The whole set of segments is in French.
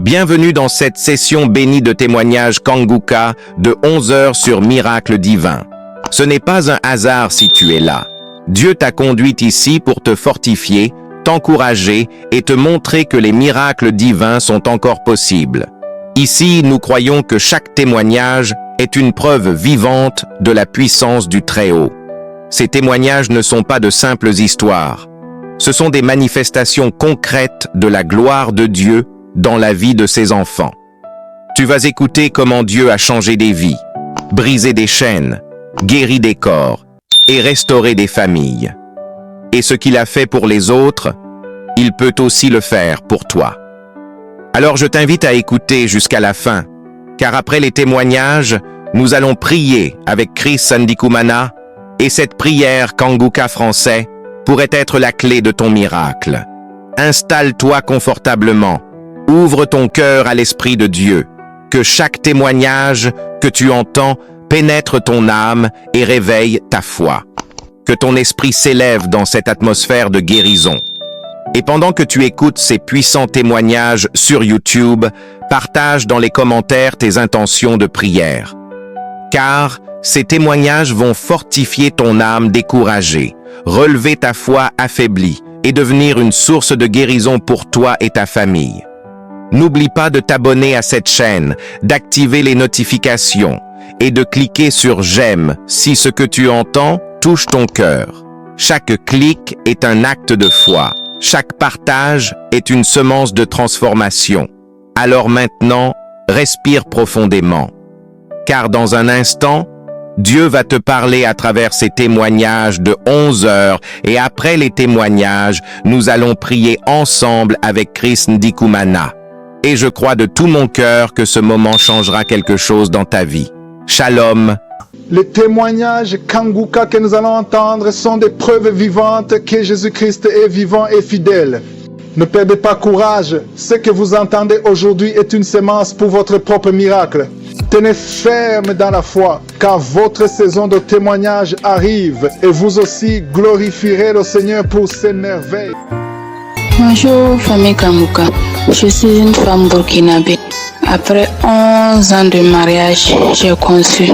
Bienvenue dans cette session bénie de témoignages Kanguka de 11 heures sur Miracle Divin. Ce n'est pas un hasard si tu es là. Dieu t'a conduit ici pour te fortifier, t'encourager et te montrer que les miracles divins sont encore possibles. Ici, nous croyons que chaque témoignage est une preuve vivante de la puissance du Très-Haut. Ces témoignages ne sont pas de simples histoires. Ce sont des manifestations concrètes de la gloire de Dieu dans la vie de ses enfants. Tu vas écouter comment Dieu a changé des vies, brisé des chaînes, guéri des corps et restauré des familles. Et ce qu'il a fait pour les autres, il peut aussi le faire pour toi. Alors je t'invite à écouter jusqu'à la fin, car après les témoignages, nous allons prier avec Chris Sandikumana et cette prière Kanguka français pourrait être la clé de ton miracle. Installe-toi confortablement. Ouvre ton cœur à l'Esprit de Dieu, que chaque témoignage que tu entends pénètre ton âme et réveille ta foi. Que ton esprit s'élève dans cette atmosphère de guérison. Et pendant que tu écoutes ces puissants témoignages sur YouTube, partage dans les commentaires tes intentions de prière. Car ces témoignages vont fortifier ton âme découragée, relever ta foi affaiblie et devenir une source de guérison pour toi et ta famille. N'oublie pas de t'abonner à cette chaîne, d'activer les notifications et de cliquer sur « J'aime » si ce que tu entends touche ton cœur. Chaque clic est un acte de foi. Chaque partage est une semence de transformation. Alors maintenant, respire profondément. Car dans un instant, Dieu va te parler à travers ces témoignages de 11 heures et après les témoignages, nous allons prier ensemble avec Chris Ndikumana. Et je crois de tout mon cœur que ce moment changera quelque chose dans ta vie. Shalom. Les témoignages Kanguka que nous allons entendre sont des preuves vivantes que Jésus-Christ est vivant et fidèle. Ne perdez pas courage. Ce que vous entendez aujourd'hui est une semence pour votre propre miracle. Tenez ferme dans la foi, car votre saison de témoignage arrive et vous aussi glorifierez le Seigneur pour ses merveilles. Bonjour famille Kanguka, je suis une femme burkinabé. Après 11 ans de mariage, j'ai conçu.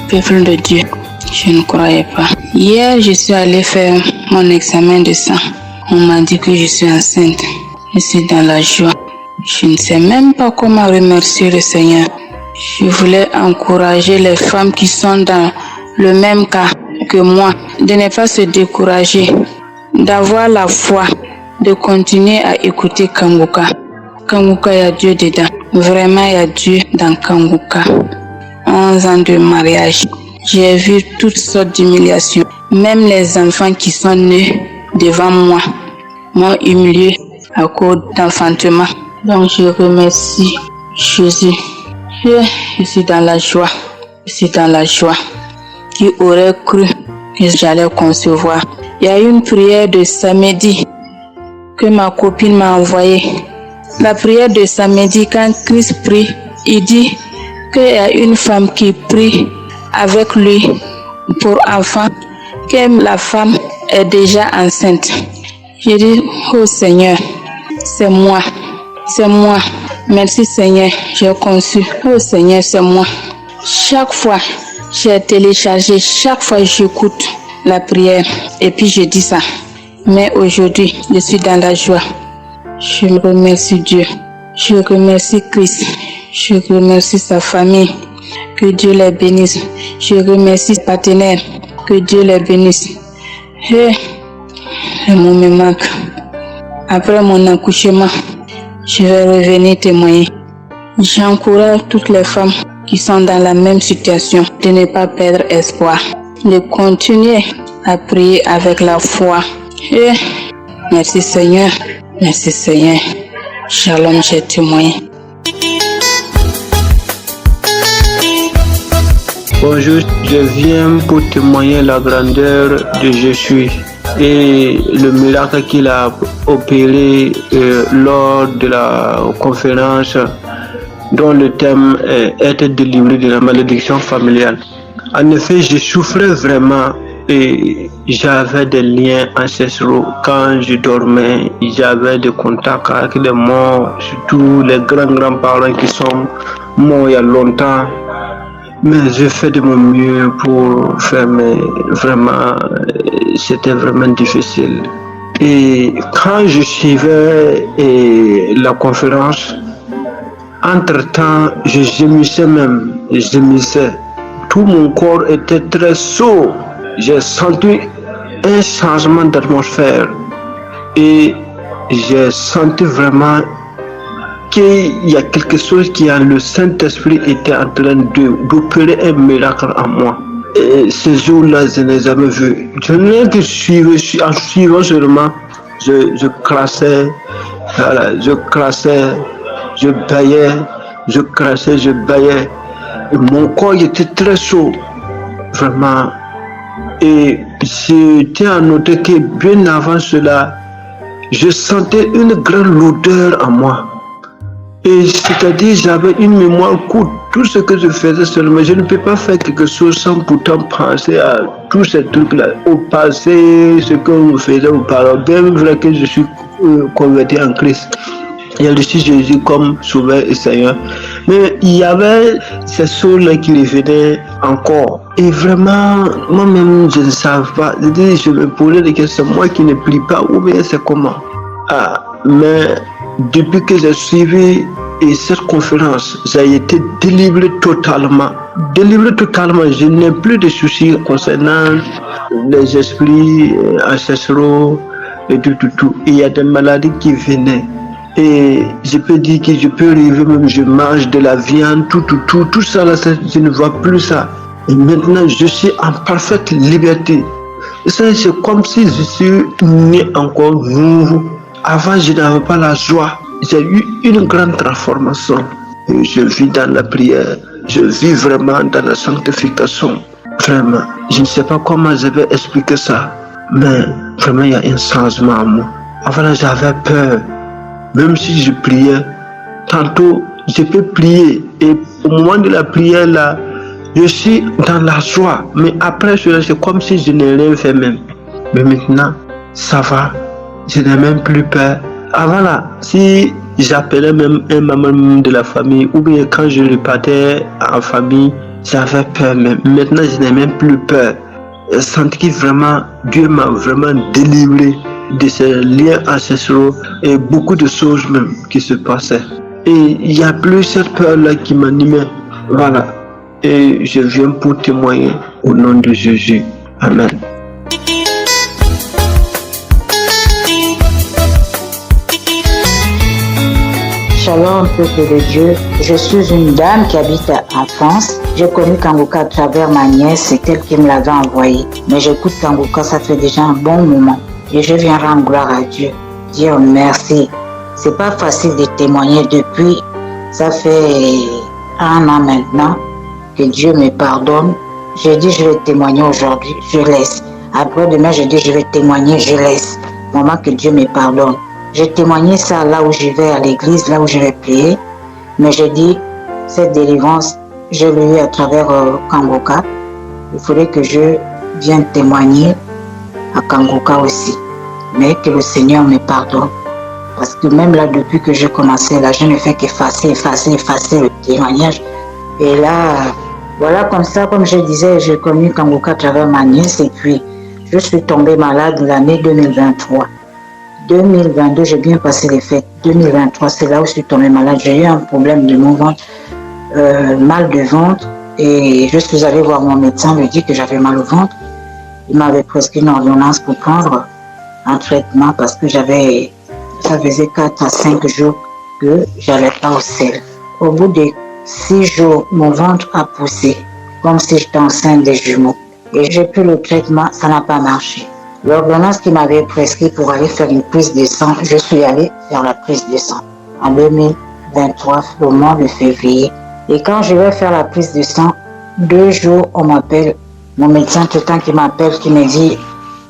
Peuple de Dieu, je ne croyais pas. Hier, je suis allée faire mon examen de sang. On m'a dit que je suis enceinte. Je suis dans la joie. Je ne sais même pas comment remercier le Seigneur. Je voulais encourager les femmes qui sont dans le même cas que moi, de ne pas se décourager, d'avoir la foi, de continuer à écouter Kanguka. Kanguka, il y a Dieu dedans. Vraiment, il y a Dieu dans Kanguka. 11 ans de mariage. J'ai vu toutes sortes d'humiliations. Même les enfants qui sont nés devant moi m'ont humilié à cause d'enfantement. Donc je remercie Jésus. Je suis dans la joie. Je suis dans la joie. Qui aurait cru que j'allais concevoir? Il y a une prière de samedi que ma copine m'a envoyée. La prière de samedi, quand Christ prie, il dit qu'il y a une femme qui prie avec lui pour enfant, que la femme est déjà enceinte. J'ai dit, oh Seigneur, c'est moi. C'est moi. Merci Seigneur, j'ai conçu. Oh Seigneur, c'est moi. Chaque fois, j'ai téléchargé, chaque fois j'écoute la prière et puis je dis ça. Mais aujourd'hui, je suis dans la joie. Je remercie Dieu. Je remercie Christ. Je remercie sa famille. Que Dieu les bénisse. Je remercie ses partenaires. Que Dieu les bénisse. Le mot me manque. Après mon accouchement, je vais revenir témoigner. J'encourage toutes les femmes qui sont dans la même situation de ne pas perdre espoir, de continuer à prier avec la foi. Merci Seigneur. Merci Seigneur. Shalom, j'ai témoigné. Bonjour, je viens pour témoigner la grandeur de Jésus et le miracle qu'il a opéré lors de la conférence dont le thème est être délivré de la malédiction familiale. En effet, je souffrais vraiment et j'avais des liens ancestraux. Quand je dormais, j'avais des contacts avec les morts, surtout les grands-grands-parents qui sont morts il y a longtemps. Mais je fais de mon mieux pour faire, mais vraiment, c'était vraiment difficile. Et quand je suivais la conférence, entre-temps, je gémissais même, je gémissais. Tout mon corps était très chaud. J'ai senti un changement d'atmosphère et j'ai senti vraiment qu'il y a quelque chose qui a le Saint-Esprit était en train d'opérer un miracle en moi. Et ce jour-là, je n'ai jamais vu. Je n'ai que suivi, en suivant seulement, je crassais, voilà, je baillais, je crassais, je baillais. Et mon corps était très chaud, vraiment. Et je tiens à noter que bien avant cela, je sentais une grande lourdeur en moi. Et c'est-à-dire, j'avais une mémoire courte. Tout ce que je faisais seulement, je ne peux pas faire quelque chose sans pourtant penser à tous ces trucs-là. Au passé, ce que je faisais auparavant, bien vrai que je suis converti en Christ. Il y a aussi Jésus comme Sauveur et Seigneur. Mais il y avait ces choses-là qui revenaient encore. Et vraiment, moi-même, je ne savais pas. Je me posais des questions, moi qui ne prie pas, ou bien c'est comment. Mais depuis que j'ai suivi cette conférence, j'ai été délivré totalement. Je n'ai plus de soucis concernant les esprits ancestraux et tout. Et il y a des maladies qui venaient. Et je peux dire que je peux arriver même, je mange de la viande, tout ça là, je ne vois plus ça. Et maintenant, je suis en parfaite liberté. C'est comme si je suis né encore nouveau. Avant, je n'avais pas la joie. J'ai eu une grande transformation. Et je vis dans la prière. Je vis vraiment dans la sanctification. Vraiment. Je ne sais pas comment je vais expliquer ça. Mais vraiment, il y a un changement en moi. Avant, j'avais peur. Même si je priais, tantôt, je peux prier. Et au moment de la prière, là, je suis dans la joie. Mais après cela, c'est comme si je n'ai rien fait même. Mais maintenant, ça va. Je n'ai même plus peur. Avant là, si j'appelais même un membre de la famille, ou bien quand je repartais en famille, j'avais peur même. Maintenant, je n'ai même plus peur. Je sens que vraiment, Dieu m'a vraiment délivré de ces liens ancestraux et beaucoup de choses même qui se passaient. Et il n'y a plus cette peur-là qui m'animait. Voilà. Et je viens pour témoigner au nom de Jésus. Amen. Shalom, peuple de Dieu. Je suis une dame qui habite en France. J'ai connu Kanguka à travers ma nièce, c'est elle qui me l'avait envoyé. Mais j'écoute Kanguka, ça fait déjà un bon moment. Et je viens rendre gloire à Dieu. Dire merci. C'est pas facile de témoigner depuis. Ça fait 1 an maintenant que Dieu me pardonne. J'ai dit je vais témoigner aujourd'hui, je laisse. Après demain, j'ai dit je vais témoigner, je laisse. Moment que Dieu me pardonne. J'ai témoigné ça là où je vais à l'église, là où je vais prier. Mais j'ai dit, cette délivrance, je l'ai eu à travers Kanguka. Il faudrait que je vienne témoigner à Kanguka aussi. Mais que le Seigneur me pardonne. Parce que même là, depuis que j'ai commencé, là, je ne fais qu'effacer le témoignage. Et là, voilà comme ça, comme je disais, j'ai connu Kanguka à travers ma nièce. Et puis, je suis tombée malade l'année 2023. 2022, j'ai bien passé les fêtes. 2023, c'est là où je suis tombée malade. J'ai eu un problème de mon ventre, mal de ventre. Et je suis allée voir mon médecin, me dit que j'avais mal au ventre. Il m'avait prescrit une ordonnance pour prendre un traitement parce que ça faisait 4 à 5 jours que j'allais pas au sel. Au bout de 6 jours, mon ventre a poussé, comme si j'étais enceinte des jumeaux. Et j'ai pris le traitement, ça n'a pas marché. L'ordonnance qui m'avait prescrit pour aller faire une prise de sang, je suis allée faire la prise de sang en 2023, au mois de février. Et quand je vais faire la prise de sang, 2 jours, on m'appelle, mon médecin traitant qui m'appelle, qui me dit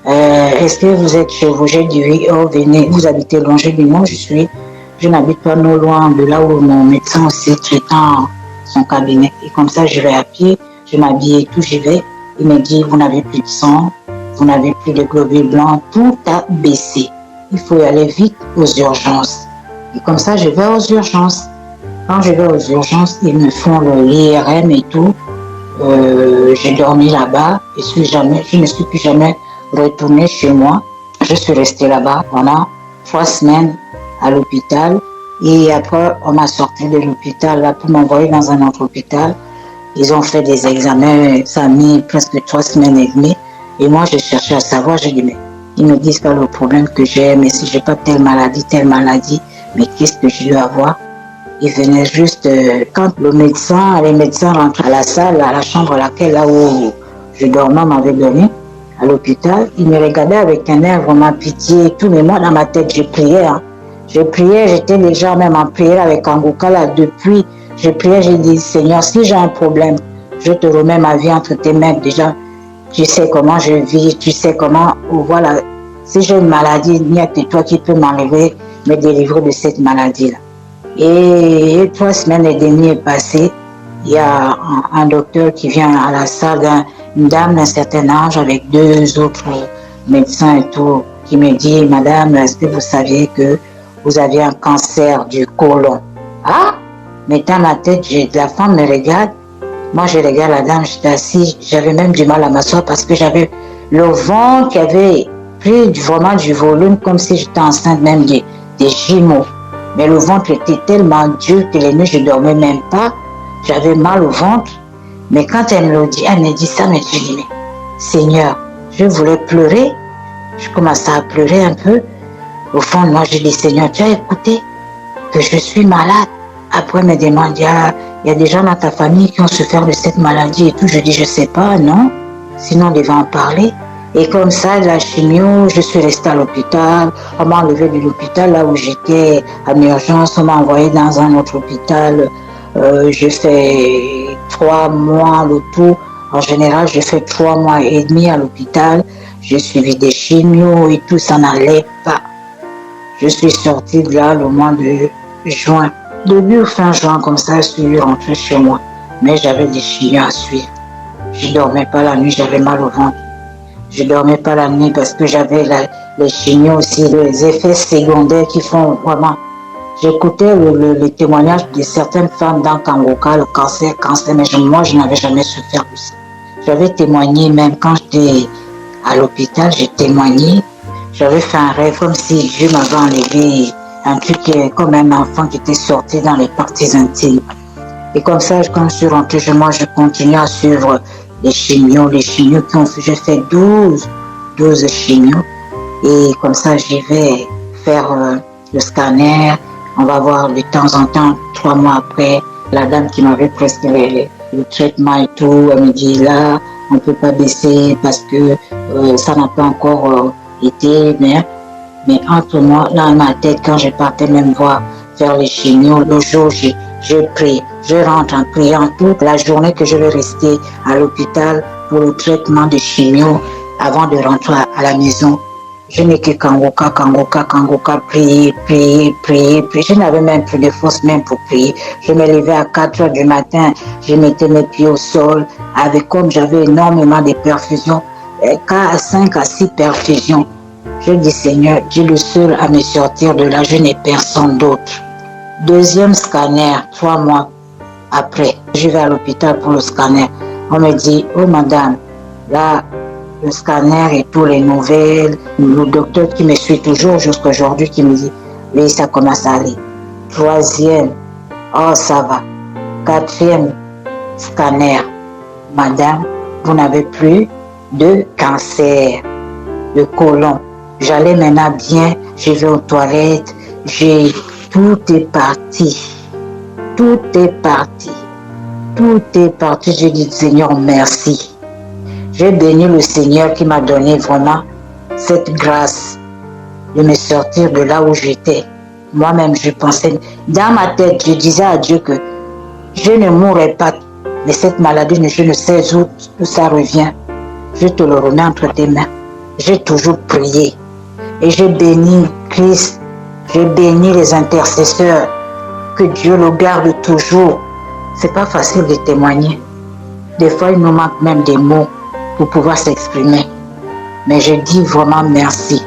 est-ce que vous êtes chez vous? J'ai dit oui, oh venez, vous habitez loin. J'ai dit non, je n'habite pas non loin de là où mon médecin aussi traitant son cabinet. Et comme ça, je vais à pied, je m'habille et tout, j'y vais. Il me dit, vous n'avez plus de sang, vous n'avez plus de globules blancs, tout a baissé. Il faut y aller vite aux urgences. Et comme ça, je vais aux urgences. Quand je vais aux urgences, ils me font l'IRM et tout. J'ai dormi là-bas. Je ne suis plus jamais retournée chez moi. Je suis restée là-bas pendant 3 semaines à l'hôpital. Et après, on m'a sorti de l'hôpital là pour m'envoyer dans un autre hôpital. Ils ont fait des examens. Ça a mis presque 3 semaines et demie. Et moi, je cherchais à savoir. J'ai dit, mais ils me disent pas le problème que j'ai, mais si j'ai pas telle maladie, mais qu'est-ce que je dois avoir? Ils venaient juste, quand les médecins rentrent à la salle, à la chambre là où je dormais, m'avait donné, à l'hôpital, ils me regardaient avec un air vraiment pitié et tout, mais moi dans ma tête, je priais. Je priais, j'étais déjà même en prière avec Kanguka là, depuis, je priais, j'ai dit, Seigneur, si j'ai un problème, je te remets ma vie entre tes mains déjà. Tu sais comment je vis, tu sais comment, voilà, si j'ai une maladie, il n'y a que toi qui peux m'enlever, me délivrer de cette maladie-là. Et 3 semaines et demie est passé, il y a un docteur qui vient à la salle, une dame d'un certain âge avec 2 autres médecins et tout, qui me dit, Madame, est-ce que vous saviez que vous aviez un cancer du côlon? Ah, mais dans ma tête, la femme me regarde. Moi, je regarde la dame, j'étais assise, j'avais même du mal à m'asseoir parce que j'avais le ventre qui avait pris vraiment du volume, comme si j'étais enceinte même des jumeaux. Mais le ventre était tellement dur que les nuits, je ne dormais même pas. J'avais mal au ventre. Mais quand elle me dit ça, mais je dis, mais Seigneur, je voulais pleurer. Je commençais à pleurer un peu. Au fond de moi, je dis, Seigneur, tu as écouté que je suis malade. Après, elle me demande, il y a des gens dans ta famille qui ont souffert de cette maladie et tout. Je dis, je ne sais pas, non. Sinon, on devait en parler. Et comme ça, la chimio, je suis restée à l'hôpital. On m'a enlevée de l'hôpital là où j'étais en urgence. On m'a envoyée dans un autre hôpital. J'ai fait 3 mois le tout. En général, j'ai fait 3 mois et demi à l'hôpital. J'ai suivi des chimios et tout, ça n'allait pas. Je suis sortie de là le mois de juin. Début ou fin juin, comme ça, je suis rentrée chez moi. Mais j'avais des chimios à suivre. Je ne dormais pas la nuit, j'avais mal au ventre. Je ne dormais pas la nuit parce que j'avais les chimios aussi, les effets secondaires qui font vraiment. J'écoutais les témoignages de certaines femmes dans Kanguka, le cancer, mais moi, je n'avais jamais souffert de ça. J'avais témoigné même quand j'étais à l'hôpital, j'ai témoigné. J'avais fait un rêve comme si Dieu m'avait enlevé un truc comme un enfant qui était sorti dans les parties intimes. Et comme ça, quand je suis rentrée chez moi, je continue à suivre les chimios qui ont fait, j'ai fait 12 chimios. Et comme ça, j'y vais faire le scanner. On va voir de temps en temps, 3 mois après, la dame qui m'avait prescrit le traitement et tout, elle me dit là, on ne peut pas baisser parce que ça n'a pas encore été, mais entre moi, dans ma tête, quand je partais même voir faire les chimios, le jour, je prie, je rentre en priant toute la journée que je vais rester à l'hôpital pour le traitement de chimio avant de rentrer à la maison. Je n'ai que Kanguka, prier. Je n'avais même plus de force même pour prier. Je me levais à 4 heures du matin, je mettais mes pieds au sol, comme j'avais énormément de perfusions, 5 à 6 perfusions. Je dis Seigneur, tu es le seul à me sortir de là, je n'ai personne d'autre. Deuxième scanner, 3 mois après, je vais à l'hôpital pour le scanner. On me dit, oh madame, là, le scanner et toutes les nouvelles, le docteur qui me suit toujours jusqu'à aujourd'hui qui me dit, oui, ça commence à aller. 3e, oh ça va. 4e scanner, madame, vous n'avez plus de cancer, de côlon. J'allais maintenant bien, je vais aux toilettes, tout est parti. Je dis Seigneur, merci. J'ai béni le Seigneur qui m'a donné vraiment cette grâce de me sortir de là où j'étais. Moi-même, je pensais, dans ma tête, je disais à Dieu que je ne mourrai pas. Mais cette maladie, je ne sais où ça revient. Je te le remets entre tes mains. J'ai toujours prié. Et j'ai béni Christ. J'ai béni les intercesseurs. Que Dieu le garde toujours. C'est pas facile de témoigner. Des fois, il nous manque même des mots pour pouvoir s'exprimer. Mais je dis vraiment merci.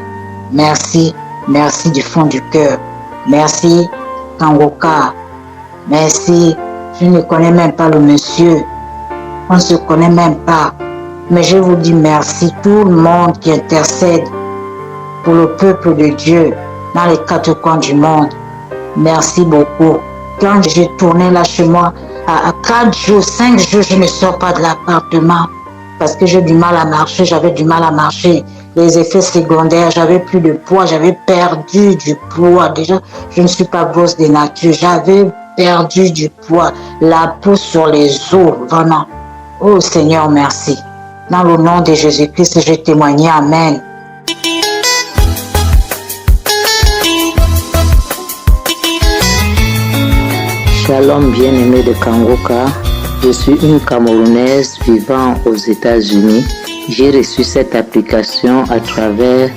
Merci, merci du fond du cœur. Merci, Kangoka. Merci, je ne connais même pas le monsieur. On ne se connaît même pas. Mais je vous dis merci, tout le monde qui intercède pour le peuple de Dieu dans les quatre coins du monde. Merci beaucoup. Quand j'ai tourné là chez moi, à 4 jours, 5 jours, je ne sors pas de l'appartement parce que j'ai du mal à marcher, j'avais du mal à marcher. Les effets secondaires, j'avais plus de poids, j'avais perdu du poids. Déjà, je ne suis pas grosse de nature, j'avais perdu du poids, la peau sur les os, vraiment. Oh Seigneur, merci. Dans le nom de Jésus-Christ, j'ai témoigné. Amen. Shalom bien-aimé de Kangoka, je suis une Camerounaise vivant aux États-Unis. J'ai reçu cette application à travers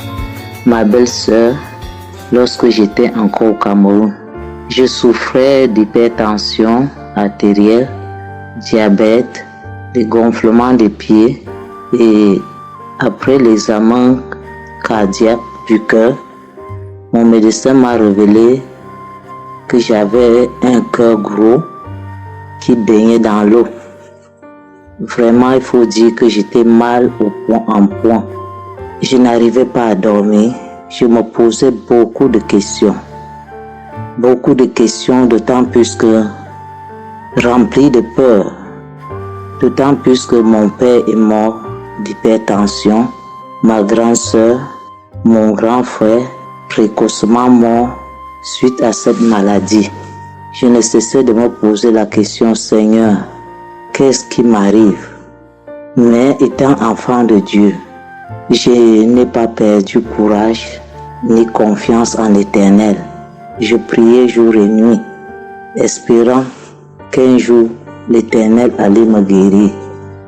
ma belle-sœur lorsque j'étais encore au Cameroun. Je souffrais d'hypertension artérielle, diabète, de gonflement des pieds et après l'examen cardiaque du cœur, mon médecin m'a révélé que j'avais un cœur gros qui baignait dans l'eau. Vraiment, il faut dire que j'étais mal au point en point. Je n'arrivais pas à dormir. Je me posais beaucoup de questions. Beaucoup de questions, d'autant plus que rempli de peur. D'autant plus que mon père est mort d'hypertension. Ma grande sœur, mon grand frère, précocement mort suite à cette maladie. Je ne cessais de me poser la question, Seigneur, qu'est-ce qui m'arrive? Mais étant enfant de Dieu, je n'ai pas perdu courage ni confiance en l'Éternel. Je priais jour et nuit, espérant qu'un jour l'Éternel allait me guérir.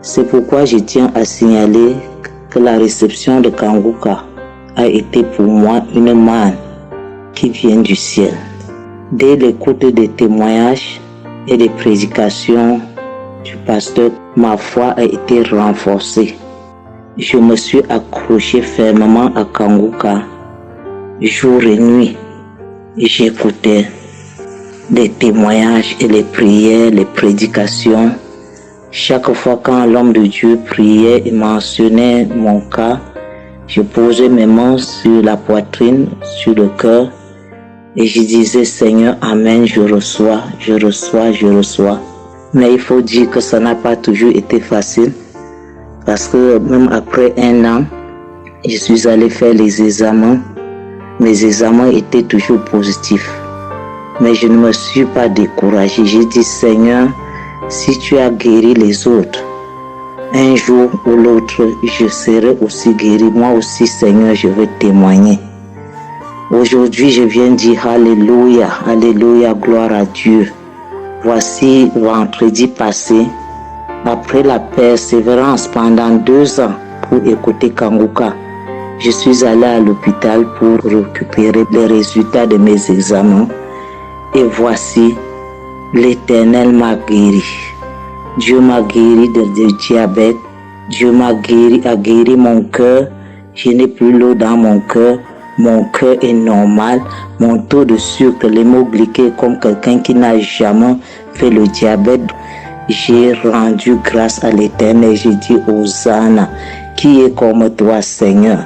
C'est pourquoi je tiens à signaler que la réception de Kangoka a été pour moi une manne qui vient du ciel. Dès l'écoute des témoignages et des prédications du pasteur, ma foi a été renforcée. Je me suis accroché fermement à Kangoka jour et nuit. J'écoutais les témoignages et les prières, les prédications. Chaque fois quand l'homme de Dieu priait et mentionnait mon cas, je posais mes mains sur la poitrine, sur le cœur, et je disais, Seigneur, Amen, je reçois, je reçois, je reçois. Mais il faut dire que ça n'a pas toujours été facile, parce que même après 1 an, je suis allé faire les examens. Mes examens étaient toujours positifs. Mais je ne me suis pas découragé. J'ai dit, Seigneur, si tu as guéri les autres, un jour ou l'autre, je serai aussi guéri. Moi aussi, Seigneur, je vais témoigner. Aujourd'hui, je viens dire Alléluia, Alléluia, gloire à Dieu. Voici vendredi passé, après la persévérance pendant 2 ans pour écouter Kangoka, je suis allé à l'hôpital pour récupérer les résultats de mes examens. Et voici, l'Éternel m'a guéri. Dieu m'a guéri de diabète. Dieu m'a guéri mon cœur. Je n'ai plus l'eau dans mon cœur. Mon cœur est normal. Mon taux de sucre, l'hémoglycée, comme quelqu'un qui n'a jamais fait le diabète. J'ai rendu grâce à l'Éternel. J'ai dit, Hosanna, qui est comme toi, Seigneur?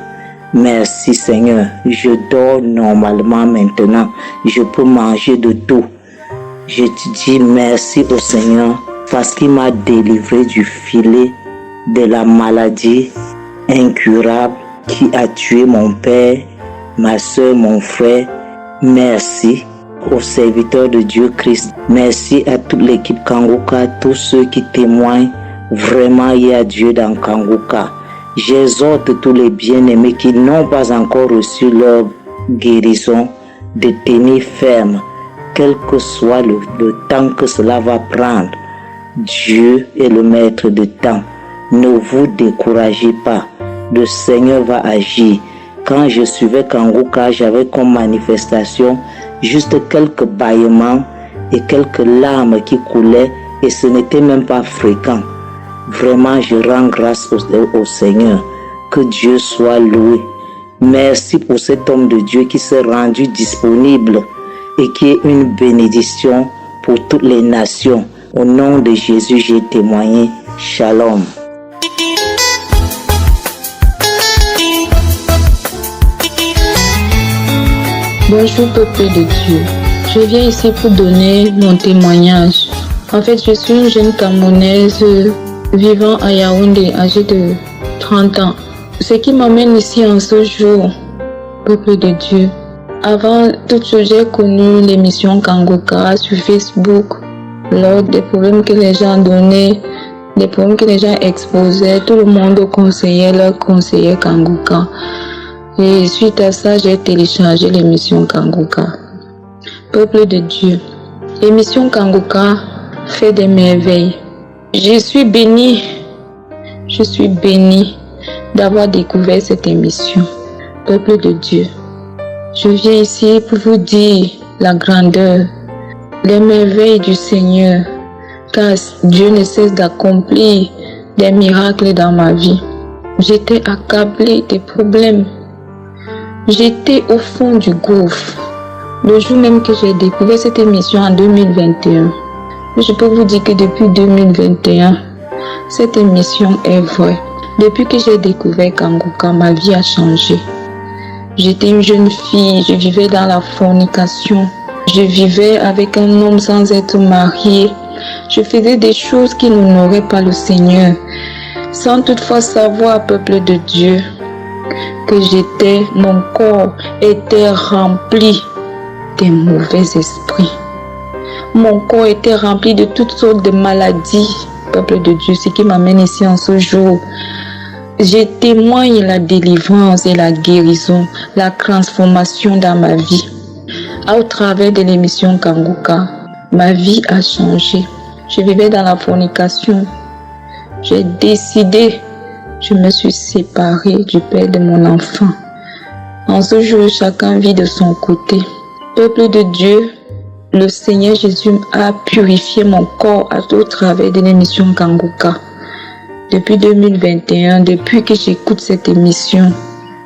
Merci, Seigneur. Je dors normalement maintenant. Je peux manger de tout. Je te dis merci au Seigneur parce qu'il m'a délivré du filet de la maladie incurable qui a tué mon père, ma soeur, mon frère. Merci aux serviteurs de Dieu Christ. Merci à toute l'équipe Kangoka, tous ceux qui témoignent. Vraiment, il y a Dieu dans Kangoka. J'exhorte tous les bien-aimés qui n'ont pas encore reçu leur guérison de tenir ferme, quel que soit le temps que cela va prendre. Dieu est le maître de temps. Ne vous découragez pas. Le Seigneur va agir. Quand je suivais Kangoka, j'avais comme manifestation juste quelques bâillements et quelques larmes qui coulaient et ce n'était même pas fréquent. Vraiment, je rends grâce au Seigneur. Que Dieu soit loué. Merci pour cet homme de Dieu qui s'est rendu disponible et qui est une bénédiction pour toutes les nations. Au nom de Jésus, j'ai témoigné. Shalom. Bonjour peuple de Dieu. Je viens ici pour donner mon témoignage. En fait, je suis une jeune Camerounaise vivant à Yaoundé, âgée de 30 ans. Ce qui m'amène ici en ce jour, peuple de Dieu. Avant toute chose, j'ai connu l'émission Kanguka sur Facebook. Lors des problèmes que les gens donnaient, des problèmes que les gens exposaient, tout le monde leur conseillait Kanguka. Et suite à ça, j'ai téléchargé l'émission Kanguka. Peuple de Dieu, l'émission Kanguka fait des merveilles. Je suis bénie d'avoir découvert cette émission. Peuple de Dieu, je viens ici pour vous dire la grandeur, les merveilles du Seigneur, car Dieu ne cesse d'accomplir des miracles dans ma vie. J'étais accablée des problèmes. J'étais au fond du gouffre. Le jour même que j'ai découvert cette émission en 2021, je peux vous dire que depuis 2021, cette émission est vraie. Depuis que j'ai découvert Kanguka, ma vie a changé. J'étais une jeune fille, je vivais dans la fornication. Je vivais avec un homme sans être mariée. Je faisais des choses qui n'honoraient pas le Seigneur, sans toutefois savoir, peuple de Dieu, que mon corps était rempli des mauvais esprits. Mon corps était rempli de toutes sortes de maladies, peuple de Dieu, ce qui m'amène ici en ce jour. Je témoigne la délivrance et la guérison, la transformation dans ma vie. Au travers de l'émission Kanguka, ma vie a changé. Je vivais dans la fornication. J'ai décidé, je me suis séparée du père de mon enfant. En ce jour, chacun vit de son côté. Peuple de Dieu, le Seigneur Jésus a purifié mon corps au travers de l'émission Kanguka. Depuis 2021, depuis que j'écoute cette émission,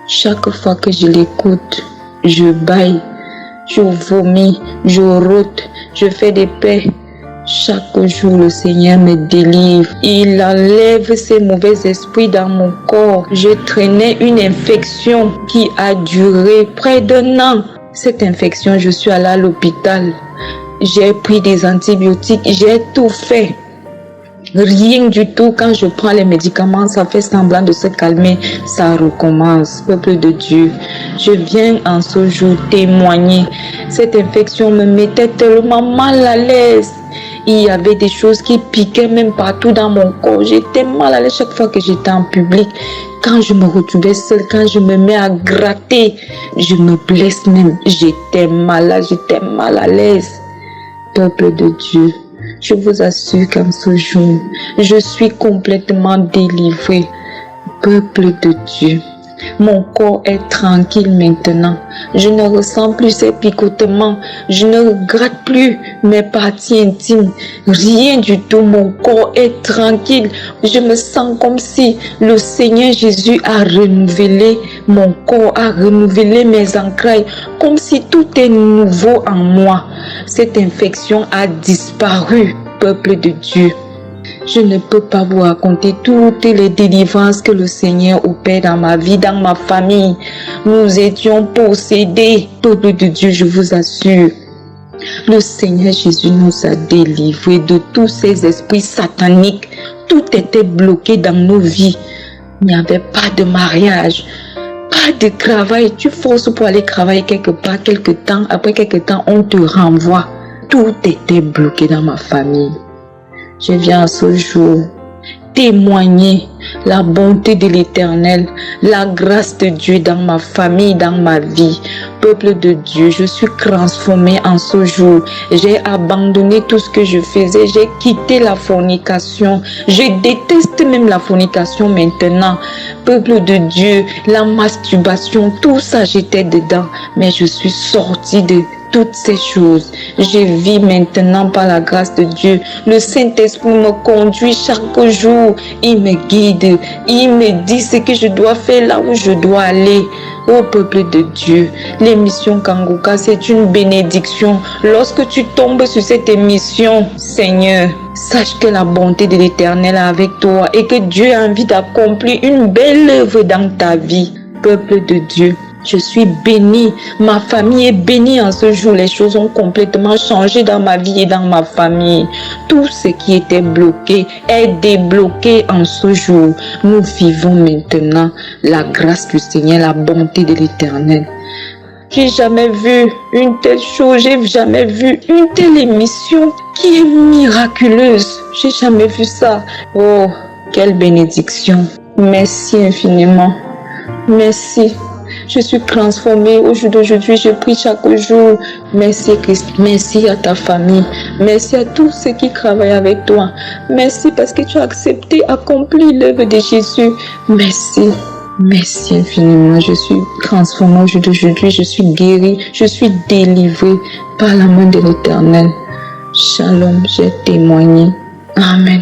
chaque fois que je l'écoute, je baille, je vomis, je rôte, je fais des paix. Chaque jour, le Seigneur me délivre. Il enlève ces mauvais esprits dans mon corps. Je traînais une infection qui a duré près d'1 an. Cette infection, je suis allée à l'hôpital. J'ai pris des antibiotiques, j'ai tout fait. Rien du tout. Quand je prends les médicaments, ça fait semblant de se calmer. Ça recommence. Peuple de Dieu, je viens en ce jour témoigner. Cette infection me mettait tellement mal à l'aise. Il y avait des choses qui piquaient même partout dans mon corps. J'étais mal à l'aise chaque fois que j'étais en public. Quand je me retrouvais seule, quand je me mets à gratter, je me blesse même. J'étais malade, j'étais mal à l'aise. Peuple de Dieu, je vous assure qu'en ce jour, je suis complètement délivrée. Peuple de Dieu, mon corps est tranquille maintenant. Je ne ressens plus ces picotements. Je ne regrette plus mes parties intimes. Rien du tout. Mon corps est tranquille. Je me sens comme si le Seigneur Jésus a renouvelé mon corps, a renouvelé mes entrailles. Comme si tout est nouveau en moi. Cette infection a disparu, peuple de Dieu. Je ne peux pas vous raconter toutes les délivrances que le Seigneur opère dans ma vie, dans ma famille. Nous étions possédés. Peuple de Dieu, je vous assure. Le Seigneur Jésus nous a délivrés de tous ces esprits sataniques. Tout était bloqué dans nos vies. Il n'y avait pas de mariage, pas de travail. Tu forces pour aller travailler quelque part, quelque temps. Après quelque temps, on te renvoie. Tout était bloqué dans ma famille. Je viens à ce jour témoigner la bonté de l'Éternel, la grâce de Dieu dans ma famille, dans ma vie. Peuple de Dieu, je suis transformée en ce jour. J'ai abandonné tout ce que je faisais. J'ai quitté la fornication. Je déteste même la fornication maintenant. Peuple de Dieu, la masturbation, tout ça j'étais dedans. Mais je suis sortie de toutes ces choses. Je vis maintenant par la grâce de Dieu. Le Saint-Esprit me conduit chaque jour. Il me guide. Il me dit ce que je dois faire là où je dois aller. Ô peuple de Dieu, l'émission Kanguka, c'est une bénédiction. Lorsque tu tombes sur cette émission, Seigneur, sache que la bonté de l'Éternel est avec toi et que Dieu a envie d'accomplir une belle œuvre dans ta vie. Peuple de Dieu, je suis bénie. Ma famille est bénie en ce jour. Les choses ont complètement changé dans ma vie et dans ma famille. Tout ce qui était bloqué est débloqué en ce jour. Nous vivons maintenant la grâce du Seigneur, la bonté de l'Éternel. J'ai jamais vu une telle chose. J'ai jamais vu une telle émission qui est miraculeuse. J'ai jamais vu ça. Oh, quelle bénédiction. Merci infiniment. Merci. Je suis transformée au jour d'aujourd'hui. Je prie chaque jour. Merci Christ. Merci à ta famille. Merci à tous ceux qui travaillent avec toi. Merci parce que tu as accepté d'accomplir l'œuvre de Jésus. Merci. Merci infiniment. Je suis transformée au jour d'aujourd'hui. Je suis guérie. Je suis délivrée par la main de l'Éternel. Shalom. J'ai témoigné. Amen.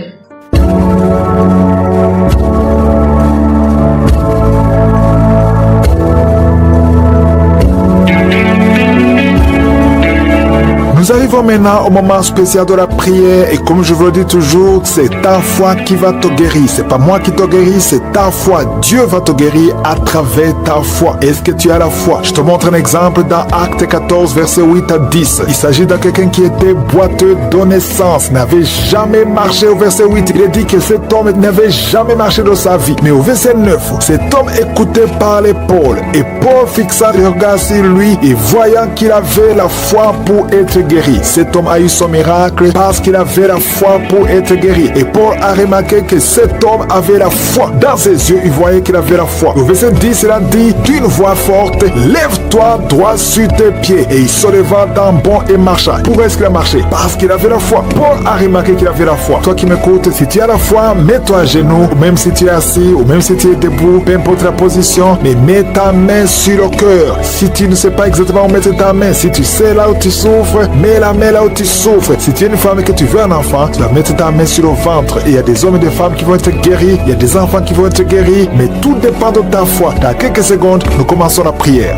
Nous arrivons maintenant au moment spécial de la prière et comme je vous le dis toujours, c'est ta foi qui va te guérir. C'est pas moi qui te guéris, c'est ta foi. Dieu va te guérir à travers ta foi. Est-ce que tu as la foi? Je te montre un exemple dans Acte 14, verset 8 à 10. Il s'agit de quelqu'un qui était boiteux de naissance, n'avait jamais marché au verset 8. Il est dit que cet homme n'avait jamais marché de sa vie. Mais au verset 9, cet homme écouté parlait Paul. Et Paul fixa le regard sur lui et voyant qu'il avait la foi pour être guéri. Cet homme a eu son miracle parce qu'il avait la foi pour être guéri. Et Paul a remarqué que cet homme avait la foi. Dans ses yeux, il voyait qu'il avait la foi. Au verset 10, il a dit d'une voix forte, lève-toi droit sur tes pieds. Et il se leva d'un bond et marcha. Pourquoi est-ce qu'il a marché? Parce qu'il avait la foi. Paul a remarqué qu'il avait la foi. Toi qui m'écoutes, si tu as la foi, mets-toi à genoux, ou même si tu es assis, ou même si tu es debout, peu importe la position, mais mets ta main sur le cœur. Si tu ne sais pas exactement où mettre ta main, si tu sais là où tu souffres, mets la main là où tu souffres. Si tu es une femme et que tu veux un enfant, tu vas mettre ta main sur le ventre. Et il y a des hommes et des femmes qui vont être guéris. Il y a des enfants qui vont être guéris. Mais tout dépend de ta foi. Dans quelques secondes, nous commençons la prière.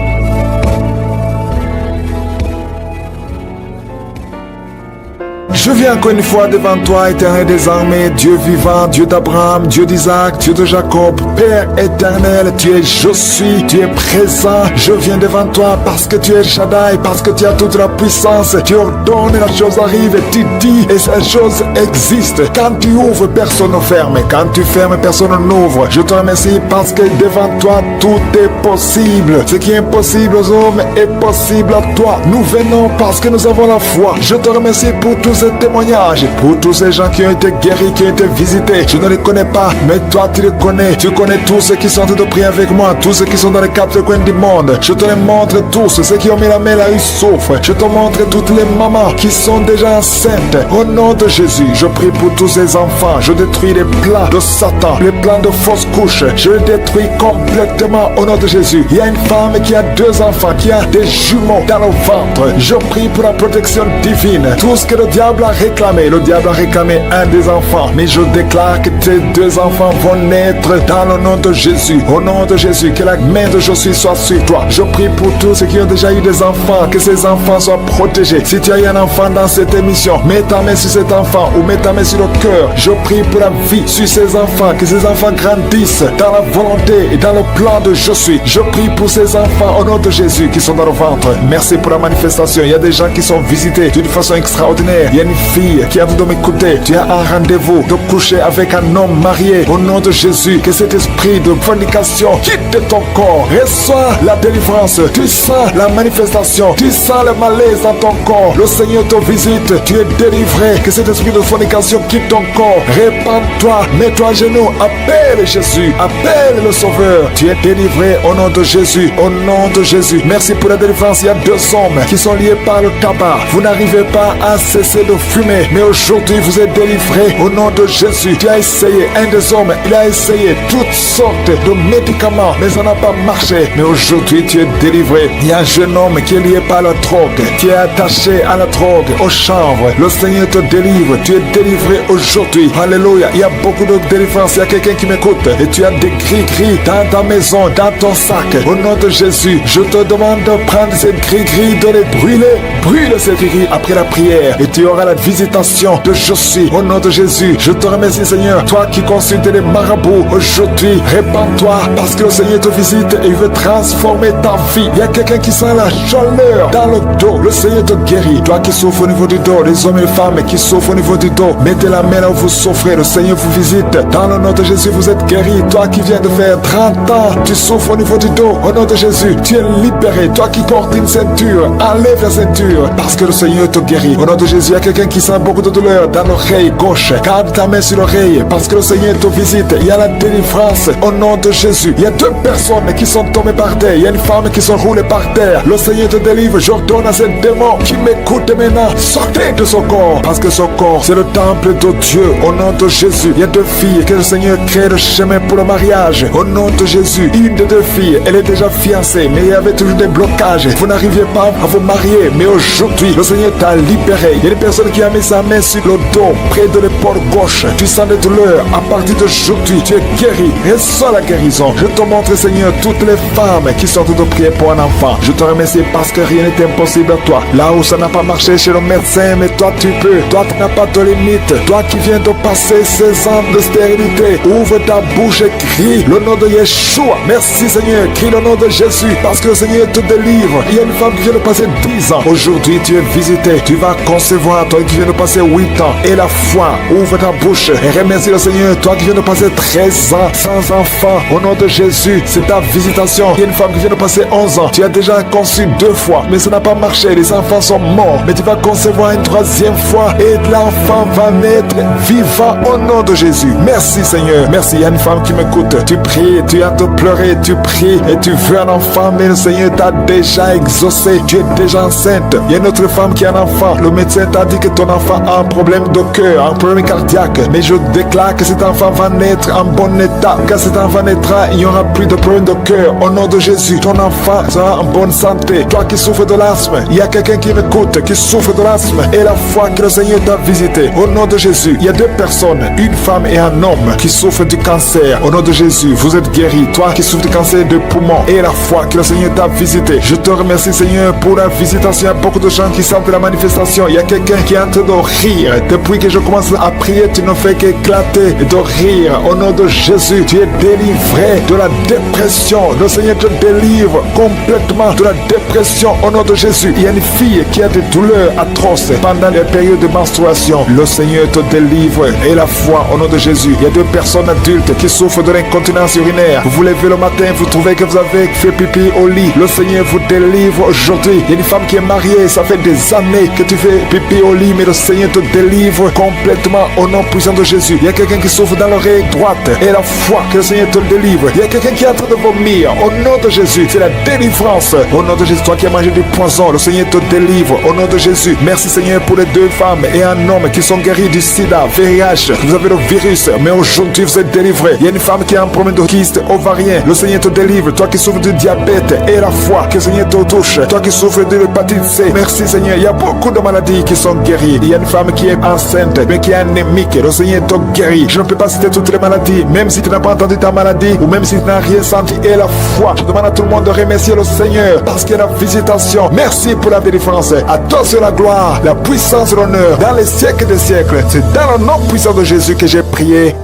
Je viens encore une fois devant toi, éternel des armées, Dieu vivant, Dieu d'Abraham, Dieu d'Isaac, Dieu de Jacob, Père éternel, tu es je suis, tu es présent. Je viens devant toi parce que tu es Shaddai, parce que tu as toute la puissance. Tu ordonnes, la chose arrive, et tu dis, et cette chose existe. Quand tu ouvres, personne ne ferme. Quand tu fermes, personne n'ouvre. Je te remercie parce que devant toi, tout est possible. Ce qui est impossible aux hommes est possible à toi. Nous venons parce que nous avons la foi. Je te remercie pour tous ces témoignages, pour tous ces gens qui ont été guéris, qui ont été visités. Je ne les connais pas, mais toi tu les connais. Tu connais tous ceux qui sont en train de prier avec moi, tous ceux qui sont dans les quatre coins du monde. Je te les montre tous, ceux qui ont mis la main là, ils souffrent. Je te montre toutes les mamans qui sont déjà enceintes. Au nom de Jésus, je prie pour tous ces enfants. Je détruis les plans de Satan, les plans de fausses couches. Je les détruis complètement au nom de Jésus. Il y a une femme qui a 2 enfants, qui a des jumeaux dans le ventre. Je prie pour la protection divine. Tout ce que le diable a réclamé, le diable a réclamé un des enfants. Mais je déclare que tes 2 enfants vont naître dans le nom de Jésus. Au nom de Jésus, que la main de Jésus soit sur toi. Je prie pour tous ceux qui ont déjà eu des enfants, que ces enfants soient protégés. Si tu as eu un enfant dans cette émission, mets ta main sur cet enfant ou mets ta main sur le cœur. Je prie pour la vie sur ces enfants, que ces enfants grandissent dans la volonté et dans le plan de je suis. Je prie pour ces enfants au nom de Jésus qui sont dans le ventre. Merci pour la manifestation. Il y a des gens qui sont visités d'une façon extraordinaire. Il y a une fille qui a voulu m'écouter. Tu as un rendez-vous de coucher avec un homme marié. Au nom de Jésus, que cet esprit de fornication quitte ton corps. Reçois la délivrance. Tu sens la manifestation. Tu sens le malaise dans ton corps. Le Seigneur te visite. Tu es délivré. Que cet esprit de fornication quitte ton corps. Répands-toi. Mets-toi à genoux. Appelle Jésus. Appelle le Sauveur. Tu es délivré au nom de Jésus. Au nom de Jésus. Merci pour la délivrance. Il y a 2 hommes qui sont liés par le tabac. Vous n'arrivez pas à cesser de de fumée. Mais aujourd'hui, vous êtes délivrés au nom de Jésus. Tu as essayé, un des hommes, il a essayé toutes sortes de médicaments, mais ça n'a pas marché. Mais aujourd'hui, tu es délivré. Il y a un jeune homme qui est lié par la drogue, qui est attaché à la drogue, au chanvre. Le Seigneur te délivre. Tu es délivré aujourd'hui. Alléluia. Il y a beaucoup de délivrance. Il y a quelqu'un qui m'écoute et tu as des gris-gris dans ta maison, dans ton sac. Au nom de Jésus, je te demande de prendre ces gris-gris, de les brûler. Brûle ces gris-gris après la prière et tu auras la visitation de Josué. Au nom de Jésus, je te remercie Seigneur. Toi qui consultes les marabouts, aujourd'hui, répands-toi parce que le Seigneur te visite et il veut transformer ta vie. Il y a quelqu'un qui sent la chaleur dans le dos. Le Seigneur te guérit. Toi qui souffres au niveau du dos, les hommes et les femmes qui souffrent au niveau du dos, mettez la main là où vous souffrez. Le Seigneur vous visite. Dans le nom de Jésus, vous êtes guéri. Toi qui viens de faire 30 ans, tu souffres au niveau du dos. Au nom de Jésus, tu es libéré. Toi qui portes une ceinture, enlève la ceinture parce que le Seigneur te guérit. Au nom de Jésus, il y a quelqu'un qui sent beaucoup de douleur dans l'oreille gauche. Garde ta main sur l'oreille parce que le Seigneur te visite. Il y a la délivrance au nom de Jésus. Il y a 2 personnes qui sont tombées par terre. Il y a une femme qui sont roulées par terre. Le Seigneur te délivre. J'ordonne à ces démons qui m'écoutent maintenant, sortez de son corps parce que son corps, c'est le temple de Dieu. Au nom de Jésus, il y a 2 filles que le Seigneur crée le chemin pour le mariage. Au nom de Jésus, une des 2 filles, elle est déjà fiancée, mais il y avait toujours des blocages. Vous n'arriviez pas à vous marier, mais aujourd'hui, le Seigneur t'a libéré. Il y a une personne qui a mis sa main sur le dos, près de l'épaule gauche. Tu sens des douleurs. À partir d'aujourd'hui, tu es guéri. Reçois la guérison. Je te montre, Seigneur, toutes les femmes qui sortent de prier pour un enfant. Je te remercie parce que rien n'est impossible à toi. Là où ça n'a pas marché chez le médecin, mais toi tu peux. Toi tu n'as pas de limite. Toi qui viens de passer 16 ans de stérilité, ouvre ta bouche et crie le nom de Yeshua. Merci Seigneur, crie le nom de Jésus parce que le Seigneur te délivre. Il y a une femme qui vient de passer 10 ans. Aujourd'hui tu es visité. Tu vas concevoir. Toi qui viens de passer 8 ans. Et la foi, ouvre ta bouche et remercie le Seigneur. Toi qui viens de passer 13 ans sans enfant. Au nom de Jésus, c'est ta visitation. Il y a une femme qui vient de passer 11 ans. Tu as déjà conçu 2 fois, mais ça n'a pas marché. Les enfants sont morts. Mais tu vas concevoir une 3e fois et l'enfant va naître vivant au nom de Jésus. Merci Seigneur. Merci. Il y a une femme qui m'écoute. Tu pries, tu as de pleurer, tu pries et tu veux un enfant, mais le Seigneur t'a déjà exaucé. Tu es déjà enceinte. Il y a une autre femme qui a un enfant. Le médecin t'a dit que ton enfant a un problème de cœur, un problème cardiaque. Mais je déclare que cet enfant va naître en bon état. Quand cet enfant naîtra, il n'y aura plus de problème de cœur. Au nom de Jésus, ton enfant sera en bonne santé. Toi qui souffres de l'asthme, il y a quelqu'un qui m'écoute, qui souffre de l'asthme et la foi que le Seigneur t'a visité. Au nom de Jésus, il y a 2 personnes, une femme et un homme qui souffrent du cancer. Au nom de Jésus, vous êtes guéris. Toi qui souffres du cancer de poumon et la foi que le Seigneur t'a visité. Je te remercie Seigneur pour la visitation. Il y a beaucoup de gens qui sentent la manifestation. Il y a quelqu'un qui est en train de rire. Depuis que je commence à prier, tu ne fais qu'éclater et de rire. Au nom de Jésus, tu es délivré de la dépression. Le Seigneur te délivre complètement de la dépression. Au nom de Jésus, il y a une fille qui a des douleurs atroces pendant les périodes de menstruation. Le Seigneur te délivre et la foi au nom de Jésus. Il y a 2 personnes adultes qui souffrent de l'incontinence urinaire. Vous vous levez le matin, vous trouvez que vous avez fait pipi au lit. Le Seigneur vous délivre aujourd'hui. Il y a une femme qui est mariée, ça fait des années que tu fais pipi au lit, mais le Seigneur te délivre complètement au nom puissant de Jésus. Il y a quelqu'un qui souffre dans l'oreille droite et la foi que le Seigneur te délivre. Il y a quelqu'un qui est en train de vomir au nom de Jésus. C'est la délivrance au nom de Jésus. Toi qui as mangé du poison, le Seigneur te délivre au nom de Jésus. Merci Seigneur pour les 2 femmes et un homme qui sont guéris du sida, VIH. Vous avez le virus, mais aujourd'hui vous êtes délivrés. Il y a une femme qui a un problème de kyste ovarien. Le Seigneur te délivre. Toi qui souffres du diabète et la foi que le Seigneur te touche. Toi qui souffres de l'hépatite C. Merci Seigneur. Il y a beaucoup de maladies qui sont guéries. Il y a une femme qui est enceinte, mais qui est anémique. Le Seigneur te guérit. Je ne peux pas citer toutes les maladies, même si tu n'as pas entendu ta maladie ou même si tu n'as rien senti. Et la foi, je demande à tout le monde de remercier le Seigneur parce qu'il y a la visitation. Merci pour la délivrance. À toi c'est la gloire, la puissance et l'honneur dans les siècles des siècles. C'est dans le nom puissant de Jésus que j'ai prié.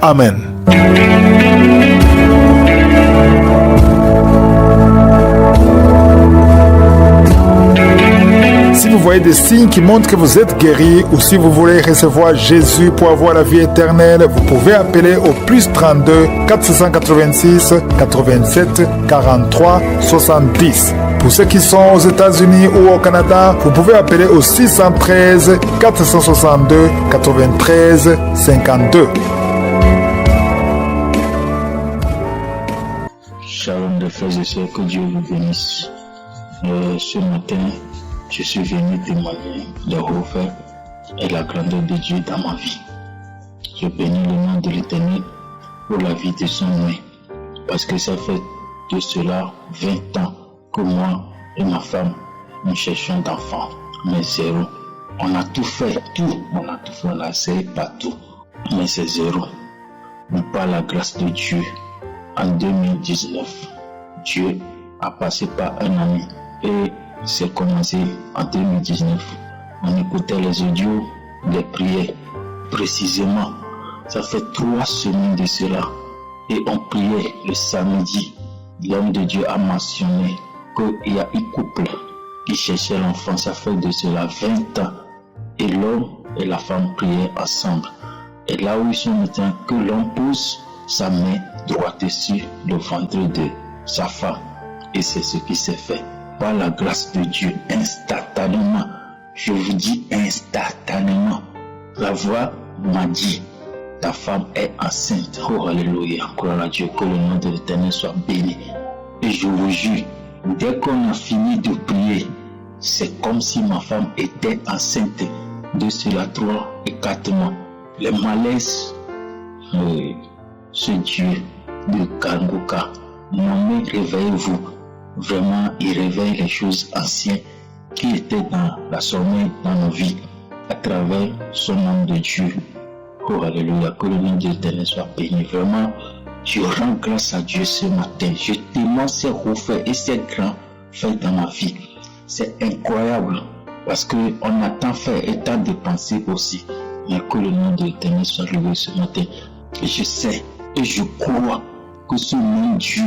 Amen. Si vous voyez des signes qui montrent que vous êtes guéri ou si vous voulez recevoir Jésus pour avoir la vie éternelle, vous pouvez appeler au plus 32 486 87 43 70. Pour ceux qui sont aux États-Unis ou au Canada, vous pouvez appeler au 613 462 93 52. Shalom de frères et sœurs, que Dieu vous bénisse. Ce matin, je suis venu témoigner de Hofer et la grandeur de Dieu dans ma vie. Je bénis le nom de l'Éternel pour la vie de son nom, parce que ça fait de cela 20 ans que moi et ma femme, nous cherchons d'enfants, mais zéro. On a tout fait, on a essayé partout, mais c'est zéro. Mais par la grâce de Dieu, en 2019, Dieu a passé par un ami et c'est commencé en 2019. On écoutait les audios, les prières, précisément. Ça fait 3 semaines de cela et on priait le samedi. L'homme de Dieu a mentionné qu'il y a un couple qui cherchait l'enfant. Ça fait de cela 20 ans et l'homme et la femme priaient ensemble. Et là où ils sont maintenant, que l'homme pose sa main droite sur le ventre de sa femme. Et c'est ce qui s'est fait. Par la grâce de Dieu, instantanément, je vous dis instantanément, la voix m'a dit, ta femme est enceinte. Oh alléluia, gloire à Dieu, que le nom de l'Éternel soit béni. Et je vous jure, dès qu'on a fini de prier, c'est comme si ma femme était enceinte de cela 3 et 4 mois. Les malaises, ce Dieu de Kanguka, nommé réveillez-vous. Vraiment, il réveille les choses anciennes qui étaient dans la sommeil dans nos vies à travers son nom de Dieu. Oh alléluia, que le nom de l'Éternel soit béni. Vraiment, je rends grâce à Dieu ce matin. Je témoigne ces hauts faits et ces grands faits dans ma vie. C'est incroyable parce qu'on a tant fait et tant dépensé aussi. Mais que le nom de l'Éternel soit loué ce matin. Et je sais et je crois que ce même Dieu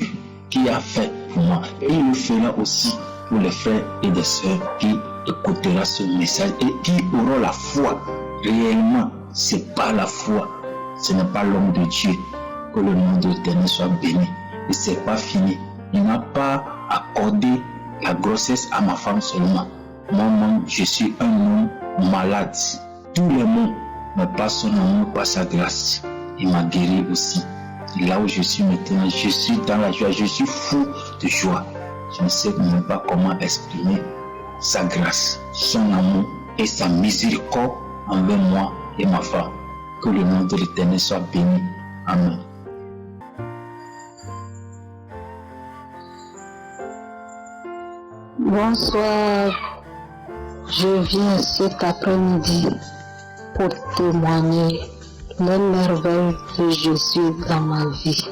qui a fait pour moi, et il le fera aussi pour les frères et les sœurs qui écouteront ce message et qui auront la foi. Réellement, c'est pas la foi, ce n'est pas l'homme de Dieu. Que le nom de l'Éternel soit béni. Et c'est pas fini. Il n'a pas accordé la grossesse à ma femme seulement. Moi-même, je suis un homme malade. Tous les mots, mais par son amour, par sa grâce, il m'a guéri aussi. Et là où je suis maintenant, je suis dans la joie, je suis fou de joie. Je ne sais même pas comment exprimer sa grâce, son amour et sa miséricorde envers moi et ma femme. Que le nom de l'Éternel soit béni. Amen. Bonsoir, je viens cet après-midi pour témoigner les merveilles de Jésus dans ma vie.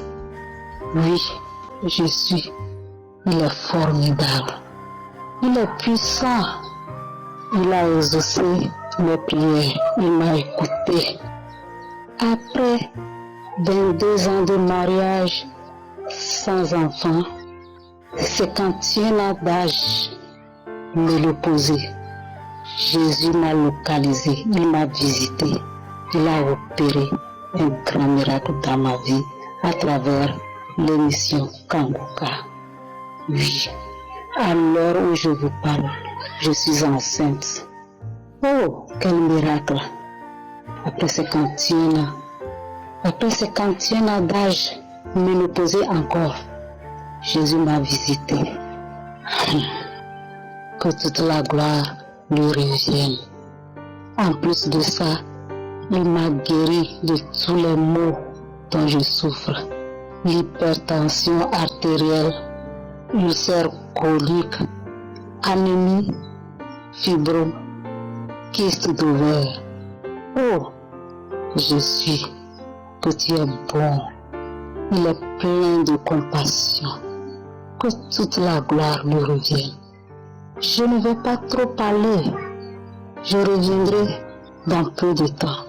Oui, Jésus, il est formidable, il est puissant, il a exaucé mes prières, il m'a écouté. Après 22 ans de mariage sans enfant, 51 ans d'âge, me le poser. Jésus m'a localisé, il m'a visité, il a opéré un grand miracle dans ma vie à travers l'émission Kanguka. Oui, à l'heure où je vous parle, je suis enceinte. Oh, quel miracle! Après 51 ans d'âge, me le poser encore. Jésus m'a visité. Que toute la gloire lui revienne. En plus de ça, il m'a guéri de tous les maux dont je souffre. L'hypertension artérielle, ulcère colique, anémie, fibro, kyste d'ovaire. Oh, Jésus, que tu es bon. Il est plein de compassion. Que toute la gloire lui revienne. Je ne vais pas trop parler. Je reviendrai dans peu de temps.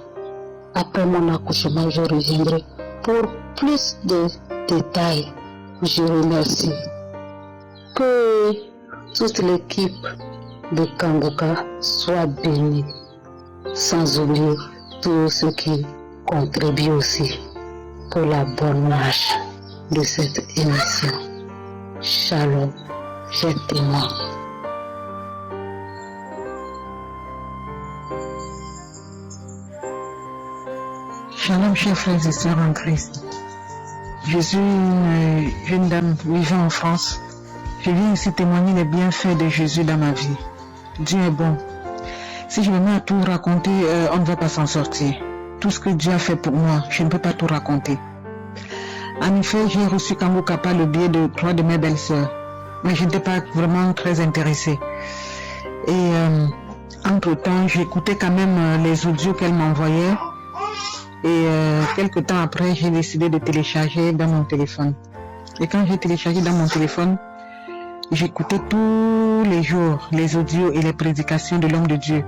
Après mon accouchement, je reviendrai pour plus de détails. Je remercie. Que toute l'équipe de Kanguka soit bénie. Sans oublier tous ceux qui contribuent aussi pour la bonne marche de cette émission. Shalom, je témoigne. Shalom, chers frères et sœurs en Christ. Je suis une jeune dame vivant en France. Je viens ici témoigner les bienfaits de Jésus dans ma vie. Dieu est bon. Si je me mets à tout raconter, on ne va pas s'en sortir. Tout ce que Dieu a fait pour moi, je ne peux pas tout raconter. En effet, j'ai reçu Kanguka par le biais de 3 de mes belles-sœurs, mais je n'étais pas vraiment très intéressée. Et entre-temps, j'écoutais quand même les audios qu'elle m'envoyait. Et quelques temps après, j'ai décidé de télécharger dans mon téléphone. Et quand j'ai téléchargé dans mon téléphone, j'écoutais tous les jours les audios et les prédications de l'homme de Dieu.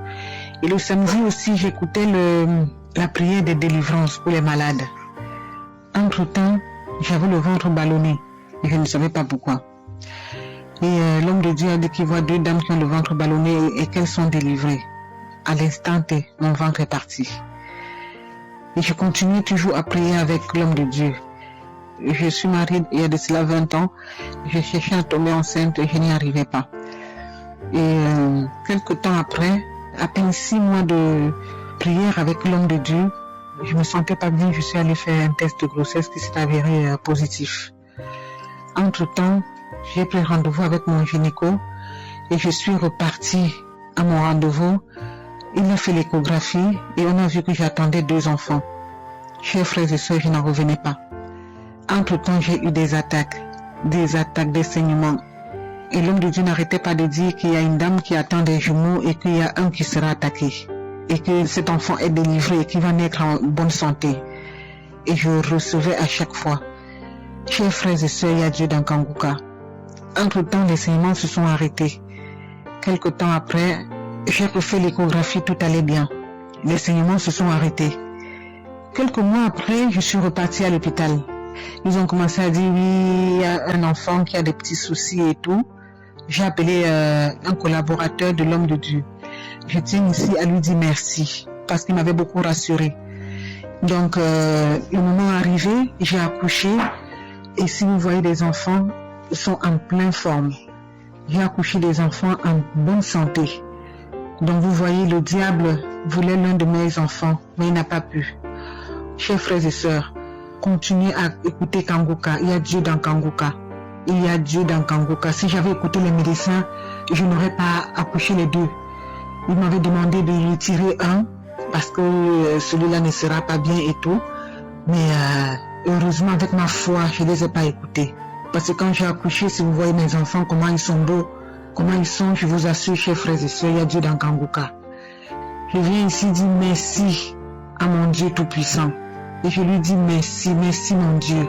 Et le samedi aussi, j'écoutais la prière de délivrance pour les malades. Entre-temps, j'avais le ventre ballonné et je ne savais pas pourquoi. Et l'homme de Dieu a dit qu'il voit 2 dames qui ont le ventre ballonné et qu'elles sont délivrées. À l'instant T, mon ventre est parti. Et je continue toujours à prier avec l'homme de Dieu. Je suis mariée il y a de cela 20 ans. Je cherchais à tomber enceinte et je n'y arrivais pas. Et quelques temps après, à peine 6 mois de prière avec l'homme de Dieu, je me sentais pas bien. Je suis allée faire un test de grossesse qui s'est avéré positif. Entre-temps, j'ai pris rendez-vous avec mon gynéco et je suis repartie à mon rendez-vous. Il a fait l'échographie et on a vu que j'attendais 2 enfants. Chers frères et sœurs, je n'en revenais pas. Entre-temps, j'ai eu des attaques, des saignements. Et l'homme de Dieu n'arrêtait pas de dire qu'il y a une dame qui attend des jumeaux et qu'il y a un qui sera attaqué. Et que cet enfant est délivré et qu'il va naître en bonne santé. Et je recevais à chaque fois. Chers frères et sœurs, il y a Dieu dans Kanguka. Entre-temps, les saignements se sont arrêtés. Quelque temps après, j'ai refait l'échographie, tout allait bien. Les saignements se sont arrêtés. Quelques mois après, je suis repartie à l'hôpital. Ils ont commencé à dire, oui, il y a un enfant qui a des petits soucis et tout. J'ai appelé un collaborateur de l'homme de Dieu. Je tiens ici à lui dire merci, parce qu'il m'avait beaucoup rassuré. Donc, le moment arrivé, j'ai accouché. Et si vous voyez des enfants, ils sont en pleine forme. J'ai accouché des enfants en bonne santé. Donc vous voyez, le diable voulait l'un de mes enfants, mais il n'a pas pu. Chers frères et sœurs, continuez à écouter Kanguka. Il y a Dieu dans Kanguka. Il y a Dieu dans Kanguka. Si j'avais écouté les médecins, je n'aurais pas accouché les 2. Ils m'avaient demandé de retirer un, parce que celui-là ne sera pas bien et tout. Mais heureusement, avec ma foi, je ne les ai pas écoutés. Parce que quand j'ai accouché, si vous voyez mes enfants, comment ils sont beaux, comment ils sont, je vous assure, chers frères et sœurs, il y a Dieu dans Kanguka. Je viens ici dire merci à mon Dieu Tout-Puissant. Et je lui dis merci, merci mon Dieu.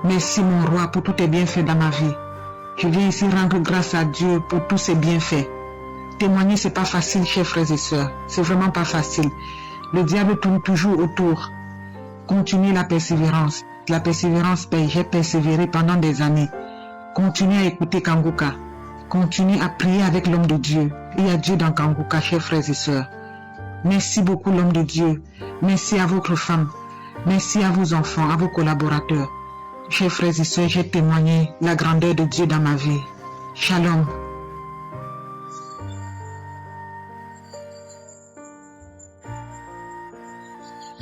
Merci mon roi pour tous tes bienfaits dans ma vie. Je viens ici rendre grâce à Dieu pour tous ses bienfaits. Témoigner, c'est pas facile, chers frères et sœurs. C'est vraiment pas facile. Le diable tourne toujours autour. Continuez la persévérance. La persévérance paye. J'ai persévéré pendant des années. Continuez à écouter Kanguka. Continuez à prier avec l'homme de Dieu. Il y a Dieu dans Kanguka, chers frères et sœurs. Merci beaucoup l'homme de Dieu. Merci à votre femme. Merci à vos enfants, à vos collaborateurs. Chers frères et sœurs, j'ai témoigné la grandeur de Dieu dans ma vie. Shalom.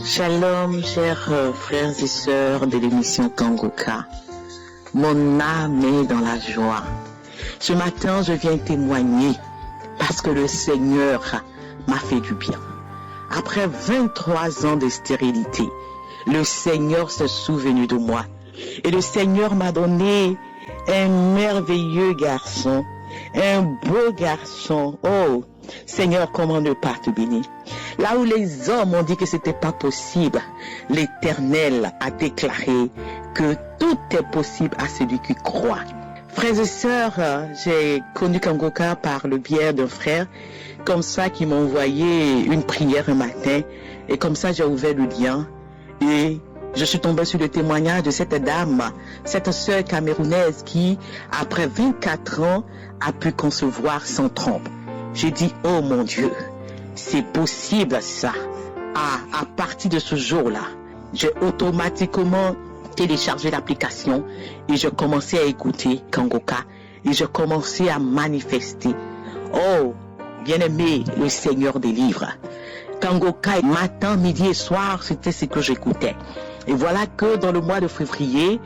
Shalom, chers frères et sœurs de l'émission Kanguka. Mon âme est dans la joie. Ce matin, je viens témoigner parce que le Seigneur m'a fait du bien. Après 23 ans de stérilité, le Seigneur s'est souvenu de moi. Et le Seigneur m'a donné un merveilleux garçon, un beau garçon. Oh, Seigneur, comment ne pas te bénir? Là où les hommes ont dit que c'était pas possible, l'Éternel a déclaré que tout est possible à celui qui croit. Frères et sœurs, j'ai connu Kanguka par le biais d'un frère, comme ça, qui m'a envoyé une prière un matin, et comme ça j'ai ouvert le lien, et je suis tombé sur le témoignage de cette dame, cette sœur camerounaise qui, après 24 ans, a pu concevoir sans trompe. J'ai dit, oh mon Dieu, c'est possible ça. À partir de ce jour-là, j'ai automatiquement téléchargé l'application et je commençais à écouter Kanguka et je commençais à manifester. Oh, bien-aimé, le Seigneur délivre. Kanguka, matin, midi et soir, c'était ce que j'écoutais. Et voilà que dans le mois de février,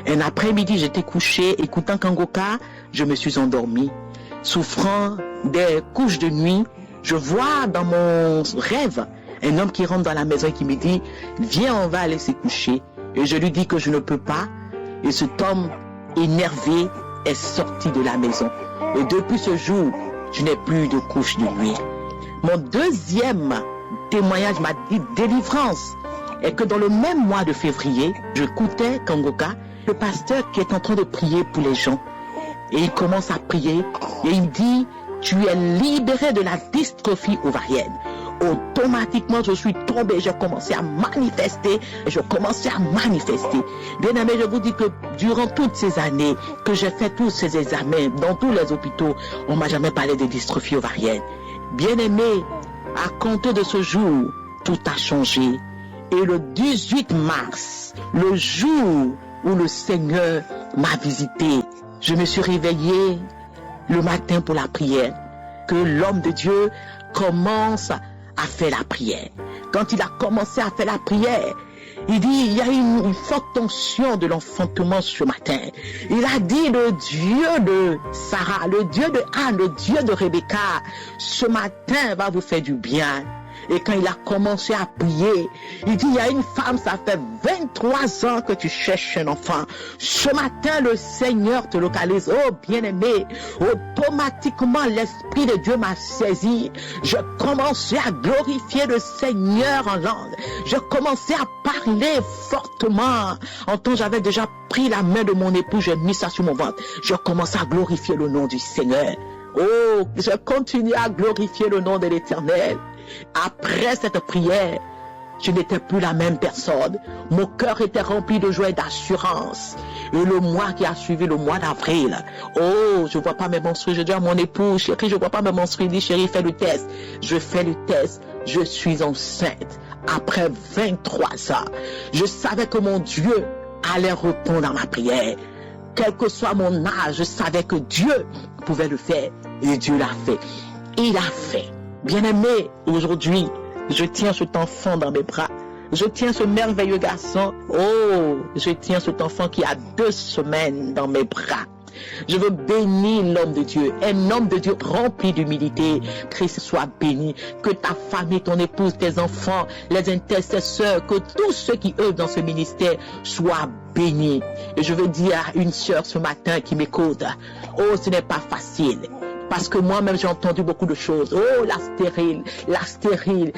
un après-midi, j'étais couché, écoutant Kanguka, je me suis endormi. Souffrant des couches de nuit, Je vois dans mon rêve un homme qui rentre dans la maison et qui me dit « Viens, on va aller se coucher ». Et je lui dis que je ne peux pas. Et cet homme énervé est sorti de la maison. Et depuis ce jour, je n'ai plus de couche de nuit. Mon deuxième témoignage m'a dit délivrance. Et que dans le même mois de février, j'écoutais Kangoka, le pasteur qui est en train de prier pour les gens. Et il commence à prier et il dit « Tu es libéré de la dystrophie ovarienne ». Automatiquement, je suis tombé, j'ai commencé à manifester, Bien aimé, je vous dis que durant toutes ces années que j'ai fait tous ces examens dans tous les hôpitaux, on m'a jamais parlé de dystrophie ovarienne. Bien aimé, à compter de ce jour, tout a changé. Et le 18 mars, le jour où le Seigneur m'a visité, je me suis réveillé le matin pour la prière, que l'homme de Dieu commence à faire la prière. Quand il a commencé à faire la prière, il dit, il y a une forte tension de l'enfantement ce matin. Il a dit, le Dieu de Sarah, le Dieu de Anne, le Dieu de Rebecca, ce matin va vous faire du bien. Et quand il a commencé à prier, il dit, il y a une femme, ça fait 23 ans que tu cherches un enfant. Ce matin, le Seigneur te localise. Oh, bien-aimé, automatiquement, l'Esprit de Dieu m'a saisi. Je commençais à glorifier le Seigneur en langue. Je commençais à parler fortement. En temps, j'avais déjà pris la main de mon époux, j'ai mis ça sur mon ventre. Je commençais à glorifier le nom du Seigneur. Oh, je continue à glorifier le nom de l'Éternel. Après cette prière, je n'étais plus la même personne. Mon cœur était rempli de joie et d'assurance. Et le mois qui a suivi, le mois d'avril, oh, je vois pas mes menstrues. Je dis à mon époux, chérie, je vois pas mes menstrues. Il dit, chérie, fais le test. Je fais le test. Je suis enceinte. Après 23 ans, je savais que mon Dieu allait répondre à ma prière. Quel que soit mon âge, je savais que Dieu pouvait le faire. Et Dieu l'a fait. Il a fait. Bien-aimé, aujourd'hui, je tiens cet enfant dans mes bras. Je tiens ce merveilleux garçon. Oh, je tiens cet enfant qui a 2 semaines dans mes bras. Je veux bénir l'homme de Dieu, un homme de Dieu rempli d'humilité. Christ soit béni, que ta famille, ton épouse, tes enfants, les intercesseurs, que tous ceux qui œuvrent dans ce ministère soient bénis. Et je veux dire à une sœur ce matin qui m'écoute, oh, ce n'est pas facile. Parce que moi-même, j'ai entendu beaucoup de choses. Oh, la stérile.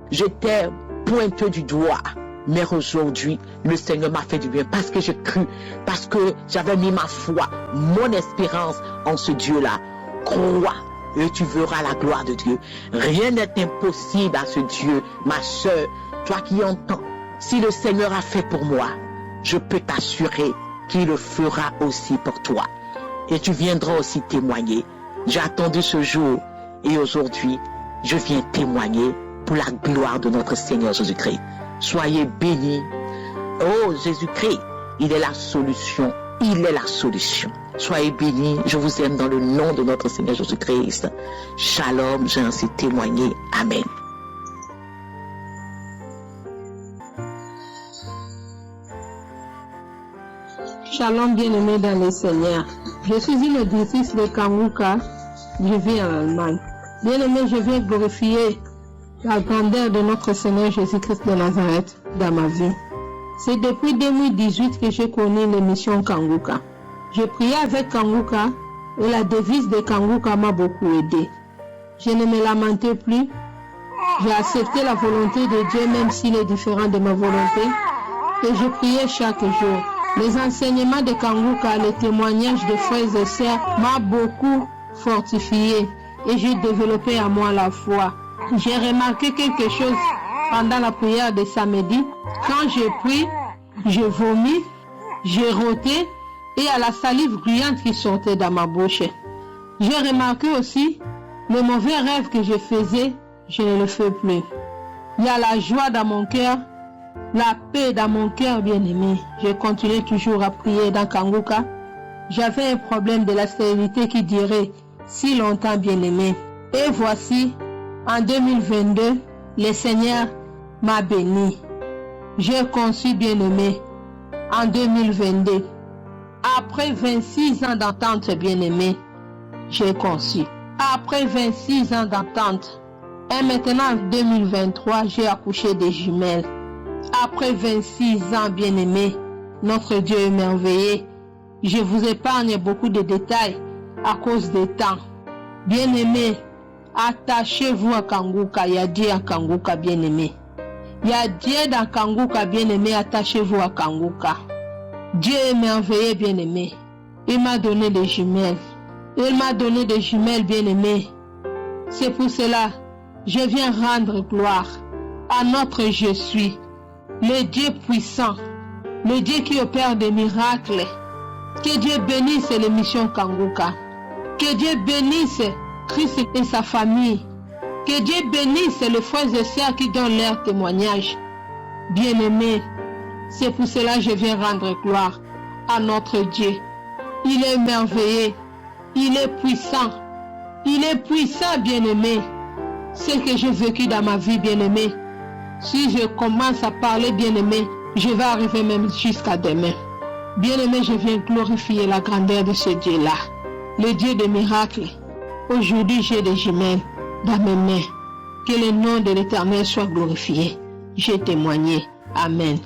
J'étais pointeux du doigt. Mais aujourd'hui, le Seigneur m'a fait du bien parce que j'ai cru, parce que j'avais mis ma foi, mon espérance en ce Dieu-là. Crois et tu verras la gloire de Dieu. Rien n'est impossible à ce Dieu. Ma sœur, toi qui entends, si le Seigneur a fait pour moi, je peux t'assurer qu'il le fera aussi pour toi. Et tu viendras aussi témoigner. J'ai attendu ce jour et aujourd'hui, je viens témoigner pour la gloire de notre Seigneur Jésus-Christ. Soyez bénis. Oh, Jésus-Christ, il est la solution. Il est la solution. Soyez bénis. Je vous aime dans le nom de notre Seigneur Jésus-Christ. Shalom, j'ai ainsi témoigné. Amen. Shalom, bien-aimé dans le Seigneur. Je suis une auditrice de Kanguka. Je vis en Allemagne. Bien-aimé, je viens glorifier la grandeur de notre Seigneur Jésus-Christ de Nazareth dans ma vie. C'est depuis 2018 que j'ai connu l'émission Kanguka. Je priais avec Kanguka et la devise de Kanguka m'a beaucoup aidé. Je ne me lamentais plus. J'ai accepté la volonté de Dieu même s'il est différent de ma volonté et je priais chaque jour. Les enseignements de Kanguka, les témoignages de frères et sœurs m'a beaucoup fortifié et j'ai développé à moi la foi. J'ai remarqué quelque chose pendant la prière de samedi. Quand je prie, je vomis, j'ai roté et à la salive bruyante qui sortait dans ma bouche. J'ai remarqué aussi le mauvais rêve que je faisais, je ne le fais plus. Il y a la joie dans mon cœur, la paix dans mon cœur, bien-aimé. Je continue toujours à prier dans Kanguka. J'avais un problème de la stérilité qui durait si longtemps, bien-aimé. Et voici, en 2022, le Seigneur m'a béni. J'ai conçu, bien-aimé, en 2022. Après 26 ans d'attente, bien-aimé, j'ai conçu. Après 26 ans d'attente, Et maintenant, en 2023, j'ai accouché des jumelles. Après 26 ans, bien-aimés, notre Dieu est merveilleux. Je vous épargne beaucoup de détails à cause du temps. Bien-aimés, attachez-vous à Kanguka. Il y a Dieu à Kanguka, bien-aimés. Il y a Dieu dans Kanguka, bien-aimés. Attachez-vous à Kanguka. Dieu est merveilleux, bien-aimé. Il m'a donné des jumelles. Il m'a donné des jumelles, bien-aimées. C'est pour cela, je viens rendre gloire à notre Je suis, le Dieu puissant, le Dieu qui opère des miracles. Que Dieu bénisse l'émission Kanguka. Que Dieu bénisse Christ et sa famille. Que Dieu bénisse les frères et sœurs qui donnent leur témoignage. Bien-aimés, c'est pour cela que je viens rendre gloire à notre Dieu. Il est merveilleux. Il est puissant. Il est puissant, bien-aimé. Ce que j'ai vécu dans ma vie, bien-aimé. Si je commence à parler, bien-aimé, je vais arriver même jusqu'à demain. Bien-aimé, je viens glorifier la grandeur de ce Dieu-là. Le Dieu des miracles. Aujourd'hui, j'ai des jumelles dans mes mains. Que le nom de l'Éternel soit glorifié. J'ai témoigné. Amen.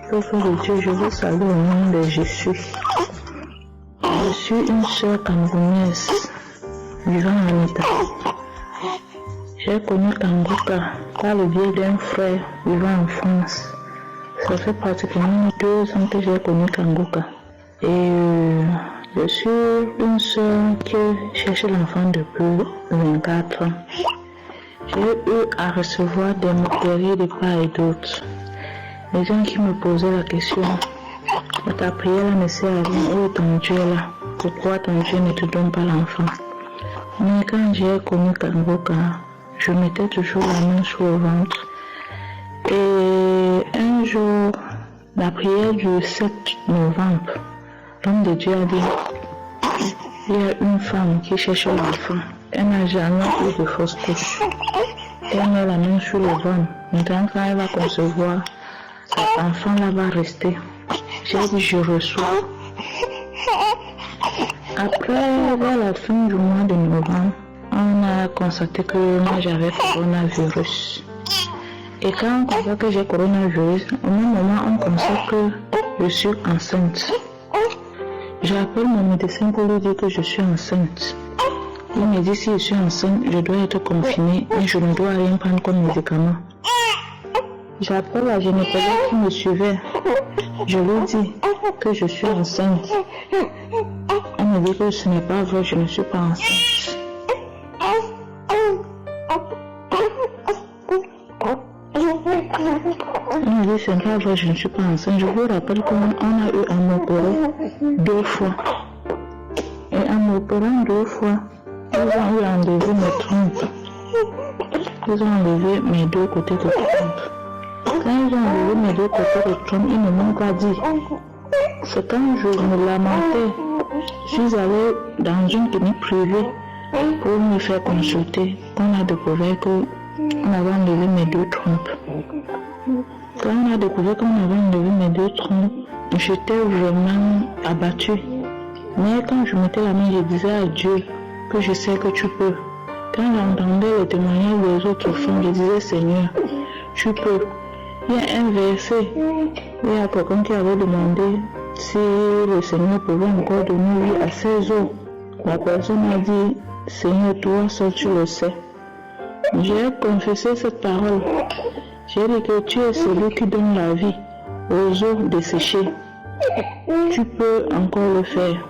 Peuple de Dieu, je vous salue au nom de Jésus. Je suis une sœur camerounaise vivant en Italie. J'ai connu Kanguka par le biais d'un frère vivant en France. Ça fait pratiquement 2 ans que j'ai connu Kanguka. Et je suis une sœur qui cherche l'enfant depuis 24 ans. J'ai eu à recevoir des moqueries de part et d'autre. Les gens qui me posaient la question, ta prière ne sert à rien, où est ton Dieu là? Pourquoi ton Dieu ne te donne pas l'enfant? Mais quand j'ai connu Kanguka, je mettais toujours la main sur le ventre. Et un jour, la prière du 7 novembre, l'homme de Dieu a dit, il y a une femme qui cherche l'enfant. Elle n'a jamais eu de fausse couche. Elle met la main sur le ventre. Maintenant, quand elle va concevoir, cet enfant-là va rester. J'ai dit, je reçois. Après, vers la fin du mois de novembre, on a constaté que moi j'avais coronavirus. Et quand on constate que j'ai coronavirus, au même moment on constate que je suis enceinte. J'appelle mon médecin pour lui dire que je suis enceinte. Il me dit si je suis enceinte, je dois être confinée et je ne dois rien prendre comme médicament. J'appelle la gynécologue qui me suivait. Je lui dis que je suis enceinte. Elle me dit que ce n'est pas vrai, je ne suis pas enceinte. Elle me dit ce n'est pas vrai, je ne suis pas enceinte. Je vous rappelle qu'on a eu à m'opérer 2 fois. Et en m'opérant 2 fois, ils ont eu à enlever mes trompes. Ils ont enlevé mes 2 côtés de trompe. Quand ils ont enlevé mes 2 côtés de trompe, ils ne m'ont pas dit. C'est quand je me lamentais, je suis allée dans une clinique privée pour me faire consulter, qu'on a découvert qu'on avait enlevé mes 2 trompes. Quand on a découvert qu'on avait enlevé mes 2 trompes, j'étais vraiment abattue. Mais quand je mettais la main, je disais à Dieu que je sais que tu peux. Quand j'entendais les témoignages des autres femmes, je disais Seigneur, tu peux. Il y a un verset, il y a quelqu'un qui avait demandé si le Seigneur pouvait encore donner vie à ses os. La personne a dit, Seigneur, toi seul tu le sais. J'ai confessé cette parole. J'ai dit que tu es celui qui donne la vie aux os desséchés. Tu peux encore le faire.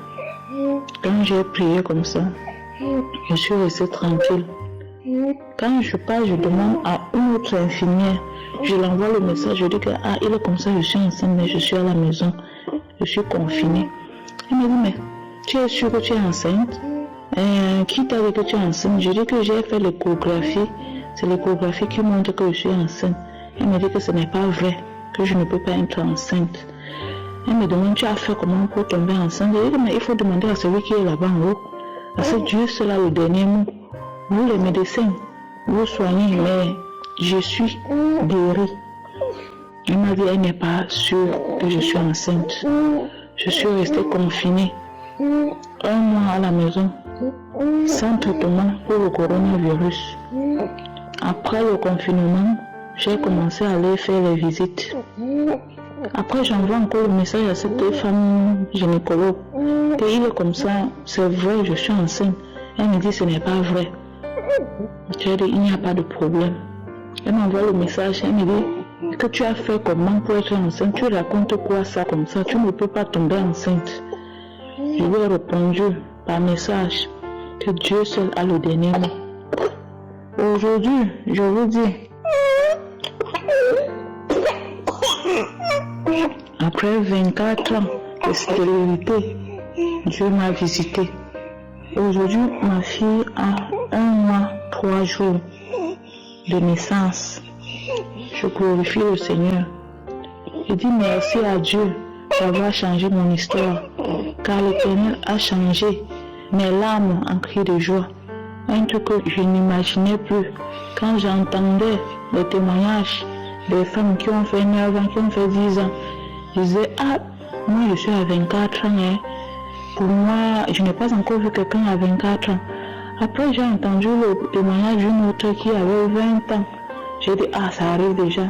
Quand j'ai prié comme ça, je suis restée tranquille. Quand je parle, je demande à une autre infirmière, je l'envoie le message, je dis que il est comme ça, je suis enceinte, mais je suis à la maison, je suis confinée. Elle me dit, mais tu es sûre que tu es enceinte? Qui t'a dit que tu es enceinte? Je dis que j'ai fait l'échographie, c'est l'échographie qui montre que je suis enceinte. Elle me dit que ce n'est pas vrai, que je ne peux pas être enceinte. Elle me demande, tu as fait comment pour tomber enceinte? Je dis, mais il faut demander à celui qui est là-bas en haut, parce que Dieu c'est là le dernier mot. Vous les médecins, vous soignez, mais je suis guérie. Elle m'a dit, elle n'est pas sûre que je suis enceinte. Je suis restée confinée. 1 mois à la maison, sans traitement pour le coronavirus. Après le confinement, j'ai commencé à aller faire les visites. Après, j'envoie encore le message à cette femme gynécologue qu'il est comme ça, c'est vrai, je suis enceinte. Elle me dit ce n'est pas vrai. J'ai dit il n'y a pas de problème. Elle m'envoie le message, elle me dit que tu as fait comment pour être enceinte, tu racontes quoi ça comme ça, tu ne peux pas tomber enceinte. Je lui ai répondu par message que Dieu seul a le dernier mot. Aujourd'hui, je vous dis, après 24 ans de stérilité, Dieu m'a visité. Aujourd'hui, ma fille a 1 mois, 3 jours de naissance. Je glorifie le Seigneur. Je dis merci à Dieu d'avoir changé mon histoire, car l'Éternel a changé mes larmes en cris de joie. Un truc que je n'imaginais plus. Quand j'entendais les témoignages des femmes qui ont fait 9 ans, qui ont fait 10 ans, je disais, ah, moi je suis à 24 ans, hein. Pour moi, je n'ai pas encore vu quelqu'un à 24 ans. Après, j'ai entendu le témoignage d'une autre qui avait 20 ans. J'ai dit, ah, ça arrive déjà.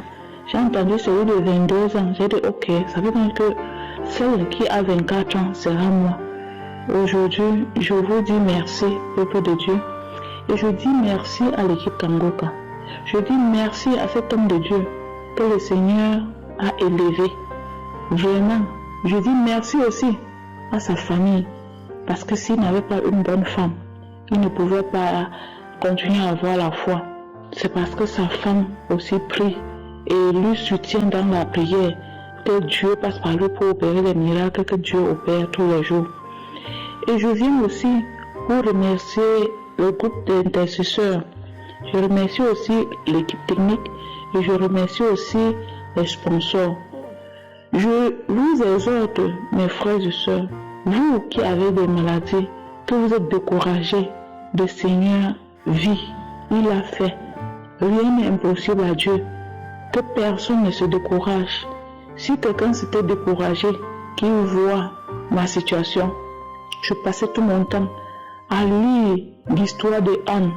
J'ai entendu celui de 22 ans. J'ai dit, ok, ça veut dire que celle qui a 24 ans sera moi. Aujourd'hui, je vous dis merci, peuple de Dieu. Et je dis merci à l'équipe Kangoka. Je dis merci à cet homme de Dieu que le Seigneur a élevé. Vraiment, je dis merci aussi à sa famille. Parce que s'il n'avait pas une bonne femme, il ne pouvait pas continuer à avoir la foi. C'est parce que sa femme aussi prie et lui soutient dans la prière que Dieu passe par lui pour opérer les miracles que Dieu opère tous les jours. Et je viens aussi pour remercier le groupe d'intercesseurs. Je remercie aussi l'équipe technique et je remercie aussi les sponsors. Je vous exhorte, mes frères et sœurs, vous qui avez des maladies, que vous êtes découragés, le Seigneur vit, il a fait. Rien n'est impossible à Dieu. Que personne ne se décourage. Si quelqu'un s'était découragé, qu'il voit ma situation, je passais tout mon temps à lire l'histoire de Anne.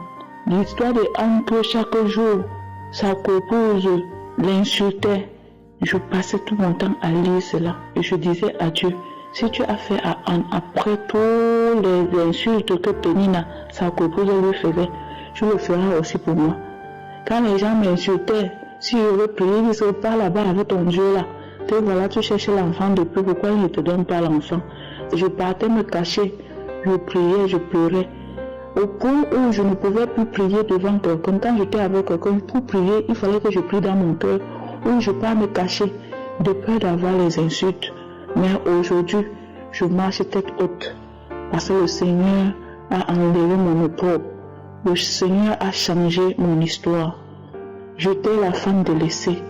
L'histoire de Anne que chaque jour, sa coépouse l'insultait. Je passais tout mon temps à lire cela. Et je disais à Dieu, si tu as fait à Anne, après toutes les insultes que Pénina, sa coépouse, lui faisait, tu le feras aussi pour moi. Quand les gens m'insultaient, si je veux prier, ils disent, pas là-bas avec ton Dieu là. Te voilà, tu cherches l'enfant depuis, pourquoi il ne te donne pas l'enfant? Je partais me cacher, je priais, je pleurais. Au point où je ne pouvais plus prier devant quelqu'un. Quand j'étais avec quelqu'un, pour prier, il fallait que je prie dans mon cœur, où je ne peux pas me cacher, de peur d'avoir les insultes. Mais aujourd'hui, je marche tête haute, parce que le Seigneur a enlevé mon opprobre. Le Seigneur a changé mon histoire. J'étais la femme délaissée.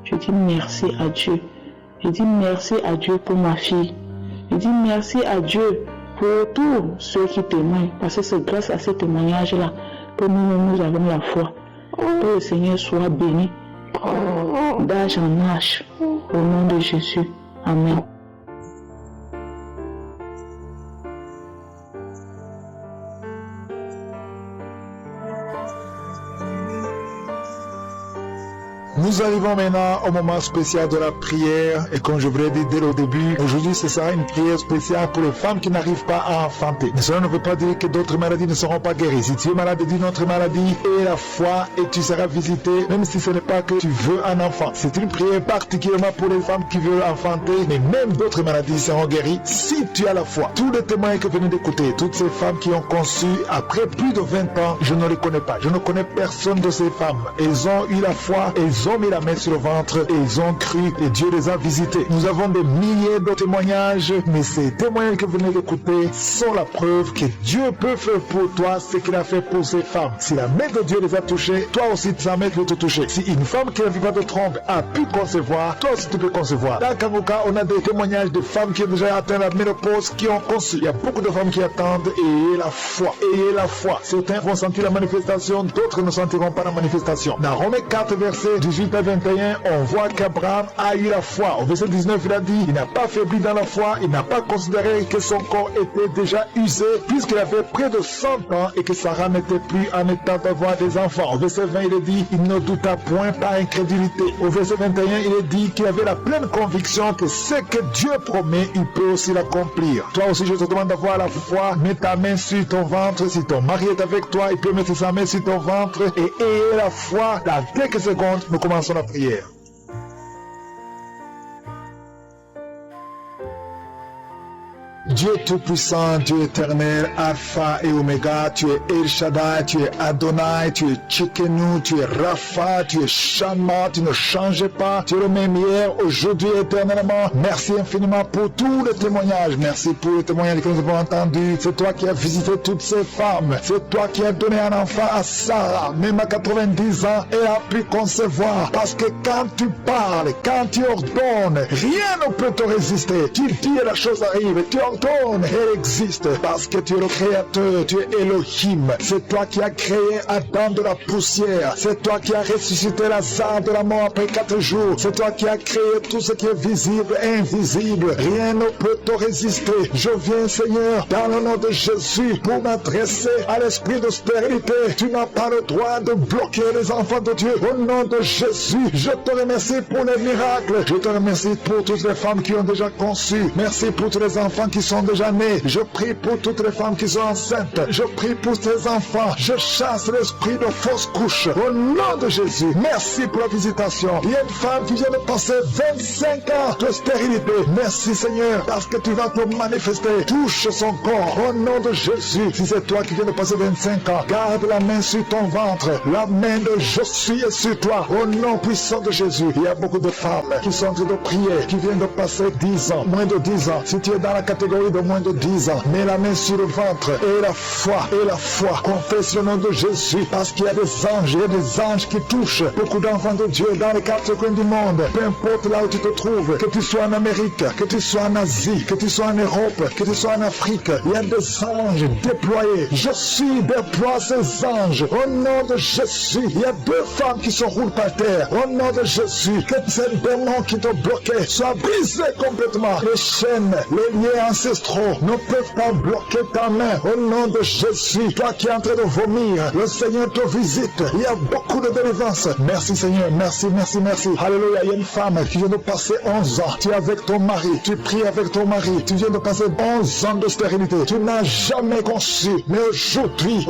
Je dis merci à Dieu. Je dis merci à Dieu pour ma fille. Je dis merci à Dieu pour tous ceux qui témoignent. Parce que c'est grâce à ce témoignage-là que nous avons la foi. Que le Seigneur soit béni d'âge en âge. Au nom de Jésus. Amen. Nous arrivons maintenant au moment spécial de la prière et comme je vous l'ai dit dès le début, aujourd'hui ce sera une prière spéciale pour les femmes qui n'arrivent pas à enfanter. Mais cela ne veut pas dire que d'autres maladies ne seront pas guéries. Si tu es malade d'une autre maladie, aie la foi et tu seras visité, même si ce n'est pas que tu veux un enfant. C'est une prière particulièrement pour les femmes qui veulent enfanter, mais même d'autres maladies seront guéries si tu as la foi. Tous les témoins que vous venez d'écouter, toutes ces femmes qui ont conçu après plus de 20 ans, je ne les connais pas. Je ne connais personne de ces femmes. Elles ont eu la foi, elles ont mis la main sur le ventre et ils ont cru et Dieu les a visités. Nous avons des milliers de témoignages, mais ces témoignages que vous venez d'écouter sont la preuve que Dieu peut faire pour toi ce qu'il a fait pour ces femmes. Si la main de Dieu les a touchées, toi aussi sa main peut te toucher. Si une femme qui n'avait pas de trompe a pu concevoir, toi aussi tu peux concevoir. Dans Kangoka, on a des témoignages de femmes qui ont déjà atteint la ménopause, qui ont conçu. Il y a beaucoup de femmes qui attendent et ayez la foi. Ayez la foi. Certains vont sentir la manifestation, d'autres ne sentiront pas la manifestation. Dans Romains 4, verset 18, 18 à 21, on voit qu'Abraham a eu la foi. Au verset 19, il a dit, il n'a pas faibli dans la foi, il n'a pas considéré que son corps était déjà usé, puisqu'il avait près de 100 ans et que Sarah n'était plus en état d'avoir des enfants. Au verset 20, il est dit, il ne douta point par incrédulité. Au verset 21, il est dit qu'il avait la pleine conviction que ce que Dieu promet, il peut aussi l'accomplir. Toi aussi, je te demande d'avoir la foi. Mets ta main sur ton ventre. Si ton mari est avec toi, il peut mettre sa main sur ton ventre et ayez la foi. Dans quelques secondes, nous commençons la prière. Dieu Tout-Puissant, Dieu éternel, Alpha et Oméga, tu es El Shaddai, tu es Adonai, tu es Tchikenu, tu es Rapha, tu es Shammah, tu ne changes pas, tu es le même hier, aujourd'hui, éternellement. Merci infiniment pour tous les témoignages, merci pour les témoignages que nous avons entendus. C'est toi qui as visité toutes ces femmes, c'est toi qui as donné un enfant à Sarah, même à 90 ans, elle a pu concevoir, parce que quand tu parles, quand tu ordonnes, rien ne peut te résister. Tu dis et la chose arrive, tu ordonnes, elle existe parce que tu es le créateur, tu es Elohim. C'est toi qui as créé Adam de la poussière. C'est toi qui as ressuscité Lazare de la mort après 4 jours. C'est toi qui as créé tout ce qui est visible et invisible. Rien ne peut te résister. Je viens, Seigneur, dans le nom de Jésus, pour m'adresser à l'esprit de stérilité. Tu n'as pas le droit de bloquer les enfants de Dieu. Au nom de Jésus, je te remercie pour les miracles. Je te remercie pour toutes les femmes qui ont déjà conçu. Merci pour tous les enfants qui sont déjà nés. Je prie pour toutes les femmes qui sont enceintes. Je prie pour ces enfants. Je chasse l'esprit de fausse couche. Au nom de Jésus, merci pour la visitation. Il y a une femme qui vient de passer 25 ans de stérilité. Merci Seigneur, parce que tu vas te manifester. Touche son corps. Au nom de Jésus, si c'est toi qui viens de passer 25 ans, garde la main sur ton ventre. La main de je suis sur toi. Au nom puissant de Jésus, il y a beaucoup de femmes qui sont en train de prier, qui viennent de passer 10 ans, moins de 10 ans. Si tu es dans la catégorie de moins de 10 ans, mets la main sur le ventre et la foi, confesse le nom de Jésus, parce qu'il y a des anges, il y a des anges qui touchent beaucoup d'enfants de Dieu dans les 4 coins du monde, peu importe là où tu te trouves, que tu sois en Amérique, que tu sois en Asie, que tu sois en Europe, que tu sois en Afrique, il y a des anges déployés. Je suis déploie ces anges au nom de Jésus. Il y a 2 femmes qui se roulent par terre au nom de Jésus, que ces démons qui te bloquaient soient brisés complètement. Les chaînes, les liens ancestraux ne peuvent pas bloquer ta main au nom de Jésus. Toi qui es en train de vomir, le Seigneur te visite. Il y a beaucoup de délivrance. Merci Seigneur, merci. Alléluia. Il y a une femme qui vient de passer 11 ans. Tu es avec ton mari, tu pries avec ton mari. Tu viens de passer 11 ans de stérilité. Tu n'as jamais conçu. Mais aujourd'hui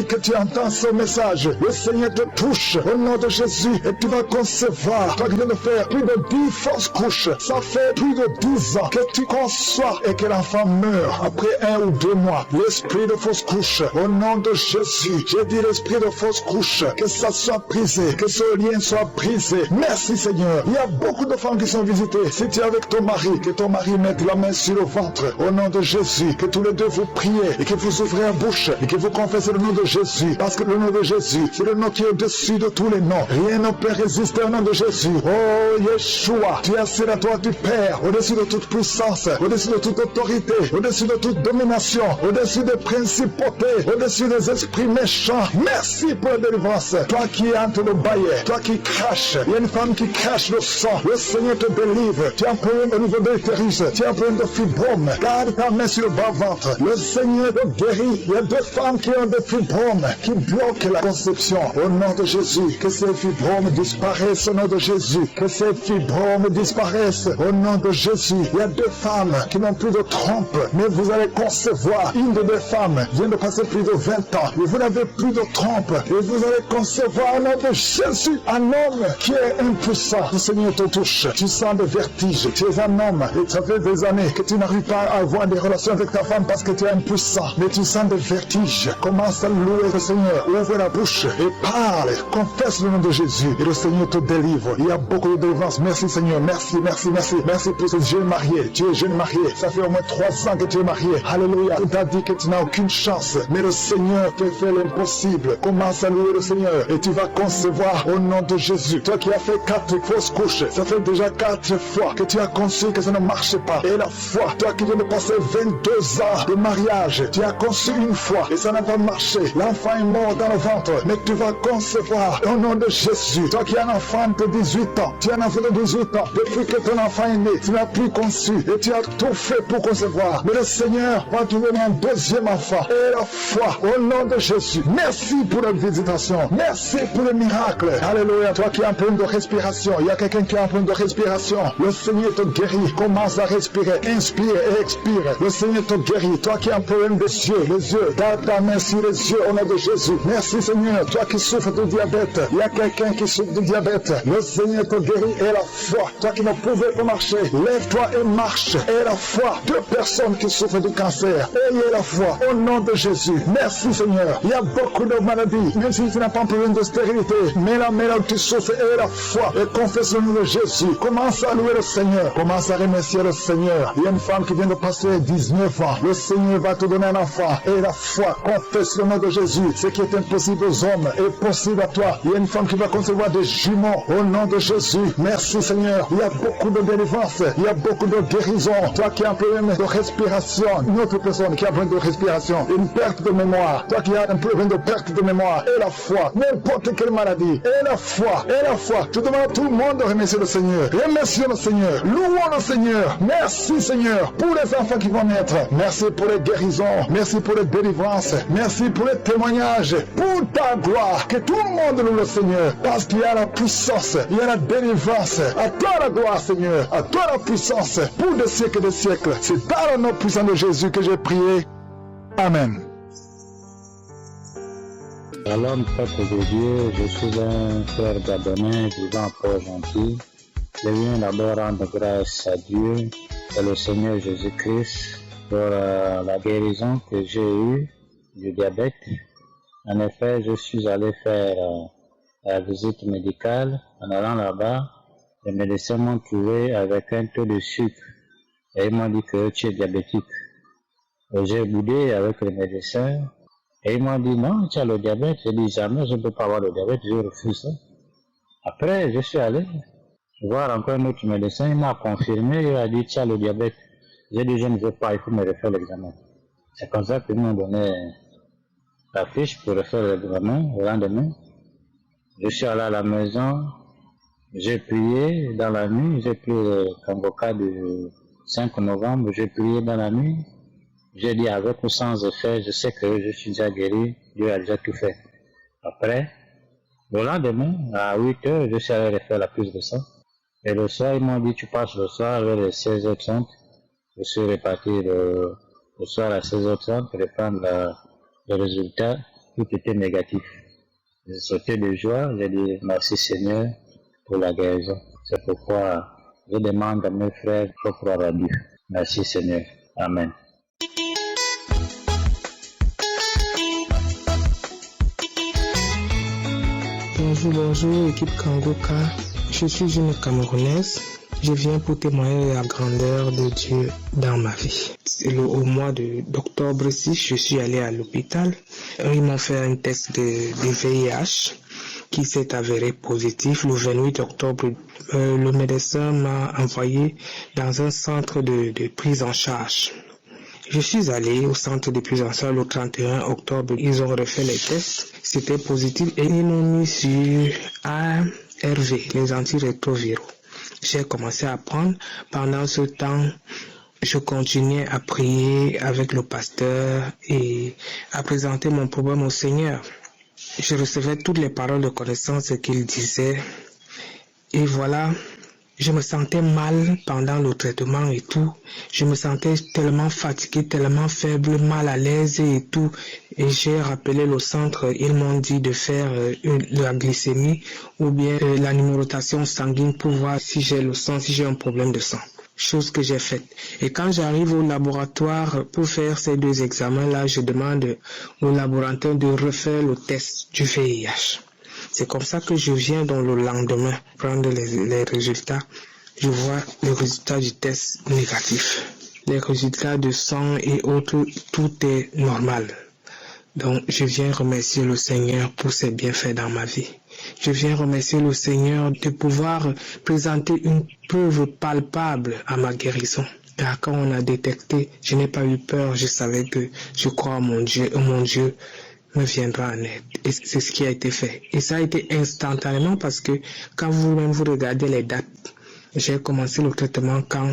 que tu entends ce message, le Seigneur te touche au nom de Jésus et tu vas concevoir. Toi qui viens de faire plus de 10 fausses couches, ça fait plus de 10 ans que tu conçois et que l'enfant meurt après 1 ou 2 mois. L'esprit de fausse couche, au nom de Jésus, j'ai dit l'esprit de fausse couche, que ça soit brisé, que ce lien soit brisé. Merci Seigneur. Il y a beaucoup de femmes qui sont visitées. Si tu es avec ton mari, que ton mari mette la main sur le ventre, au nom de Jésus, que tous les deux vous priez et que vous ouvrez la bouche et que vous confessez le nom de Jésus, parce que le nom de Jésus, c'est le nom qui est au-dessus de tous les noms. Rien ne peut résister au nom de Jésus. Oh Yeshua, tu es assis à toi du Père, au-dessus de toute puissance, au-dessus de toute autorité, au-dessus de toute domination, au-dessus des principautés, au-dessus des esprits méchants. Merci pour la délivrance. Toi qui es entre le baillet, toi qui craches, il y a une femme qui crache le sang. Le Seigneur te délivre. Tu as un problème au niveau de l'utérus, tu as un problème de fibrome. Garde ta main sur le bas-ventre. Le Seigneur te guérit. Il y a 2 femmes qui ont des fibromes, qui bloquent la conception. Au nom de Jésus, que ces fibromes disparaissent au nom de Jésus. Que ces fibromes disparaissent au nom de Jésus. Il y a 2 femmes qui n'ont plus de trompe, mais vous allez concevoir. Une de 2 femmes vient de passer plus de 20 ans et vous n'avez plus de trompe et vous allez concevoir au nom de Jésus un homme qui est impuissant. Le Seigneur te touche. Tu sens des vertiges. Tu es un homme et ça fait des années que tu n'arrives pas à avoir des relations avec ta femme parce que tu es impuissant, mais tu sens des vertiges. Commence à louer le Seigneur. Ouvre la bouche et parle. Confesse le nom de Jésus et le Seigneur te délivre. Il y a beaucoup de délivrance. Merci Seigneur. Merci pour ces jeunes mariés. Tu es jeune marié. Ça fait au moins 3 ans que tu es marié. Alléluia. On t'a dit que tu n'as aucune chance. Mais le Seigneur te fait l'impossible. Commence à louer le Seigneur. Et tu vas concevoir au nom de Jésus. Toi qui as fait 4 fausses couches. Ça fait déjà 4 fois que tu as conçu que ça ne marchait pas. Et la foi, toi qui viens de passer 22 ans de mariage, tu as conçu une fois et ça n'a pas marché. L'enfant est mort dans le ventre. Mais tu vas concevoir au nom de Jésus. Toi qui as un enfant de 18 ans. Tu as un enfant de 18 ans. Depuis que ton enfant est né, tu n'as plus conçu. Et tu as tout fait pour concevoir. Mais le Seigneur va te donner un deuxième enfant. Et la foi au nom de Jésus. Merci pour la visitation. Merci pour le miracle. Alléluia. Toi qui as un problème de respiration. Il y a quelqu'un qui a un problème de respiration. Le Seigneur te guérit. Commence à respirer. Inspire et expire. Le Seigneur te guérit. Toi qui as un problème des yeux. Les yeux. Garde ta main sur les yeux au nom de Jésus. Merci Seigneur. Toi qui souffres de diabète. Il y a quelqu'un qui souffre de diabète. Le Seigneur te guérit. Et la foi. Toi qui ne pouvais pas marcher. Lève-toi et marche. Et la foi. 2 personnes qui souffrent de cancer. Ayez la foi. Au nom de Jésus. Merci Seigneur. Il y a beaucoup de maladies. Même si tu n'as pas un problème de stérilité. Mais la maladie tu souffres. Et la foi. Et confesse le nom de Jésus. Commence à louer le Seigneur. Commence à remercier le Seigneur. Il y a une femme qui vient de passer 19 ans. Le Seigneur va te donner un enfant. Et la foi. Confesse le nom de Jésus. Ce qui est impossible aux hommes est possible à toi. Il y a une femme qui va concevoir des jumeaux. Au nom de Jésus. Merci Seigneur. Il y a beaucoup de délivrance. Il y a beaucoup de guérison. Toi qui as un problème de respiration. Une autre personne qui a un problème de respiration. Une perte de mémoire. Toi qui as un problème de perte de mémoire. Et la foi. N'importe quelle maladie. Et la foi. Et la foi. Je demande à tout le monde de remercier le Seigneur. Remerciez le Seigneur. Louons le Seigneur. Merci Seigneur pour les enfants qui vont naître. Merci pour les guérisons. Merci pour les délivrances. Merci pour les témoignages. Pour ta gloire. Que tout le monde loue le Seigneur. Parce qu'il y a la puissance. Il y a la délivrance. À toi la gloire Seigneur. À toi la puissance. Pour des siècles et des siècles. C'est dans le nom puissant de Jésus que j'ai prié. Amen. Shalom, peuple de Dieu, je suis un frère gabonais vivant en Port-Gentil. Je viens d'abord rendre grâce à Dieu et le Seigneur Jésus-Christ pour la guérison que j'ai eue du diabète. En effet, je suis allé faire la visite médicale. En allant là-bas, les médecins m'ont trouvé avec un taux de sucre et ils m'ont dit que tu es diabétique. Et j'ai boudé avec les médecins. Et ils m'ont dit, non, tu as le diabète. J'ai dit, jamais je ne peux pas avoir le diabète, je refuse ça. Après, je suis allé voir encore un autre médecin, il m'a confirmé, il a dit, tu as le diabète. J'ai dit, je ne veux pas, il faut me refaire l'examen. C'est comme ça qu'ils m'ont donné la fiche pour refaire l'examen le lendemain. Je suis allé à la maison, j'ai prié dans la nuit, j'ai pris le Kangoka du 5 novembre, j'ai prié dans la nuit. J'ai dit avec ou sans effet, je sais que je suis déjà guéri, Dieu a déjà tout fait. Après, le lendemain, à 8 heures, je suis allé refaire la prise de sang. Et le soir, ils m'ont dit, tu passes le soir vers les 16h30. Je suis reparti le soir à 16h30 pour prendre le résultat. Tout était négatif. J'ai sauté de joie, j'ai dit merci Seigneur pour la guérison. C'est pourquoi je demande à mes frères de croire à Dieu. Merci Seigneur. Amen. Bonjour équipe Kangoka, je suis une Camerounaise, je viens pour témoigner de la grandeur de Dieu dans ma vie. Au mois d'octobre ici, je suis allé à l'hôpital, ils m'ont fait un test de VIH qui s'est avéré positif. Le 28 octobre, le médecin m'a envoyé dans un centre de prise en charge. Je suis allé au centre de prise en charge le 31 octobre. Ils ont refait les tests. C'était positif et ils m'ont mis sur ARV, les antirétroviraux. J'ai commencé à prendre. Pendant ce temps, je continuais à prier avec le pasteur et à présenter mon problème au Seigneur. Je recevais toutes les paroles de connaissance qu'il disait. Et voilà, je me sentais mal pendant le traitement et tout. Je me sentais tellement fatigué, tellement faible, mal à l'aise et tout. Et j'ai rappelé le centre, ils m'ont dit de faire la glycémie ou bien la numérotation sanguine pour voir si j'ai le sang, si j'ai un problème de sang. Chose que j'ai faite. Et quand j'arrive au laboratoire pour faire ces 2 examens-là, je demande au laboratoire de refaire le test du VIH. C'est comme ça que je viens dans le lendemain prendre les résultats. Je vois le résultat du test négatif. les résultats de sang et autres, tout est normal. Donc, je viens remercier le Seigneur pour ses bienfaits dans ma vie. Je viens remercier le Seigneur de pouvoir présenter une preuve palpable à ma guérison. Car quand on a détecté, je n'ai pas eu peur, je savais que je crois en mon Dieu, me viendra en aide. Et c'est ce qui a été fait. Et ça a été instantanément parce que quand vous-même vous regardez les dates, j'ai commencé le traitement quand,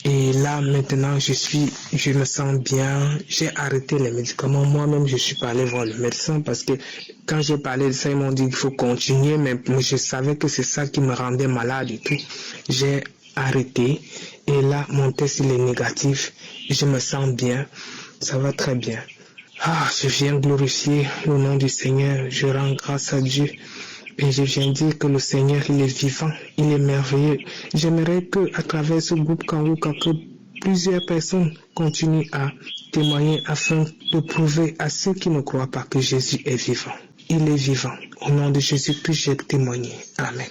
et là maintenant je me sens bien, j'ai arrêté les médicaments, moi-même je suis pas allé voir le médecin parce que quand j'ai parlé de ça, ils m'ont dit qu'il faut continuer, mais je savais que c'est ça qui me rendait malade et tout. J'ai arrêté et là mon test il est négatif, je me sens bien, ça va très bien. Je viens glorifier le nom du Seigneur, je rends grâce à Dieu. Et je viens dire que le Seigneur, il est vivant, il est merveilleux. J'aimerais que, à travers ce groupe Kanguka, que plusieurs personnes continuent à témoigner afin de prouver à ceux qui ne croient pas que Jésus est vivant. Il est vivant. Au nom de Jésus-Christ, j'ai témoigné. Amen.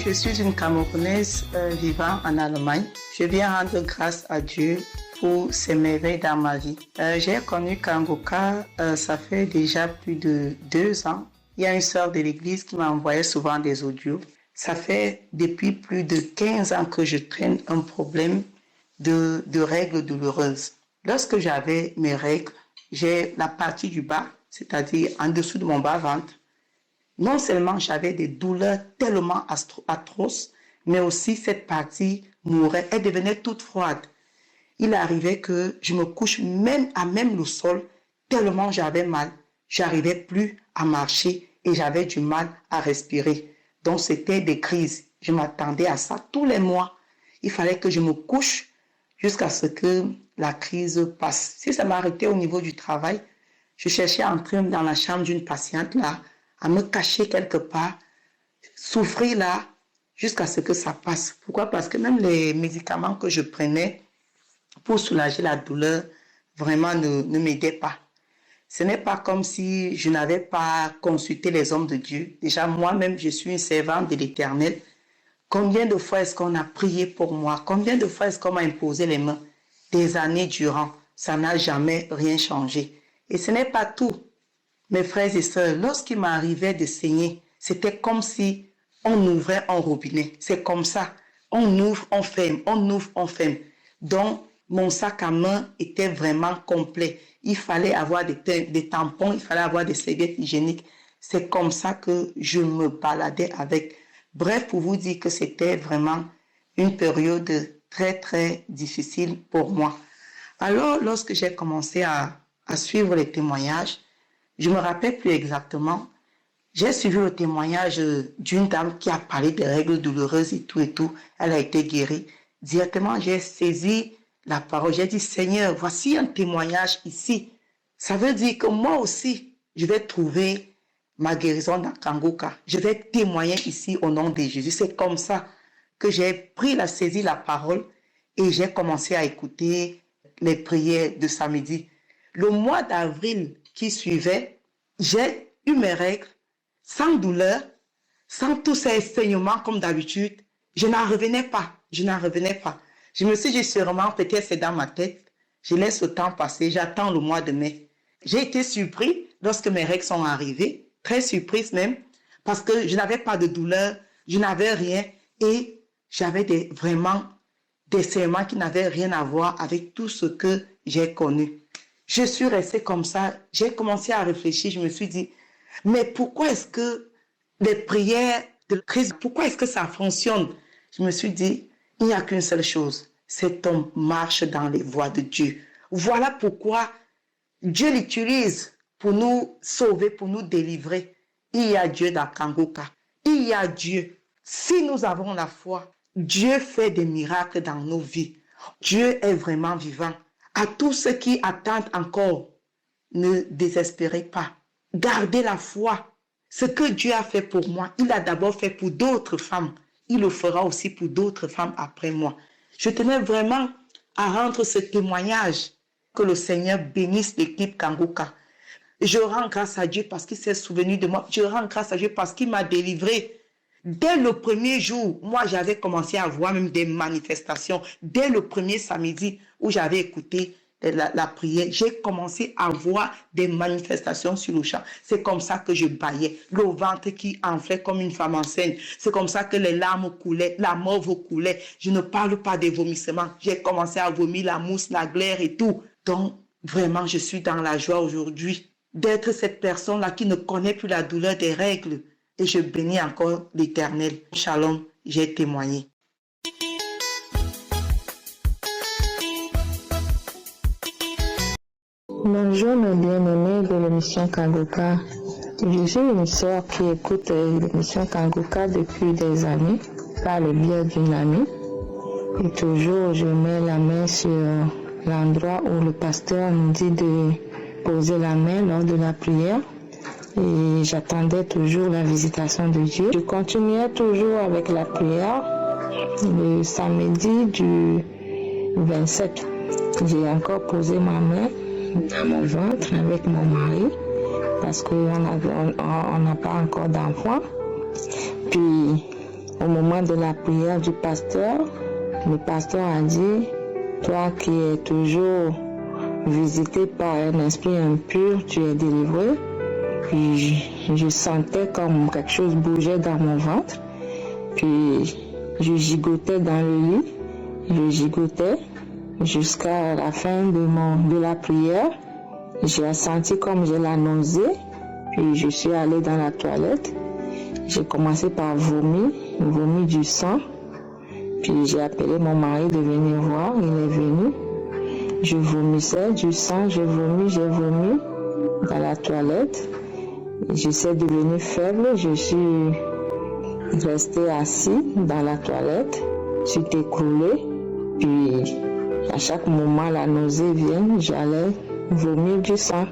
Je suis une Camerounaise vivant en Allemagne. Je viens rendre grâce à Dieu pour ses merveilles dans ma vie. J'ai connu Kanguka, ça fait déjà plus de 2 ans. Il y a une sœur de l'église qui m'a envoyé souvent des audios. Ça fait depuis plus de 15 ans que je traîne un problème de règles douloureuses. Lorsque j'avais mes règles, j'ai la partie du bas, c'est-à-dire en dessous de mon bas-ventre. Non seulement j'avais des douleurs tellement atroces, mais aussi cette partie mourait, elle devenait toute froide. Il arrivait que je me couche même le sol, tellement j'avais mal. J'arrivais plus à marcher et j'avais du mal à respirer. Donc c'était des crises. Je m'attendais à ça tous les mois. Il fallait que je me couche jusqu'à ce que la crise passe. Si ça m'arrêtait au niveau du travail, je cherchais à entrer dans la chambre d'une patiente là, à me cacher quelque part, souffrir là, jusqu'à ce que ça passe. Pourquoi? Parce que même les médicaments que je prenais pour soulager la douleur, vraiment ne m'aidait pas. Ce n'est pas comme si je n'avais pas consulté les hommes de Dieu. Déjà, moi-même, je suis une servante de l'Éternel. Combien de fois est-ce qu'on a prié pour moi? Combien de fois est-ce qu'on m'a imposé les mains? Des années durant, ça n'a jamais rien changé. Et ce n'est pas tout. Mes frères et sœurs, lorsqu'il m'arrivait de saigner, c'était comme si on ouvrait un robinet. C'est comme ça. On ouvre, on ferme, on ouvre, on ferme. Donc, mon sac à main était vraiment complet. Il fallait avoir des tampons, il fallait avoir des serviettes hygiéniques. C'est comme ça que je me baladais avec. Bref, pour vous dire que c'était vraiment une période très, très difficile pour moi. Alors, lorsque j'ai commencé à suivre les témoignages, je me rappelle plus exactement, j'ai suivi le témoignage d'une dame qui a parlé des règles douloureuses et tout. Elle a été guérie. Directement, j'ai saisi la parole. J'ai dit, Seigneur, voici un témoignage ici. Ça veut dire que moi aussi, je vais trouver ma guérison dans Kanguka. Je vais témoigner ici au nom de Jésus. C'est comme ça que j'ai saisi la parole et j'ai commencé à écouter les prières de samedi. Le mois d'avril qui suivait, j'ai eu mes règles sans douleur, sans tous ces saignements comme d'habitude. Je n'en revenais pas. Je me suis dit sûrement, peut-être c'est dans ma tête. Je laisse le temps passer, j'attends le mois de mai. J'ai été surpris lorsque mes règles sont arrivées, très surprise même, parce que je n'avais pas de douleur, je n'avais rien et j'avais vraiment des saignements qui n'avaient rien à voir avec tout ce que j'ai connu. Je suis restée comme ça, j'ai commencé à réfléchir, je me suis dit, mais pourquoi est-ce que les prières de Christ, pourquoi est-ce que ça fonctionne? Je me suis dit, il n'y a qu'une seule chose, c'est qu'on marche dans les voies de Dieu. Voilà pourquoi Dieu l'utilise pour nous sauver, pour nous délivrer. Il y a Dieu dans Kanguka. Il y a Dieu. Si nous avons la foi, Dieu fait des miracles dans nos vies. Dieu est vraiment vivant. À tous ceux qui attendent encore, ne désespérez pas. Gardez la foi. Ce que Dieu a fait pour moi, il a d'abord fait pour d'autres femmes. Il le fera aussi pour d'autres femmes après moi. Je tenais vraiment à rendre ce témoignage, que le Seigneur bénisse l'équipe Kanguka. Je rends grâce à Dieu parce qu'il s'est souvenu de moi. Je rends grâce à Dieu parce qu'il m'a délivré. Dès le premier jour, moi, j'avais commencé à voir même des manifestations. Dès le premier samedi où j'avais écouté la prière, j'ai commencé à voir des manifestations sur le champ. C'est comme ça que je bâillais, le ventre qui enflait comme une femme enceinte. C'est comme ça que les larmes coulaient, la morve coulait. Je ne parle pas des vomissements. J'ai commencé à vomir la mousse, la glaire et tout. Donc, vraiment, je suis dans la joie aujourd'hui d'être cette personne-là qui ne connaît plus la douleur des règles. Et je bénis encore l'Éternel. Shalom, j'ai témoigné. Bonjour mes bien-aimés de l'émission Kanguka. Je suis une sœur qui écoute l'émission Kanguka depuis des années par le biais d'une amie. Et toujours je mets la main sur l'endroit où le pasteur nous dit de poser la main lors de la prière. Et j'attendais toujours la visitation de Dieu. Je continuais toujours avec la prière. Le samedi du 27, j'ai encore posé ma main dans mon ventre avec mon mari parce qu'on n'a pas encore d'enfant. Puis au moment de la prière du pasteur, le pasteur a dit, toi qui es toujours visité par un esprit impur, tu es délivré. Puis je sentais comme quelque chose bougeait dans mon ventre. Puis je gigotais dans le lit, je gigotais jusqu'à la fin de la prière. J'ai senti comme j'ai la nausée, puis je suis allée dans la toilette. J'ai commencé par vomir du sang. Puis j'ai appelé mon mari de venir voir, il est venu. Je vomissais du sang, j'ai vomi dans la toilette. J'étais devenue faible, je suis restée assise dans la toilette, je suis écroulée, puis à chaque moment la nausée vient, j'allais vomir du sang.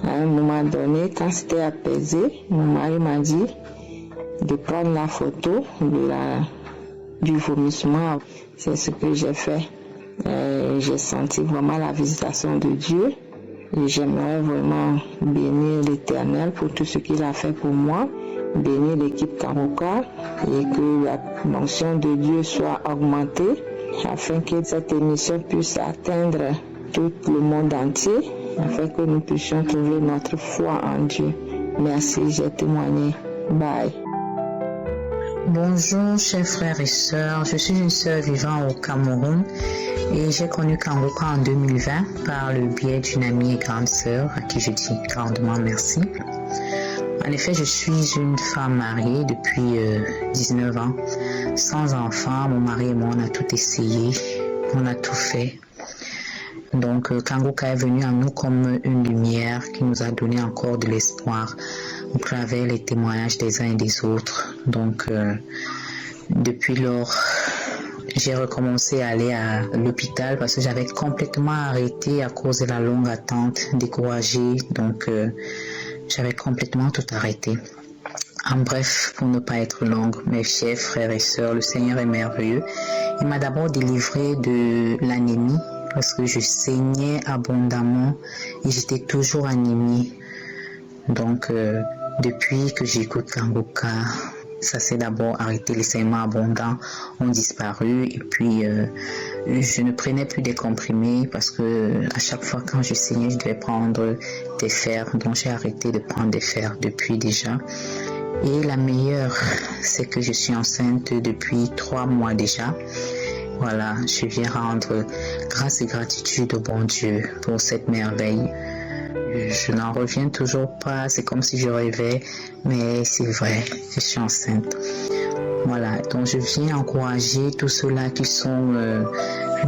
À un moment donné, quand c'était apaisé, mon mari m'a dit de prendre la photo du vomissement. C'est ce que j'ai fait. J'ai senti vraiment la visitation de Dieu. Et j'aimerais vraiment bénir l'Éternel pour tout ce qu'il a fait pour moi, bénir l'équipe Kanguka et que la mention de Dieu soit augmentée afin que cette émission puisse atteindre tout le monde entier, afin que nous puissions trouver notre foi en Dieu. Merci, j'ai témoigné. Bye. Bonjour chers frères et sœurs, je suis une sœur vivant au Cameroun et j'ai connu Kanguka en 2020 par le biais d'une amie et grande sœur à qui je dis grandement merci. En effet, je suis une femme mariée depuis 19 ans, sans enfant. Mon mari et moi on a tout essayé, on a tout fait. Donc Kanguka est venu à nous comme une lumière qui nous a donné encore de l'espoir au travers les témoignages des uns et des autres. Donc depuis lors, j'ai recommencé à aller à l'hôpital parce que j'avais complètement arrêté à cause de la longue attente, découragée. Donc j'avais complètement tout arrêté. En bref, pour ne pas être longue, mes chers frères et sœurs, le Seigneur est merveilleux. Il m'a d'abord délivré de l'anémie parce que je saignais abondamment et j'étais toujours anémie. Donc, depuis que j'écoute Kanguka, ça s'est d'abord arrêté, les saignements abondants ont disparu et puis je ne prenais plus des comprimés parce que à chaque fois quand je saignais, je devais prendre des fers, donc j'ai arrêté de prendre des fers depuis déjà. Et la meilleure, c'est que je suis enceinte depuis 3 mois déjà. Voilà, je viens rendre grâce et gratitude au bon Dieu pour cette merveille. Je n'en reviens toujours pas, c'est comme si je rêvais, mais c'est vrai, je suis enceinte. Voilà, donc je viens encourager tous ceux-là qui sont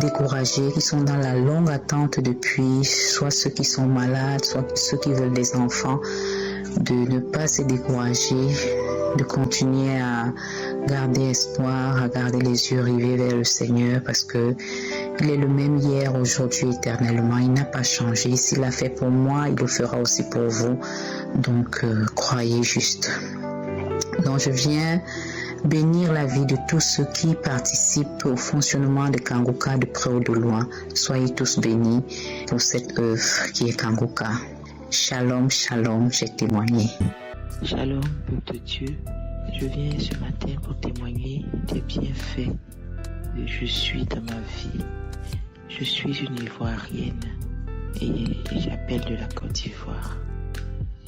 découragés, qui sont dans la longue attente depuis, soit ceux qui sont malades, soit ceux qui veulent des enfants, de ne pas se décourager, de continuer à garder espoir, à garder les yeux rivés vers le Seigneur parce que il est le même hier, aujourd'hui, éternellement. Il n'a pas changé. S'il l'a fait pour moi, il le fera aussi pour vous. Donc, croyez juste. Donc, je viens bénir la vie de tous ceux qui participent au fonctionnement de Kanguka de près ou de loin. Soyez tous bénis pour cette œuvre qui est Kanguka. Shalom, shalom, j'ai témoigné. Shalom, peuple de Dieu. Je viens ce matin pour témoigner des bienfaits que je suis dans ma vie. Je suis une Ivoirienne et j'appelle de la Côte d'Ivoire.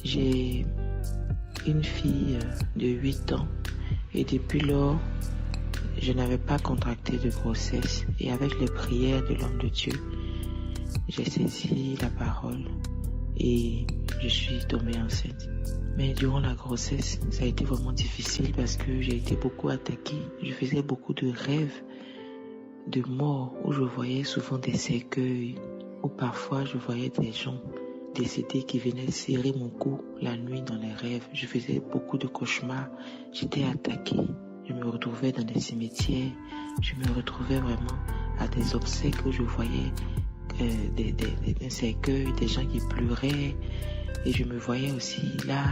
J'ai une fille de 8 ans et depuis lors, je n'avais pas contracté de grossesse et avec les prières de l'homme de Dieu, j'ai saisi la parole et je suis tombée enceinte. Mais durant la grossesse, ça a été vraiment difficile parce que j'ai été beaucoup attaquée. Je faisais beaucoup de rêves de mort où je voyais souvent des cercueils, où parfois je voyais des gens décédés qui venaient serrer mon cou la nuit dans les rêves. Je faisais beaucoup de cauchemars. J'étais attaquée. Je me retrouvais dans des cimetières. Je me retrouvais vraiment à des obsèques où je voyais des cercueils, des gens qui pleuraient. Et je me voyais aussi là.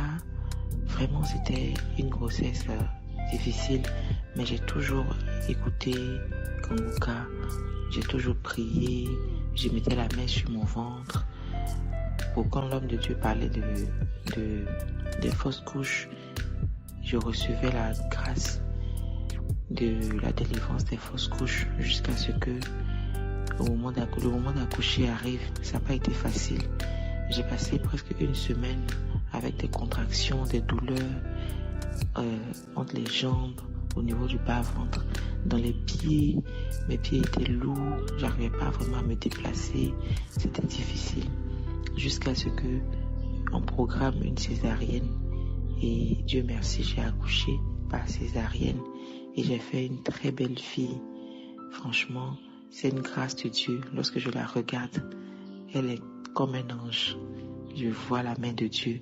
Vraiment, c'était une grossesse difficile. Mais j'ai toujours écouté Kanguka. J'ai toujours prié. Je mettais la main sur mon ventre. Pour quand l'homme de Dieu parlait des fausses couches, je recevais la grâce de la délivrance des fausses couches jusqu'à ce que le moment d'accoucher arrive. Ça n'a pas été facile. J'ai passé presque une semaine avec des contractions, des douleurs entre les jambes, au niveau du bas-ventre, dans les pieds. Mes pieds étaient lourds, j'arrivais pas vraiment à me déplacer. C'était difficile. Jusqu'à ce que on programme une césarienne. Et Dieu merci, j'ai accouché par césarienne et j'ai fait une très belle fille. Franchement, c'est une grâce de Dieu. Lorsque je la regarde, elle est comme un ange. Je vois la main de Dieu.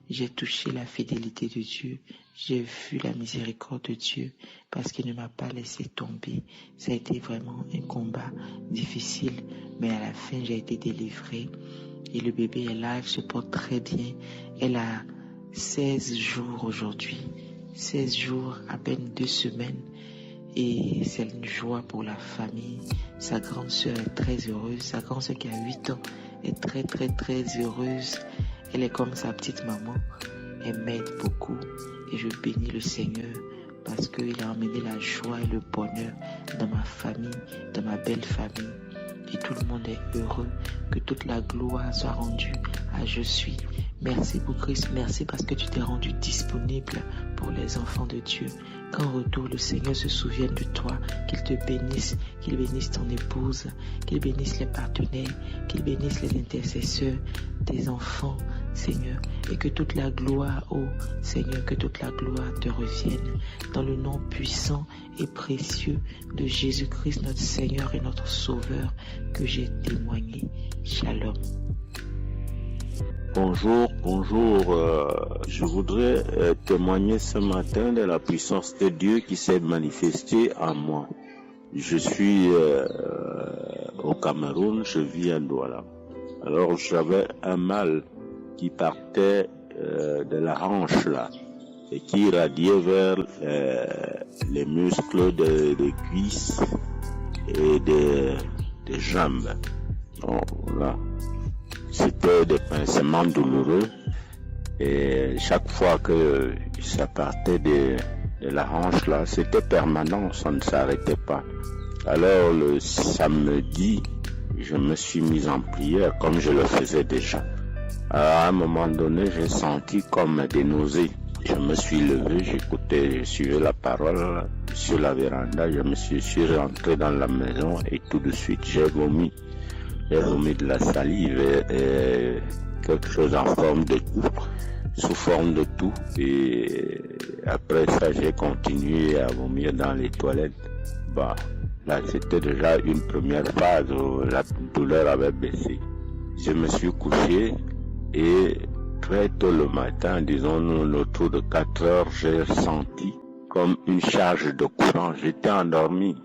J'ai touché la fidélité de Dieu. J'ai vu la miséricorde de Dieu parce qu'il ne m'a pas laissé tomber. Ça a été vraiment un combat difficile, mais à la fin, j'ai été délivrée. Et le bébé est là, elle se porte très bien. Elle a 16 jours aujourd'hui. 16 jours, à peine 2 semaines. Et c'est une joie pour la famille. Sa grande sœur est très heureuse. Sa grande sœur qui a 8 ans est très très très heureuse. Elle est comme sa petite maman. Elle m'aide beaucoup. Et je bénis le Seigneur parce qu'il a emmené la joie et le bonheur dans ma famille, dans ma belle famille. Et tout le monde est heureux. Que toute la gloire soit rendue à Je suis. Merci pour Christ. Merci parce que tu t'es rendu disponible pour les enfants de Dieu. Qu'en retour, le Seigneur se souvienne de toi, qu'il te bénisse, qu'il bénisse ton épouse, qu'il bénisse les partenaires, qu'il bénisse les intercesseurs, tes enfants, Seigneur, et que toute la gloire, oh Seigneur, que toute la gloire te revienne dans le nom puissant et précieux de Jésus-Christ, notre Seigneur et notre Sauveur, que j'ai témoigné. Shalom. Bonjour. Je voudrais témoigner ce matin de la puissance de Dieu qui s'est manifestée en moi. Je suis au Cameroun, je vis à Douala. Alors j'avais un mal qui partait de la hanche là et qui irradiait vers les muscles des cuisses et des jambes. Donc là, c'était des pincements douloureux et chaque fois que ça partait de la hanche là, c'était permanent, ça ne s'arrêtait pas. Alors le samedi, je me suis mis en prière comme je le faisais déjà. À un moment donné, j'ai senti comme des nausées. Je me suis levé, j'écoutais, je suivais la parole sur la véranda, je suis rentré dans la maison et tout de suite j'ai vomi. J'ai vomi de la salive et quelque chose en forme de tout, sous forme de tout. Et après ça, j'ai continué à vomir dans les toilettes. Bah, là, c'était déjà une première phase où la douleur avait baissé. Je me suis couché et très tôt le matin, disons autour de 4 heures, j'ai senti comme une charge de courant. J'étais endormi.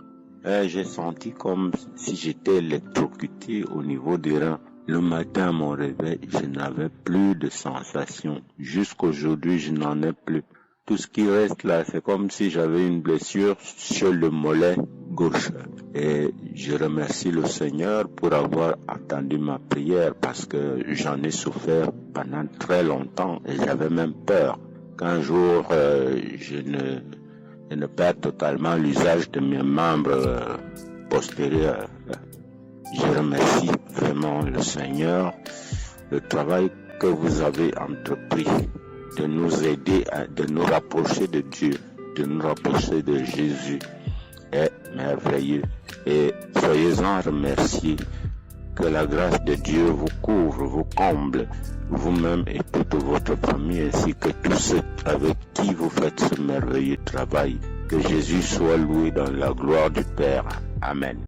J'ai senti comme si j'étais électrocuté au niveau des reins. Le matin, à mon réveil, je n'avais plus de sensation. Jusqu'aujourd'hui, je n'en ai plus. Tout ce qui reste là, c'est comme si j'avais une blessure sur le mollet gauche. Et je remercie le Seigneur pour avoir entendu ma prière parce que j'en ai souffert pendant très longtemps et j'avais même peur qu'un jour je ne perde totalement l'usage de mes membres postérieurs. Je remercie vraiment le Seigneur, le travail que vous avez entrepris de nous aider, de nous rapprocher de Dieu, de nous rapprocher de Jésus est merveilleux. Et soyez-en remerciés. Que la grâce de Dieu vous couvre, vous comble, vous-même et toute votre famille, ainsi que tous ceux avec qui vous faites ce merveilleux travail. Que Jésus soit loué dans la gloire du Père. Amen.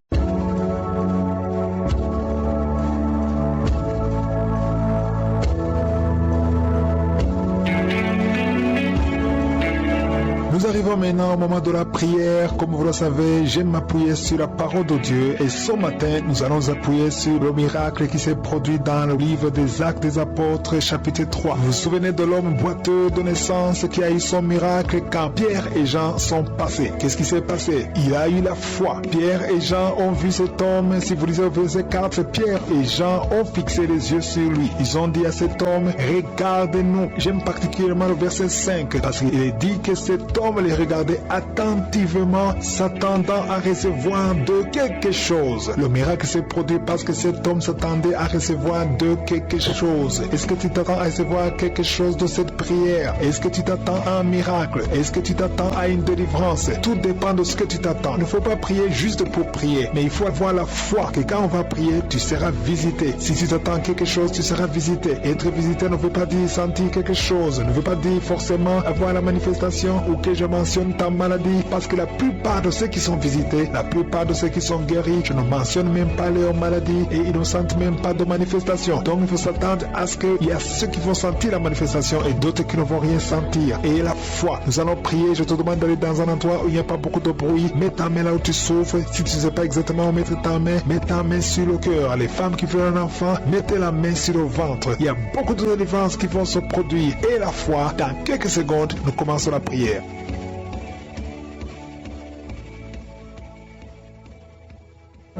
Nous arrivons maintenant au moment de la prière. Comme vous le savez, j'aime m'appuyer sur la parole de Dieu. Et ce matin, nous allons appuyer sur le miracle qui s'est produit dans le livre des Actes des Apôtres, chapitre 3. Vous vous souvenez de l'homme boiteux de naissance qui a eu son miracle quand Pierre et Jean sont passés. Qu'est-ce qui s'est passé? Il a eu la foi. Pierre et Jean ont vu cet homme. Si vous lisez au verset 4, Pierre et Jean ont fixé les yeux sur lui. Ils ont dit à cet homme, regardez-nous. J'aime particulièrement le verset 5 parce qu'il est dit que cet homme les regardait attentivement, s'attendant à recevoir de quelque chose. Le miracle s'est produit parce que cet homme s'attendait à recevoir de quelque chose. Est-ce que tu t'attends à recevoir quelque chose de cette prière? Est-ce que tu t'attends à un miracle? Est-ce que tu t'attends à une délivrance? Tout dépend de ce que tu t'attends. Il ne faut pas prier juste pour prier, mais il faut avoir la foi que quand on va prier, tu seras visité. Si tu t'attends à quelque chose, tu seras visité. Être visité ne veut pas dire sentir quelque chose, ne veut pas dire forcément avoir la manifestation ou que je mentionne ta maladie, parce que la plupart de ceux qui sont visités, la plupart de ceux qui sont guéris, je ne mentionne même pas leurs maladies et ils ne sentent même pas de manifestation. Donc il faut s'attendre à ce qu'il y a ceux qui vont sentir la manifestation et d'autres qui ne vont rien sentir. Et la foi, nous allons prier. Je te demande d'aller dans un endroit où il n'y a pas beaucoup de bruit. Mets ta main là où tu souffres. Si tu ne sais pas exactement où mettre ta main, mets ta main sur le cœur. Les femmes qui veulent un enfant, mettez la main sur le ventre. Il y a beaucoup de délivrances qui vont se produire. Et la foi, dans quelques secondes, nous commençons la prière.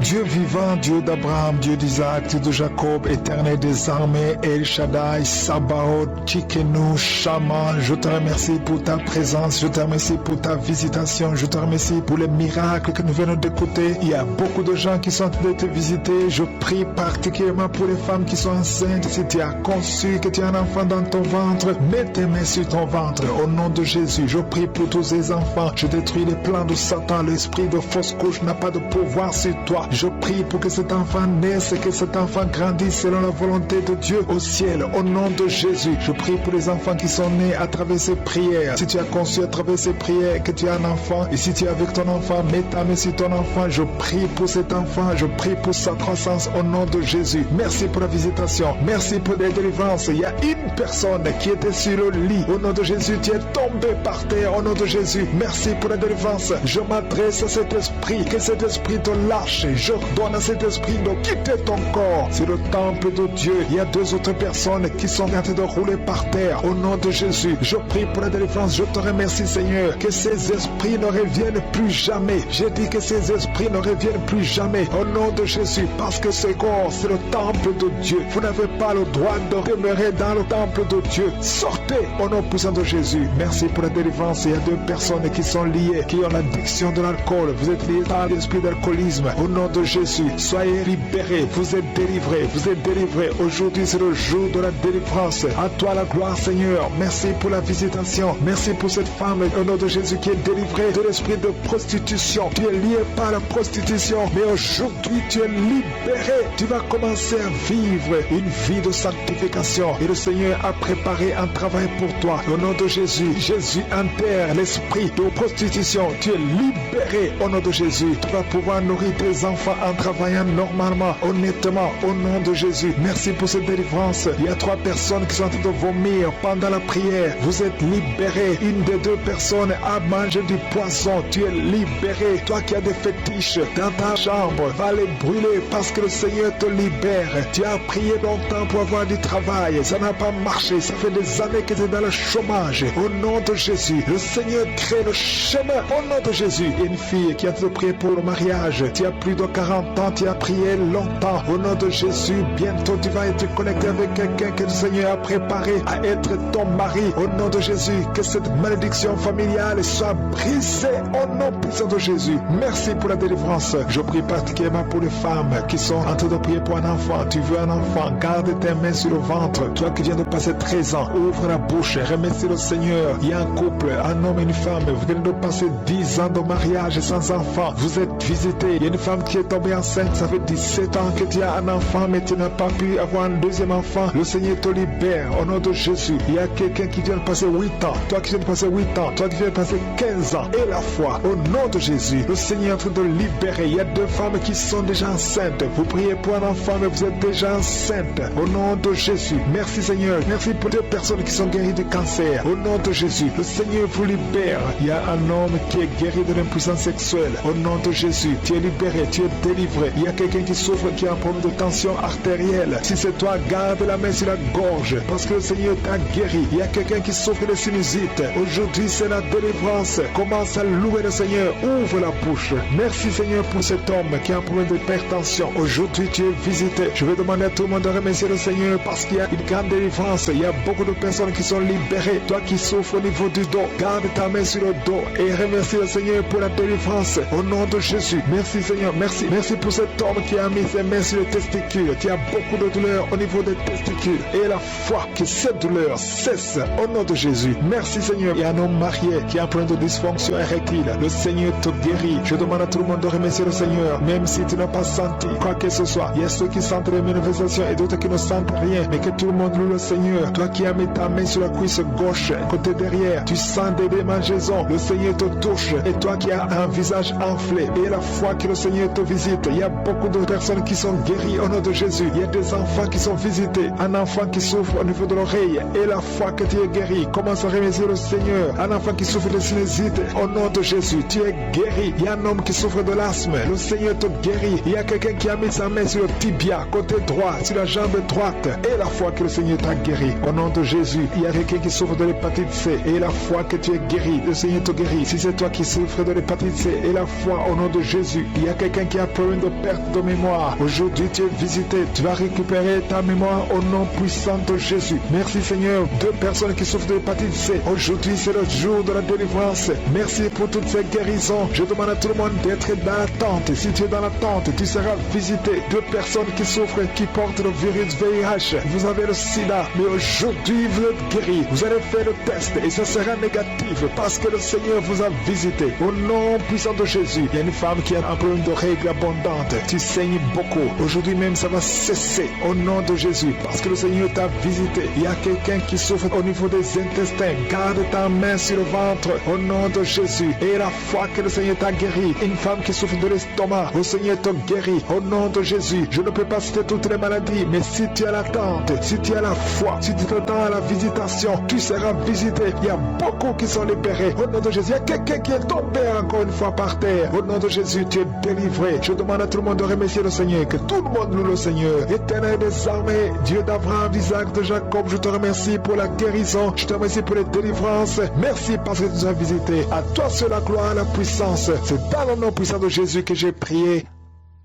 Dieu vivant, Dieu d'Abraham, Dieu d'Isaac, Dieu de Jacob, éternel des armées, El Shaddai, Sabaoth, Tsidkenu, Shama, je te remercie pour ta présence, je te remercie pour ta visitation, je te remercie pour les miracles que nous venons d'écouter. Il y a beaucoup de gens qui sont en train de te visiter. Je prie particulièrement pour les femmes qui sont enceintes. Si tu as conçu que tu as un enfant dans ton ventre, mets tes mains sur ton ventre. Au nom de Jésus, je prie pour tous ces enfants. Je détruis les plans de Satan. L'esprit de fausse couche n'a pas de pouvoir sur toi. Je prie pour que cet enfant naisse et que cet enfant grandisse selon la volonté de Dieu au ciel. Au nom de Jésus, je prie pour les enfants qui sont nés à travers ces prières. Si tu as conçu à travers ces prières que tu as un enfant, et si tu es avec ton enfant, mets ta main sur ton enfant. Je prie pour cet enfant, je prie pour sa croissance au nom de Jésus. Merci pour la visitation, merci pour les délivrances. Il y a une personne qui était sur le lit. Au nom de Jésus, tu es tombé par terre. Au nom de Jésus, merci pour la délivrance. Je m'adresse à cet esprit, que cet esprit te lâche. Je donne à cet esprit de quitter ton corps. C'est le temple de Dieu. Il y a deux autres personnes qui sont en train de rouler par terre. Au nom de Jésus, je prie pour la délivrance. Je te remercie, Seigneur, que ces esprits ne reviennent plus jamais. J'ai dit que ces esprits ne reviennent plus jamais. Au nom de Jésus, parce que ce corps, c'est le temple de Dieu. Vous n'avez pas le droit de demeurer dans le temple de Dieu. Sortez au nom puissant de Jésus. Merci pour la délivrance. Il y a deux personnes qui sont liées, qui ont l'addiction de l'alcool. Vous êtes liés par l'esprit d'alcoolisme. Au nom de Jésus, soyez libérés, vous êtes délivrés, vous êtes délivrés. Aujourd'hui, c'est le jour de la délivrance. À toi la gloire, Seigneur. Merci pour la visitation. Merci pour cette femme, au nom de Jésus, qui est délivrée de l'esprit de prostitution. Tu es lié par la prostitution, mais aujourd'hui, tu es libéré. Tu vas commencer à vivre une vie de sanctification. Et le Seigneur a préparé un travail pour toi. Au nom de Jésus, Jésus enterre l'esprit de prostitution. Tu es libéré au nom de Jésus. Tu vas pouvoir nourrir tes enfants en travaillant normalement, honnêtement, au nom de Jésus. Merci pour cette délivrance. Il y a 3 personnes qui sont en train de vomir pendant la prière. Vous êtes libérés. Une des 2 personnes a mangé du poisson. Tu es libéré. Toi qui as des fétiches dans ta chambre, va les brûler parce que le Seigneur te libère. Tu as prié longtemps pour avoir du travail. Ça n'a pas marché. Ça fait des années que tu es dans le chômage. Au nom de Jésus, le Seigneur crée le chemin. Au nom de Jésus, une fille qui a prié pour le mariage. Tu as plus de 40 ans, tu as prié longtemps. Au nom de Jésus, bientôt tu vas être connecté avec quelqu'un que le Seigneur a préparé à être ton mari. Au nom de Jésus, que cette malédiction familiale soit brisée au nom puissant de Jésus. Merci pour la délivrance. Je prie particulièrement pour les femmes qui sont en train de prier pour un enfant. Tu veux un enfant, garde tes mains sur le ventre. Toi qui viens de passer 13 ans, ouvre la bouche, remercie le Seigneur. Il y a un couple, un homme et une femme, vous venez de passer 10 ans de mariage sans enfant. Vous êtes visité. Il y a une femme qui est tombée enceinte, ça fait 17 ans que tu as un enfant, mais tu n'as pas pu avoir un deuxième enfant. Le Seigneur te libère au nom de Jésus. Il y a quelqu'un qui vient de passer 8 ans, toi qui viens de passer 8 ans, toi qui viens de passer 15 ans, et la foi, au nom de Jésus, le Seigneur est en train de libérer. Il y a 2 femmes qui sont déjà enceintes. Vous priez pour un enfant, mais vous êtes déjà enceinte. Au nom de Jésus, merci Seigneur. Merci pour 2 personnes qui sont guéries de cancer. Au nom de Jésus, le Seigneur vous libère. Il y a un homme qui est guéri de l'impuissance sexuelle. Au nom de Jésus, tu es libéré, tu es délivré. Il y a quelqu'un qui souffre, qui a un problème de tension artérielle. Si c'est toi, garde la main sur la gorge, parce que le Seigneur t'a guéri. Il y a quelqu'un qui souffre de sinusite. Aujourd'hui, c'est la délivrance. Commence à louer le Seigneur. Ouvre la bouche. Merci Seigneur pour cet homme qui a un problème d'hypertension. Aujourd'hui, tu es visité. Je vais demander à tout le monde de remercier le Seigneur parce qu'il y a une grande délivrance. Il y a beaucoup de personnes qui sont libérées. Toi qui souffres au niveau du dos, garde ta main sur le dos et remercie le Seigneur pour la délivrance. Au nom de Jésus. Merci Seigneur. Merci. Merci pour cet homme qui a mis ses mains sur les testicules. Tu as beaucoup de douleur au niveau des testicules. Et la foi que cette douleur cesse au nom de Jésus. Merci Seigneur. Il y a un homme marié qui a un problème de dysfonction érectile. Le Seigneur te guérit. Je demande à tout le monde de remercier le Seigneur. Même si tu n'as pas senti quoi que ce soit. Il y a ceux qui sentent les manifestations et d'autres qui ne sentent rien. Mais que tout le monde loue le Seigneur. Toi qui as mis ta main sur la cuisse gauche, côté derrière, tu sens des démangeaisons. Le Seigneur te touche. Et toi qui as un visage enflé et la foi que le Seigneur te visite. Il y a beaucoup de personnes qui sont guéries au nom de Jésus. Il y a des enfants qui sont visités. Un enfant qui souffre au niveau de l'oreille et la foi que tu es guéri. Commence à remercier le Seigneur. Un enfant qui souffre de sinusite, au nom de Jésus, tu es guéri. Il y a un homme qui souffre de l'asthme. Le Seigneur te guérit. Il y a quelqu'un qui a mis sa main sur le tibia, côté droit, sur la jambe droite. Et la foi que le Seigneur t'a guéri. Au nom de Jésus, il y a quelqu'un qui souffre de l'hépatite C. Et la foi que tu es guéri. Le Seigneur te guérit. Si c'est toi qui souffres de l'hépatite C, et la foi au nom de Jésus. Il y a quelqu'un qui a problème de perte de mémoire. Aujourd'hui, tu es visité. Tu vas récupérer ta mémoire au nom puissant de Jésus. Merci Seigneur. 2 personnes qui souffrent de l'hépatite C. Aujourd'hui, c'est le jour de la délivrance. Merci pour toutes ces guérisons. Je demande à tout le monde d'être dans la tente. Si tu es dans la tente, tu seras visité. 2 personnes qui souffrent, qui portent le virus VIH. Vous avez le sida, mais aujourd'hui vous êtes guéris. Vous allez faire le test et ça sera négatif parce que le Seigneur vous a visité. Au nom puissant de Jésus, il y a une femme qui a un problème de règles abondantes. Tu saignes beaucoup. Aujourd'hui même, ça va cesser au nom de Jésus parce que le Seigneur t'a visité. Il y a quelqu'un qui souffre au niveau des intestins. Garde ta main sur le ventre au nom de Jésus et la foi que le Seigneur t'a guéri. Une femme qui souffre de l'estomac, le Seigneur te guérit au nom de Jésus. Je ne peux pas citer toutes les maladies, mais si tu as l'attente, si tu as la foi, si tu t'attends à la visitation, tu seras visité. Il y a beaucoup qui sont libérés au nom de Jésus. Il y a quelqu'un qui est tombé encore une fois par terre. Au nom de Jésus, tu es délivré. Je demande à tout le monde de remercier le Seigneur, que tout le monde loue le Seigneur. Éternel des armées, Dieu d'Abraham, d'Isaac, de Jacob, je te remercie pour la guérison. Je te remercie pour les délivrances. Merci parce que tu nous as visités. À toi seul la gloire et la puissance. C'est dans le nom puissant de Jésus que j'ai prié.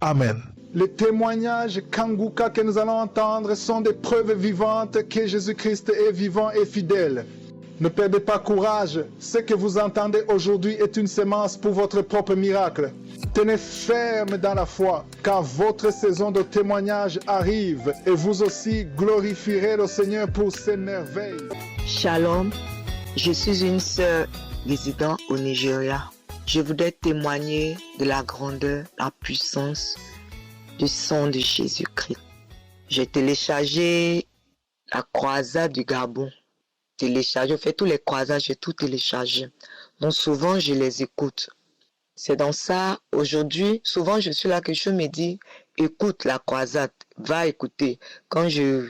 Amen. Les témoignages Kanguka que nous allons entendre sont des preuves vivantes que Jésus-Christ est vivant et fidèle. Ne perdez pas courage. Ce que vous entendez aujourd'hui est une sémence pour votre propre miracle. Tenez ferme dans la foi, car votre saison de témoignage arrive et vous aussi glorifierez le Seigneur pour ses merveilles. Shalom, je suis une sœur résidant au Nigeria. Je voudrais témoigner de la grandeur, la puissance du sang de Jésus-Christ. J'ai téléchargé la croisade du Gabon. J'ai fait tous les croisades, j'ai tout téléchargé. Donc souvent, je les écoute. C'est dans ça, aujourd'hui, souvent je suis là que je me dis, écoute la croisade, va écouter. Quand je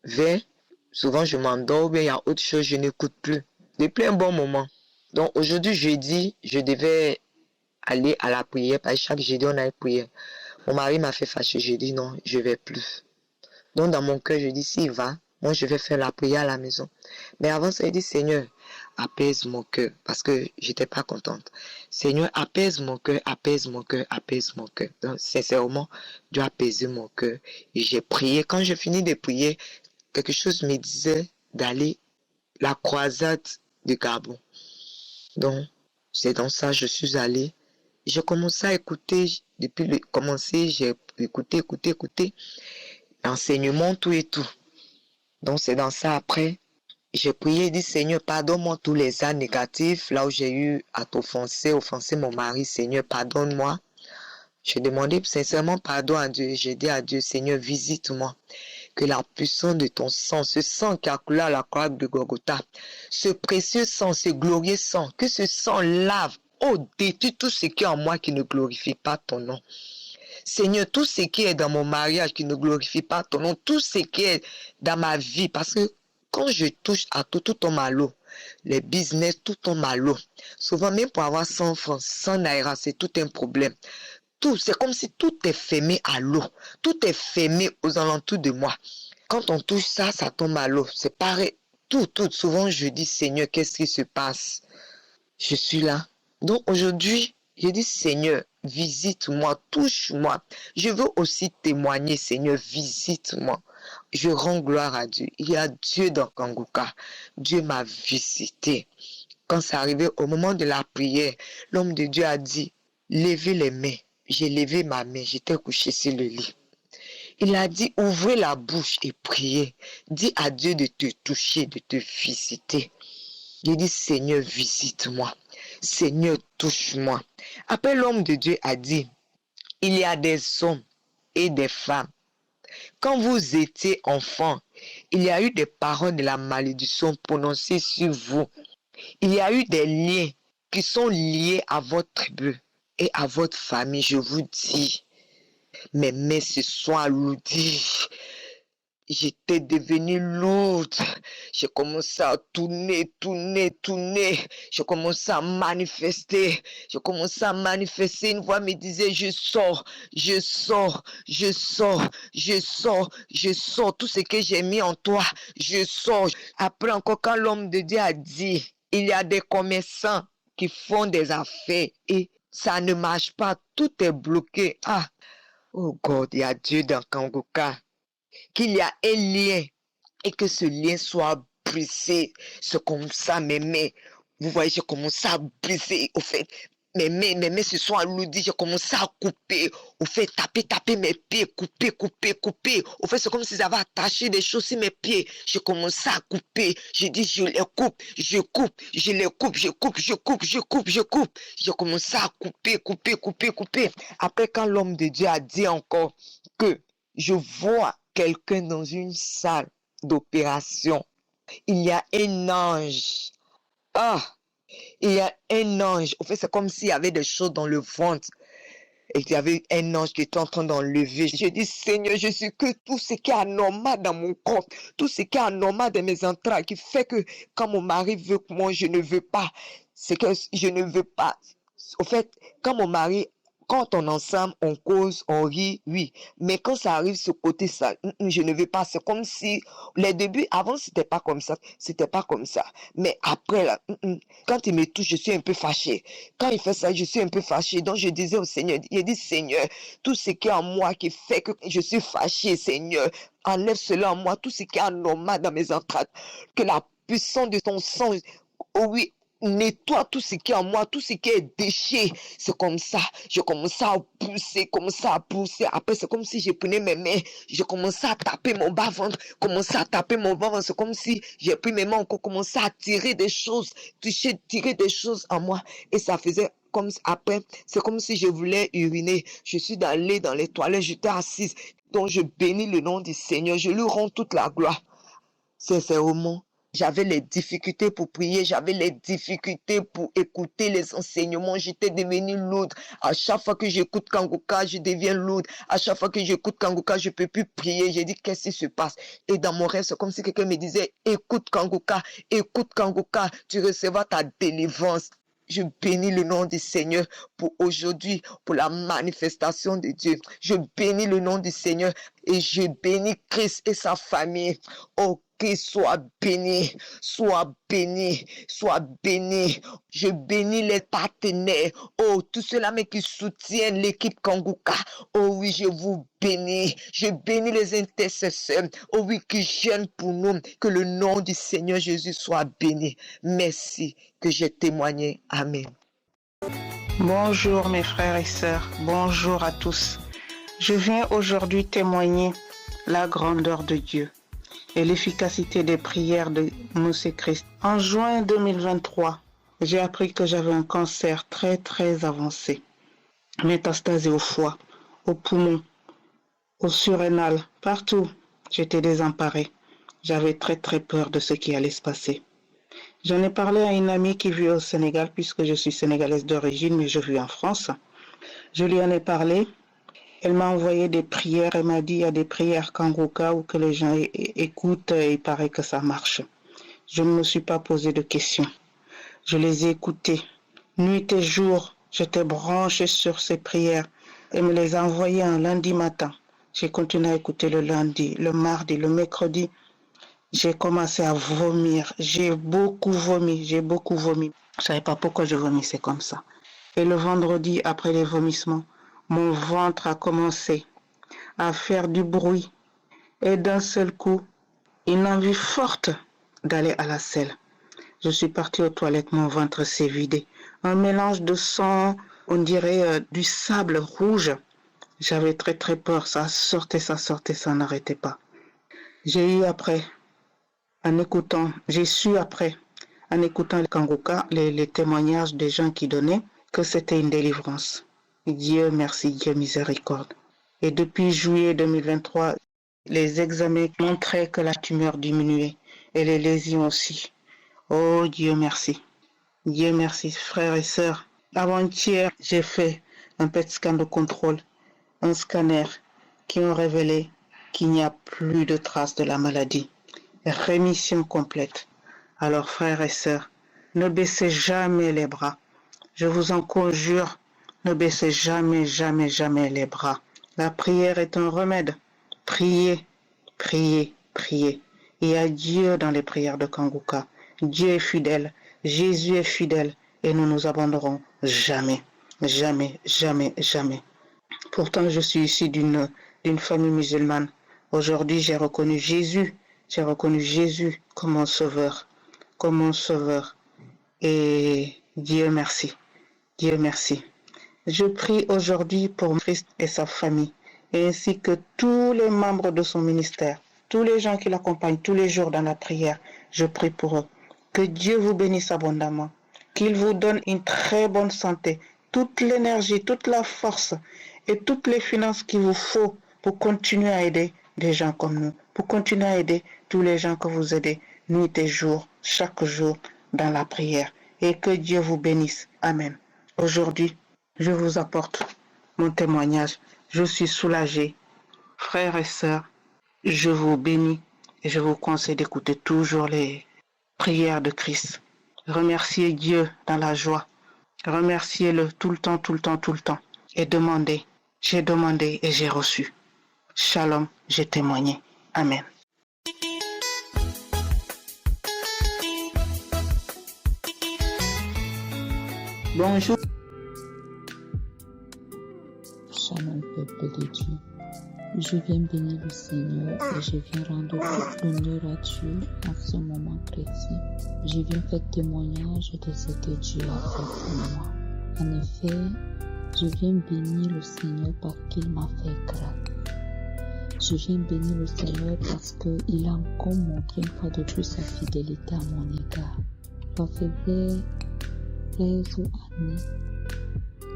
vais, souvent je m'endors, ou bien il y a autre chose, je n'écoute plus. Depuis un bon moment. Donc aujourd'hui, jeudi, je devais aller à la prière, parce que chaque jeudi, on a une prière. Mon mari m'a fait fâcher, je dis non, je vais plus. Donc dans mon cœur, je dis, s'il va, Moi, je vais faire la prière à la maison. Mais avant ça, il dit, Seigneur, apaise mon cœur, parce que j'étais pas contente. Seigneur, apaise mon cœur, apaise mon cœur, apaise mon cœur. Donc, sincèrement, Dieu a apaisé mon cœur. Et j'ai prié. Quand j'ai fini de prier, quelque chose me disait d'aller la croisade du Gabon. Donc, c'est dans ça que je suis allée. J'ai commencé à écouter, depuis le commencer, j'ai écouté, l'enseignement, tout et tout. Donc, c'est dans ça après. J'ai prié et dit, Seigneur, pardonne-moi tous les actes négatifs, là où j'ai eu à offenser mon mari, Seigneur, pardonne-moi. J'ai demandé sincèrement pardon à Dieu. J'ai dit à Dieu, Seigneur, visite-moi. Que la puissance de ton sang, ce sang qui a coulé à la croix de Golgotha, ce précieux sang, ce glorieux sang, que ce sang lave, détruit tout ce qui est en moi qui ne glorifie pas ton nom. Seigneur, tout ce qui est dans mon mariage qui ne glorifie pas ton nom, tout ce qui est dans ma vie, parce que quand je touche à tout tombe à l'eau. Les business, tout tombe à l'eau. Souvent, même pour avoir 100 francs, 100 naira, c'est tout un problème. Tout, c'est comme si tout est fermé à l'eau. Tout est fermé aux alentours de moi. Quand on touche ça, ça tombe à l'eau. C'est pareil. Tout. Souvent, je dis, Seigneur, qu'est-ce qui se passe? Je suis là. Donc, aujourd'hui, je dis, Seigneur, visite-moi, touche-moi. Je veux aussi témoigner, Seigneur, visite-moi. Je rends gloire à Dieu. Il y a Dieu dans Kanguka. Dieu m'a visité. Quand c'est arrivé au moment de la prière, l'homme de Dieu a dit, levez les mains. J'ai levé ma main, j'étais couché sur le lit. Il a dit, ouvrez la bouche et priez. Dis à Dieu de te toucher, de te visiter. J'ai dit, Seigneur, visite-moi. Seigneur, touche-moi. Après, l'homme de Dieu a dit, il y a des hommes et des femmes. Quand vous étiez enfant, il y a eu des paroles de la malédiction prononcées sur vous. Il y a eu des liens qui sont liés à votre tribu et à votre famille. Je vous dis, mes mains se sont alourdies. J'étais devenue lourde. J'ai commencé à tourner. J'ai commencé à manifester. Une voix me disait, je sors. Tout ce que j'ai mis en toi, je sors. Après encore, quand l'homme de Dieu a dit, il y a des commerçants qui font des affaires et ça ne marche pas. Tout est bloqué. Oh God, il y a Dieu dans Kanguka. Qu'il y a un lien et que ce lien soit brisé. C'est comme ça, mes mains. Vous voyez, j'ai commencé à briser. Au fait, mes mains se sont alourdies. J'ai commencé à couper. Au fait, taper mes pieds. Couper. Au fait, c'est comme si j'avais attaché des choses sur mes pieds. J'ai commencé à couper. J'ai dit, je les coupe. Je les coupe. J'ai commencé à couper. Après, quand l'homme de Dieu a dit encore que je vois quelqu'un dans une salle d'opération. Il y a un ange. Il y a un ange. En fait, c'est comme s'il y avait des choses dans le ventre. Et il y avait un ange qui était en train d'enlever. Je dis, Seigneur, je suis que tout ce qui est anormal dans mon corps, tout ce qui est anormal dans mes entrailles, qui fait que quand mon mari veut que moi, je ne veux pas. C'est que je ne veux pas. En fait, quand mon mari... Quand on est ensemble, on cause, on rit, oui. Mais quand ça arrive ce côté, ça, je ne veux pas. C'est comme si, les débuts, avant, c'était pas comme ça. Mais après, là, quand il me touche, je suis un peu fâché. Quand il fait ça, je suis un peu fâché. Donc, je disais au Seigneur, il dit, Seigneur, tout ce qui est en moi qui fait que je suis fâché, Seigneur, enlève cela en moi, tout ce qui est anormal dans mes entrailles. Que la puissance de ton sang, oh oui, nettoie tout ce qui est en moi, tout ce qui est déchet. C'est comme ça. Je commençais à pousser. Après, c'est comme si je prenais mes mains. Je commençais à taper mon bas-ventre. C'est comme si j'ai pris mes mains encore, commençé à tirer des choses, tirer des choses en moi. Et ça faisait comme après, c'est comme si je voulais uriner. Je suis allée dans les toilettes, j'étais assise. Donc, je bénis le nom du Seigneur. Je lui rends toute la gloire. Sincèrement. J'avais les difficultés pour prier, j'avais les difficultés pour écouter les enseignements, j'étais devenue lourde. À chaque fois que j'écoute Kanguka, je deviens lourde. À chaque fois que j'écoute Kanguka, je peux plus prier. J'ai dit, qu'est-ce qui se passe? Et dans mon rêve, c'est comme si quelqu'un me disait, écoute Kanguka, tu recevras ta délivrance. Je bénis le nom du Seigneur pour aujourd'hui, pour la manifestation de Dieu. Je bénis le nom du Seigneur et je bénis Christ et sa famille. Oh qu'il soit béni, soit béni, soit béni. Je bénis les partenaires, oh, tous ceux-là mais qui soutiennent l'équipe Kanguka. Oh oui, je vous bénis. Je bénis les intercesseurs, oh oui, qui gênent pour nous. Que le nom du Seigneur Jésus soit béni. Merci que j'ai témoigné. Amen. Bonjour mes frères et sœurs, bonjour à tous. Je viens aujourd'hui témoigner la grandeur de Dieu et l'efficacité des prières de Moussé Christ. En juin 2023, j'ai appris que j'avais un cancer très avancé, métastasé au foie, au poumon, au surrénal, partout. J'étais désemparée. J'avais très peur de ce qui allait se passer. J'en ai parlé à une amie qui vit au Sénégal, puisque je suis sénégalaise d'origine, mais je vis en France. Je lui en ai parlé. Elle m'a envoyé des prières. Elle m'a dit il y a des prières Kanguka où que les gens écoutent et il paraît que ça marche. Je ne me suis pas posé de questions. Je les ai écoutées. Nuit et jour, j'étais branchée sur ces prières. Elle me les a envoyées un lundi matin. J'ai continué à écouter le lundi, le mardi, le mercredi. J'ai commencé à vomir. J'ai beaucoup vomi. Je ne savais pas pourquoi je vomissais comme ça. Et le vendredi, après les vomissements, mon ventre a commencé à faire du bruit. Et d'un seul coup, une envie forte d'aller à la selle. Je suis partie aux toilettes, mon ventre s'est vidé. Un mélange de sang, on dirait du sable rouge. J'avais très peur. Ça sortait, ça n'arrêtait pas. J'ai su après, en écoutant le Kanguka, les témoignages des gens qui donnaient, que c'était une délivrance. Dieu merci, Dieu miséricorde. Et depuis juillet 2023, les examens montraient que la tumeur diminuait et les lésions aussi. Oh Dieu merci. Dieu merci, frères et sœurs. Avant-hier, j'ai fait un PET scan de contrôle, un scanner qui ont révélé qu'il n'y a plus de traces de la maladie. Rémission complète. Alors frères et sœurs, ne baissez jamais les bras. Je vous en conjure, ne baissez jamais les bras. La prière est un remède. Priez. Il y a Dieu dans les prières de Kanguka. Dieu est fidèle, Jésus est fidèle et nous nous abandonnerons jamais. Pourtant, je suis ici d'une famille musulmane. Aujourd'hui, j'ai reconnu Jésus comme mon sauveur. Et Dieu merci. Je prie aujourd'hui pour Christ et sa famille, ainsi que tous les membres de son ministère, tous les gens qui l'accompagnent tous les jours dans la prière. Je prie pour eux. Que Dieu vous bénisse abondamment, qu'il vous donne une très bonne santé, toute l'énergie, toute la force et toutes les finances qu'il vous faut pour continuer à aider des gens comme nous, pour continuer à aider tous les gens que vous aidez, nuit et jour, chaque jour dans la prière. Et que Dieu vous bénisse. Amen. Aujourd'hui, je vous apporte mon témoignage. Je suis soulagée. Frères et sœurs, je vous bénis et je vous conseille d'écouter toujours les prières de Christ. Remerciez Dieu dans la joie. Remerciez-le tout le temps. Et demandez. J'ai demandé et j'ai reçu. Shalom, j'ai témoigné. Amen. Bonjour. Shalom, peuple de Dieu. Je viens bénir le Seigneur et je viens rendre tout l'honneur à Dieu en ce moment précis. Je viens faire témoignage de ce que Dieu a fait pour moi. En effet, je viens bénir le Seigneur parce qu'il m'a fait grâce. Je viens bénir le Seigneur parce qu'il a encore montré une fois de plus sa fidélité à mon égard. Ça faisait 13 années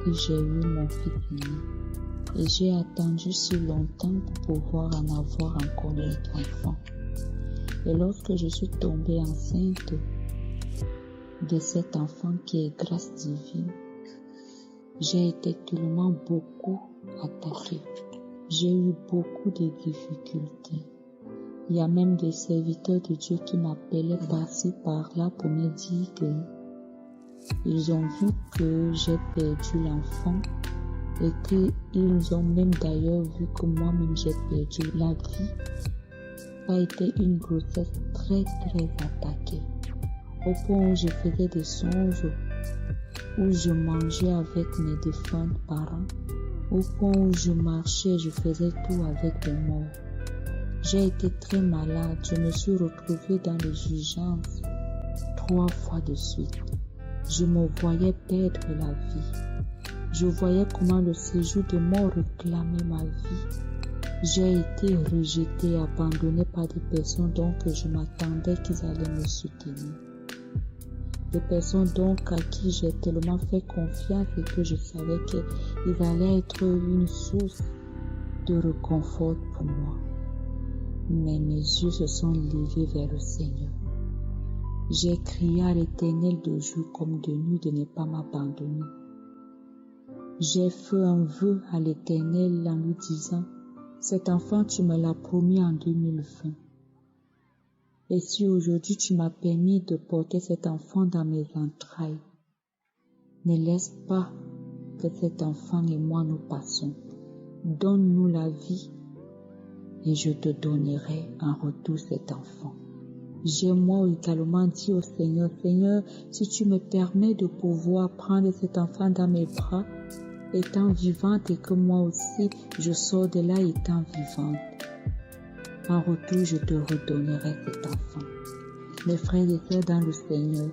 que j'ai eu mon fils aîné. Et j'ai attendu si longtemps pour pouvoir en avoir encore un autre enfant. Et lorsque je suis tombée enceinte de cet enfant qui est grâce divine, j'ai été tellement beaucoup attaquée. J'ai eu beaucoup de difficultés. Il y a même des serviteurs de Dieu qui m'appelaient par-ci par-là pour me dire que ils ont vu que j'ai perdu l'enfant et qu'ils ont même d'ailleurs vu que moi-même j'ai perdu la vie. pas été une grossesse très attaquée. Au point où je faisais des songes, où je mangeais avec mes défunts parents, au point où je marchais, je faisais tout avec des morts. J'ai été très malade, je me suis retrouvée dans les urgences 3 fois de suite. Je me voyais perdre la vie. Je voyais comment le séjour de mort réclamait ma vie. J'ai été rejetée, abandonnée par des personnes dont je m'attendais qu'ils allaient me soutenir. Des personnes donc à qui j'ai tellement fait confiance et que je savais qu'ils allaient être une source de réconfort pour moi. Mais mes yeux se sont levés vers le Seigneur. J'ai crié à l'Éternel de jour comme de nuit de ne pas m'abandonner. J'ai fait un vœu à l'Éternel en lui disant, cet enfant tu me l'as promis en 2020. Et si aujourd'hui tu m'as permis de porter cet enfant dans mes entrailles, ne laisse pas que cet enfant et moi nous passons. Donne-nous la vie et je te donnerai en retour cet enfant. J'ai moi également dit au Seigneur, Seigneur, si tu me permets de pouvoir prendre cet enfant dans mes bras, étant vivante et que moi aussi je sors de là étant vivante. En retour, je te redonnerai cet enfant. Mes frères et sœurs dans le Seigneur,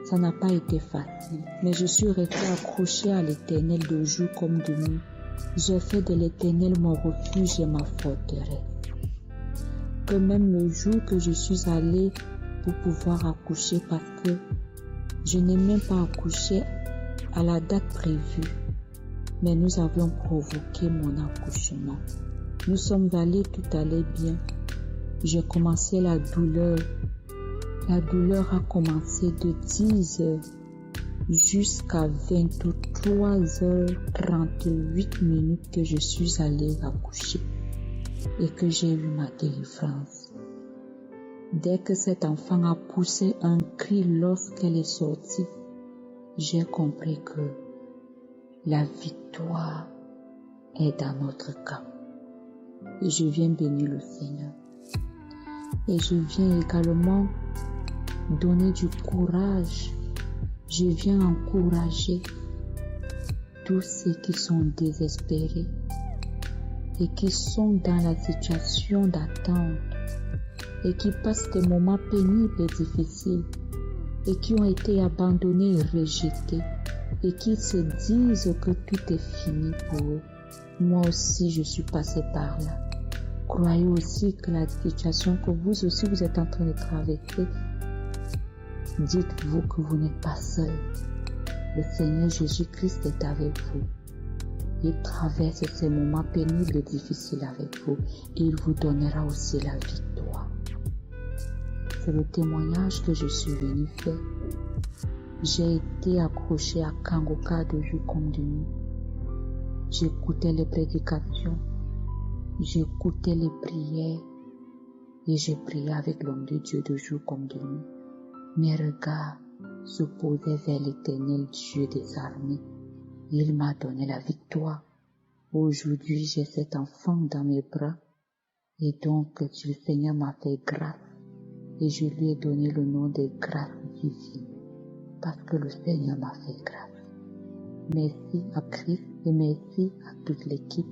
ça n'a pas été facile, mais je suis restée accrochée à l'Éternel de jour comme de nuit. J'ai fait de l'Éternel mon refuge et ma forteresse. Que même le jour que je suis allée pour pouvoir accoucher, parce que je n'ai même pas accouché à la date prévue, mais nous avions provoqué mon accouchement. Nous sommes allés, tout allait bien. J'ai commencé la douleur. La douleur a commencé de 10 heures jusqu'à 23h38 minutes que je suis allée accoucher et que j'ai eu ma délivrance. Dès que cet enfant a poussé un cri lorsqu'elle est sortie, j'ai compris que la victoire est dans notre camp. Et je viens bénir le Seigneur. Et je viens également donner du courage. Je viens encourager tous ceux qui sont désespérés et qui sont dans la situation d'attente et qui passent des moments pénibles et difficiles et qui ont été abandonnés et rejetés et qui se disent que tout est fini pour eux. Moi aussi, je suis passée par là. Croyez aussi que la situation que vous aussi vous êtes en train de traverser, dites-vous que vous n'êtes pas seul. Le Seigneur Jésus-Christ est avec vous. Il traverse ces moments pénibles et difficiles avec vous. Et il vous donnera aussi la victoire. C'est le témoignage que je suis venue faire. J'ai été accrochée à Kangoka de jour comme de nuit. J'écoutais les prédications, j'écoutais les prières et j'ai prié avec l'homme de Dieu de jour comme de nuit. Mes regards se posaient vers l'Éternel Dieu des armées. Il m'a donné la victoire. Aujourd'hui, j'ai cet enfant dans mes bras et donc le Seigneur m'a fait grâce et je lui ai donné le nom de grâce divine parce que le Seigneur m'a fait grâce. Merci à Christ et merci à toute l'équipe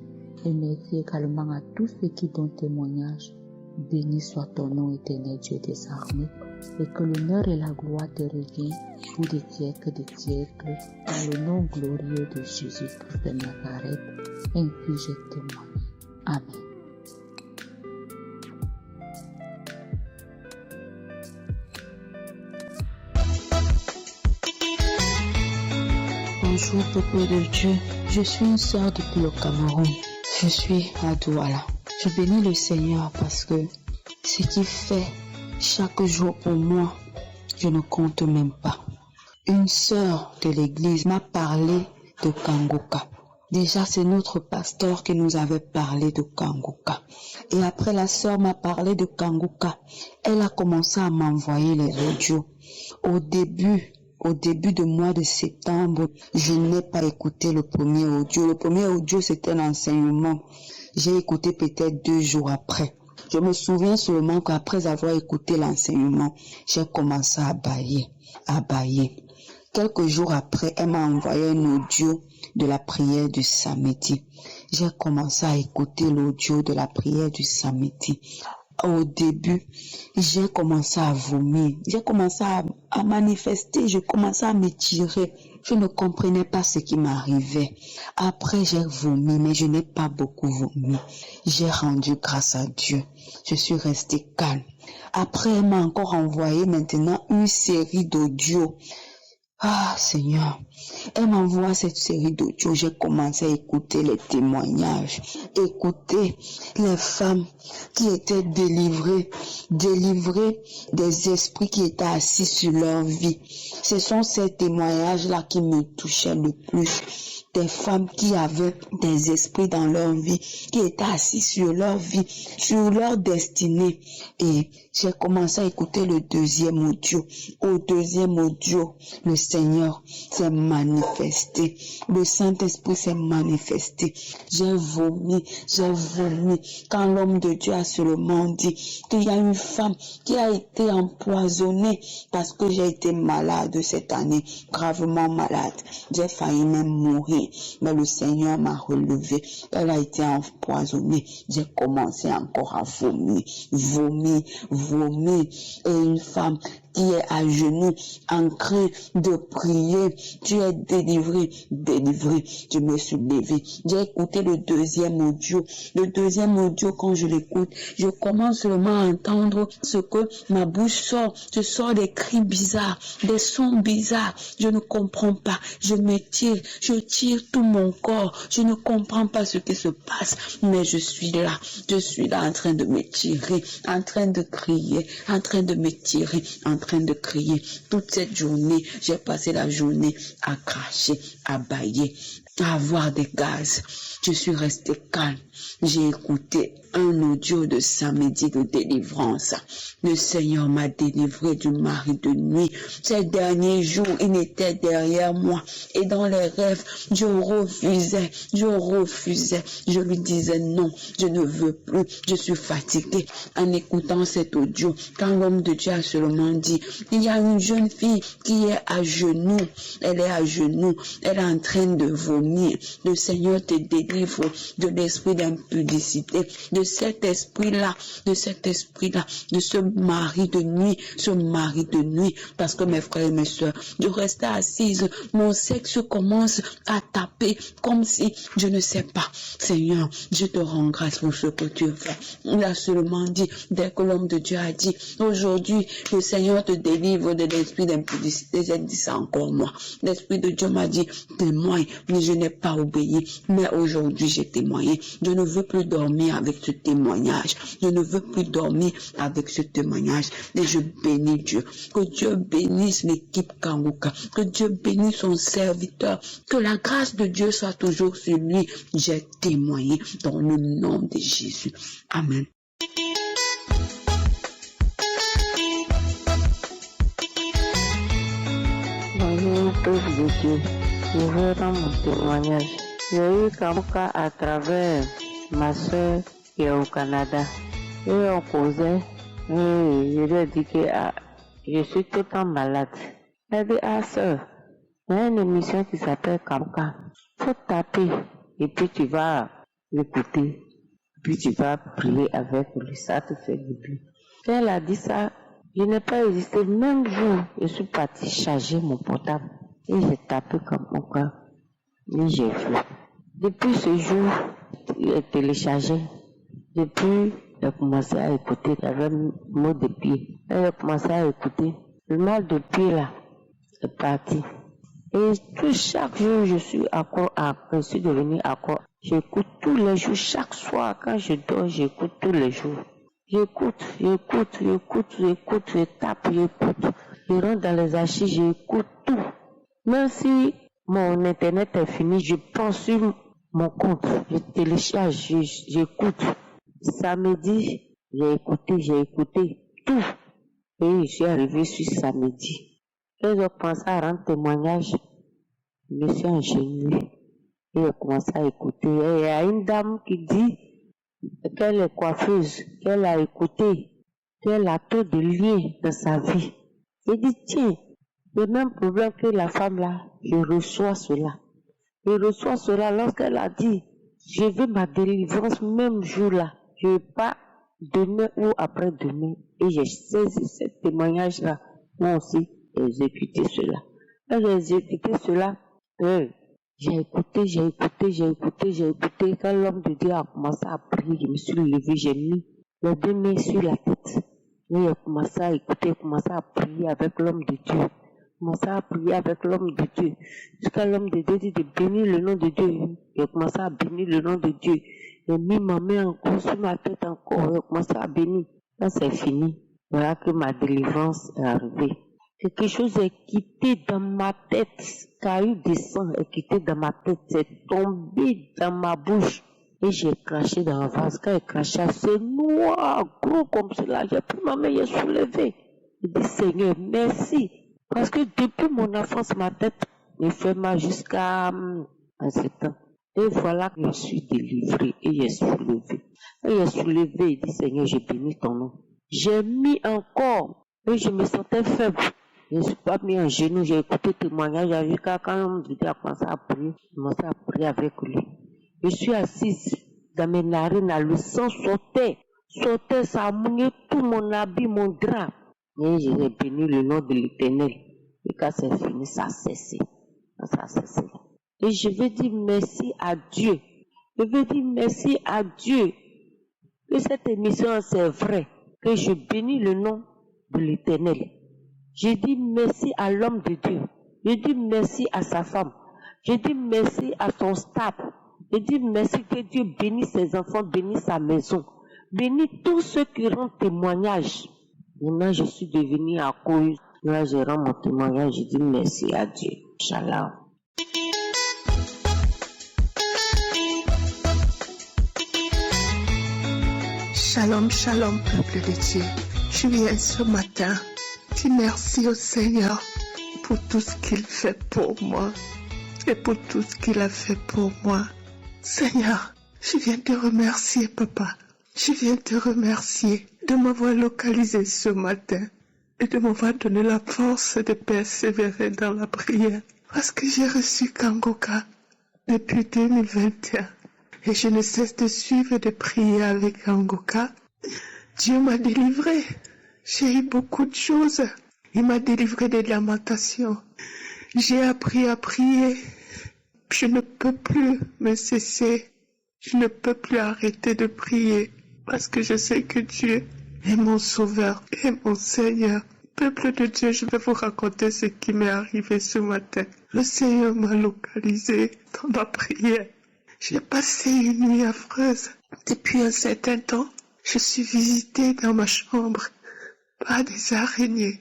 et merci également à tous ceux qui donnent témoignage. Béni soit ton nom éternel Dieu des armées et que l'honneur et la gloire te reviennent pour des siècles des siècles dans le nom glorieux de Jésus-Christ de Nazareth. Ainsi je témoigne. Amen. Bonjour peuple de Dieu, je suis une sœur depuis le Cameroun. Je suis à Douala. Je bénis le Seigneur parce que ce qu'il fait chaque jour pour moi, je ne compte même pas. Une sœur de l'église m'a parlé de Kangoka. Déjà, c'est notre pasteur qui nous avait parlé de Kangoka. Et après, la sœur m'a parlé de Kangoka. Elle a commencé à m'envoyer les audios. Au début du mois de septembre, je n'ai pas écouté le premier audio. Le premier audio, c'était l'enseignement. J'ai écouté peut-être 2 jours après. Je me souviens seulement qu'après avoir écouté l'enseignement, j'ai commencé à bâiller. Quelques jours après, elle m'a envoyé un audio de la prière du samedi. J'ai commencé à écouter l'audio de la prière du samedi. Au début, j'ai commencé à vomir. J'ai commencé à manifester. Je commençais à m'étirer. Je ne comprenais pas ce qui m'arrivait. Après, j'ai vomi, mais je n'ai pas beaucoup vomi. J'ai rendu grâce à Dieu. Je suis restée calme. Après, elle m'a encore envoyé maintenant une série d'audios. Ah Seigneur, elle m'envoie cette série d'audio, j'ai commencé à écouter les témoignages, écouter les femmes qui étaient délivrées des esprits qui étaient assis sur leur vie. Ce sont ces témoignages-là qui me touchaient le plus. Des femmes qui avaient des esprits dans leur vie, qui étaient assis sur leur vie, sur leur destinée. Et j'ai commencé à écouter le deuxième audio. Au deuxième audio, le Seigneur s'est manifesté. Le Saint-Esprit s'est manifesté. J'ai vomi. Quand l'homme de Dieu a seulement dit qu'il y a une femme qui a été empoisonnée parce que j'ai été malade cette année, gravement malade. J'ai failli même mourir. Mais le Seigneur m'a relevé. Elle a été empoisonnée. J'ai commencé encore à vomir. Et une femme qui est à genoux, en train de prier, tu es délivré. Je me suis levé. J'ai écouté le deuxième audio. Le deuxième audio, quand je l'écoute, je commence seulement à entendre ce que ma bouche sort. Je sors des cris bizarres, des sons bizarres. Je ne comprends pas. Je m'étire. Je tire tout mon corps. Je ne comprends pas ce qui se passe. Mais je suis là. Je suis là en train de m'étirer, en train de crier, en train de m'étirer, en train de crier. Toute cette journée, j'ai passé la journée à cracher, à bâiller, à avoir des gaz. Je suis restée calme. J'ai écouté un audio de samedi de délivrance. Le Seigneur m'a délivré du mari de nuit. Ces derniers jours, il était derrière moi. Et dans les rêves, je refusais. Je lui disais non, je ne veux plus. Je suis fatiguée. En écoutant cet audio, quand l'homme de Dieu a seulement dit, il y a une jeune fille qui est à genoux. Elle est à genoux. Elle est en train de vomir. Le Seigneur te délivre de l'esprit d'impudicité, de cet esprit-là, de ce mari de nuit, parce que mes frères et mes soeurs, je restais assise, mon sexe commence à taper comme si, je ne sais pas. Seigneur, je te rends grâce pour ce que tu fais. Il a seulement dit, dès que l'homme de Dieu a dit, aujourd'hui, le Seigneur te délivre de l'esprit d'impudicité, j'ai dit ça encore moi. L'esprit de Dieu m'a dit, témoigne, mais je n'ai pas obéi, mais aujourd'hui j'ai témoigné. Je ne veux plus dormir avec ce témoignage. Je ne veux plus dormir avec ce témoignage. Et je bénis Dieu. Que Dieu bénisse l'équipe Kanguka. Que Dieu bénisse son serviteur. Que la grâce de Dieu soit toujours sur lui. J'ai témoigné dans le nom de Jésus. Amen. Bonjour, peuple de Dieu. Je veux rendre mon témoignage. J'ai eu Kanguka à travers ma soeur qui est au Canada. Et on causait, et je lui ai dit que je suis tout le temps malade. Elle dit, soeur, il y a une émission qui s'appelle Kanguka. Faut taper, et puis tu vas l'écouter, puis tu vas prier avec lui, ça te fait du bien. Quand elle a dit ça, je n'ai pas hésité. Même jour, je suis partie charger mon portable, et j'ai tapé comme mon cœur, et j'ai vu. Depuis ce jour, j'ai téléchargé. Depuis, j'ai commencé à écouter. J'avais un mot de pied. J'ai commencé à écouter. Le mal de pied là, est parti. Et chaque jour, je suis devenu accro. J'écoute tous les jours, chaque soir, quand je dors, j'écoute tous les jours. J'écoute, je tape, j'écoute. Je rentre dans les archives, j'écoute tout. Même si mon internet est fini, je prends sur mon compte, je télécharge, j'écoute. Samedi, j'ai écouté tout. Et je suis arrivé sur samedi. Et je commençais à rendre témoignage. Je me suis enchaîné. Et je commençais à écouter. Et il y a une dame qui dit, qu'elle est coiffeuse, qu'elle a écouté, qu'elle a trop de liens dans sa vie. J'ai dit, tiens, le même problème que la femme là, je reçois cela. Je reçois cela lorsqu'elle a dit, je veux ma délivrance même jour là. Je ne veux pas demain ou après-demain. Et j'ai saisi ce témoignage là. Moi aussi, j'ai exécuté cela. Quand j'ai exécuté cela, j'ai écouté. Quand l'homme de Dieu a commencé à prier, je me suis levé, j'ai mis les 2 mains sur la tête. Et j'ai commencé à écouter, commencé à prier avec l'homme de Dieu. Commencé à prier avec l'homme de Dieu. Jusqu'à l'homme de Dieu dit de bénir le nom de Dieu. J'ai commencé à bénir le nom de Dieu. J'ai mis ma main encore sur ma tête encore. J'ai commencé à bénir. Quand c'est fini, voilà que ma délivrance est arrivée. Quelque chose est quitté dans ma tête. Caillou de sang est quitté dans ma tête. C'est tombé dans ma bouche. Et j'ai craché dans un vase. Quand j'ai craché, c'est noir, gros comme cela. J'ai pris ma main, j'ai soulevé. J'ai dit, Seigneur, merci. Parce que depuis mon enfance, ma tête me fait mal jusqu'à ce temps. Et voilà que je suis délivré et j'ai soulevé. Et j'ai soulevé et dit, Seigneur, j'ai béni ton nom. J'ai mis encore et je me sentais faible. Je ne suis pas mis en genoux, j'ai écouté le témoignage. J'ai vu quand l'homme de Dieu a commencé à prier, j'ai commencé à prier avec lui. Je suis assise dans mes narines, le sang sortait, ça a mouillé tout mon habit, mon drap. Et j'ai béni le nom de l'Éternel. Et quand c'est fini, ça a cessé. Et je veux dire merci à Dieu. Je veux dire merci à Dieu. Que cette émission, c'est vrai. Que je bénis le nom de l'Éternel. Je dis merci à l'homme de Dieu. Je dis merci à sa femme. Je dis merci à son staff. Je dis merci que Dieu bénisse ses enfants, bénisse sa maison. Bénisse tous ceux qui rendent témoignage. Maintenant, je suis devenue à cause. Là, je rends mon témoignage. Je dis merci à Dieu. Shalom. Shalom, shalom, peuple de Dieu. Je viens ce matin dire merci au Seigneur pour tout ce qu'il fait pour moi et pour tout ce qu'il a fait pour moi. Seigneur, je viens te remercier, Papa. Je viens te remercier de m'avoir localisé ce matin et de m'avoir donné la force de persévérer dans la prière. Parce que j'ai reçu Kangoka depuis 2021 et je ne cesse de suivre et de prier avec Kangoka. Dieu m'a délivré. J'ai eu beaucoup de choses. Il m'a délivré des lamentations. J'ai appris à prier. Je ne peux plus me cesser. Je ne peux plus arrêter de prier. Parce que je sais que Dieu est mon sauveur et mon Seigneur. Peuple de Dieu, je vais vous raconter ce qui m'est arrivé ce matin. Le Seigneur m'a localisé dans la prière. J'ai passé une nuit affreuse. Depuis un certain temps, je suis visitée dans ma chambre par des araignées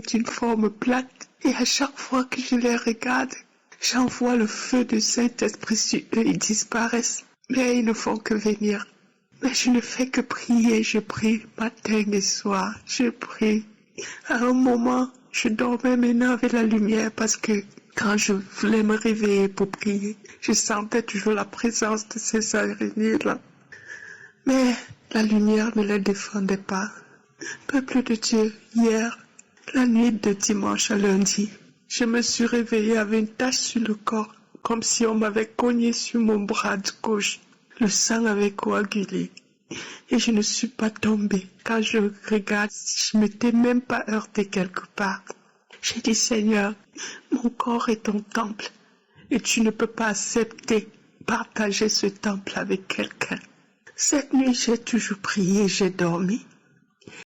d'une forme plate. Et à chaque fois que je les regarde, j'envoie le feu du Saint-Esprit sur eux, ils disparaissent. Mais ils ne font que venir. Mais je ne fais que prier, je prie matin et soir, je prie. À un moment, je dormais maintenant avec la lumière parce que quand je voulais me réveiller pour prier, je sentais toujours la présence de ces araignées-là. Mais la lumière ne les défendait pas. Peuple de Dieu, hier, la nuit de dimanche à lundi, je me suis réveillée avec une tache sur le corps, comme si on m'avait cogné sur mon bras de gauche. Le sang avait coagulé et je ne suis pas tombée. Quand je regarde, je ne m'étais même pas heurtée quelque part. J'ai dit, Seigneur, mon corps est ton temple et tu ne peux pas accepter partager ce temple avec quelqu'un. Cette nuit, j'ai toujours prié, j'ai dormi.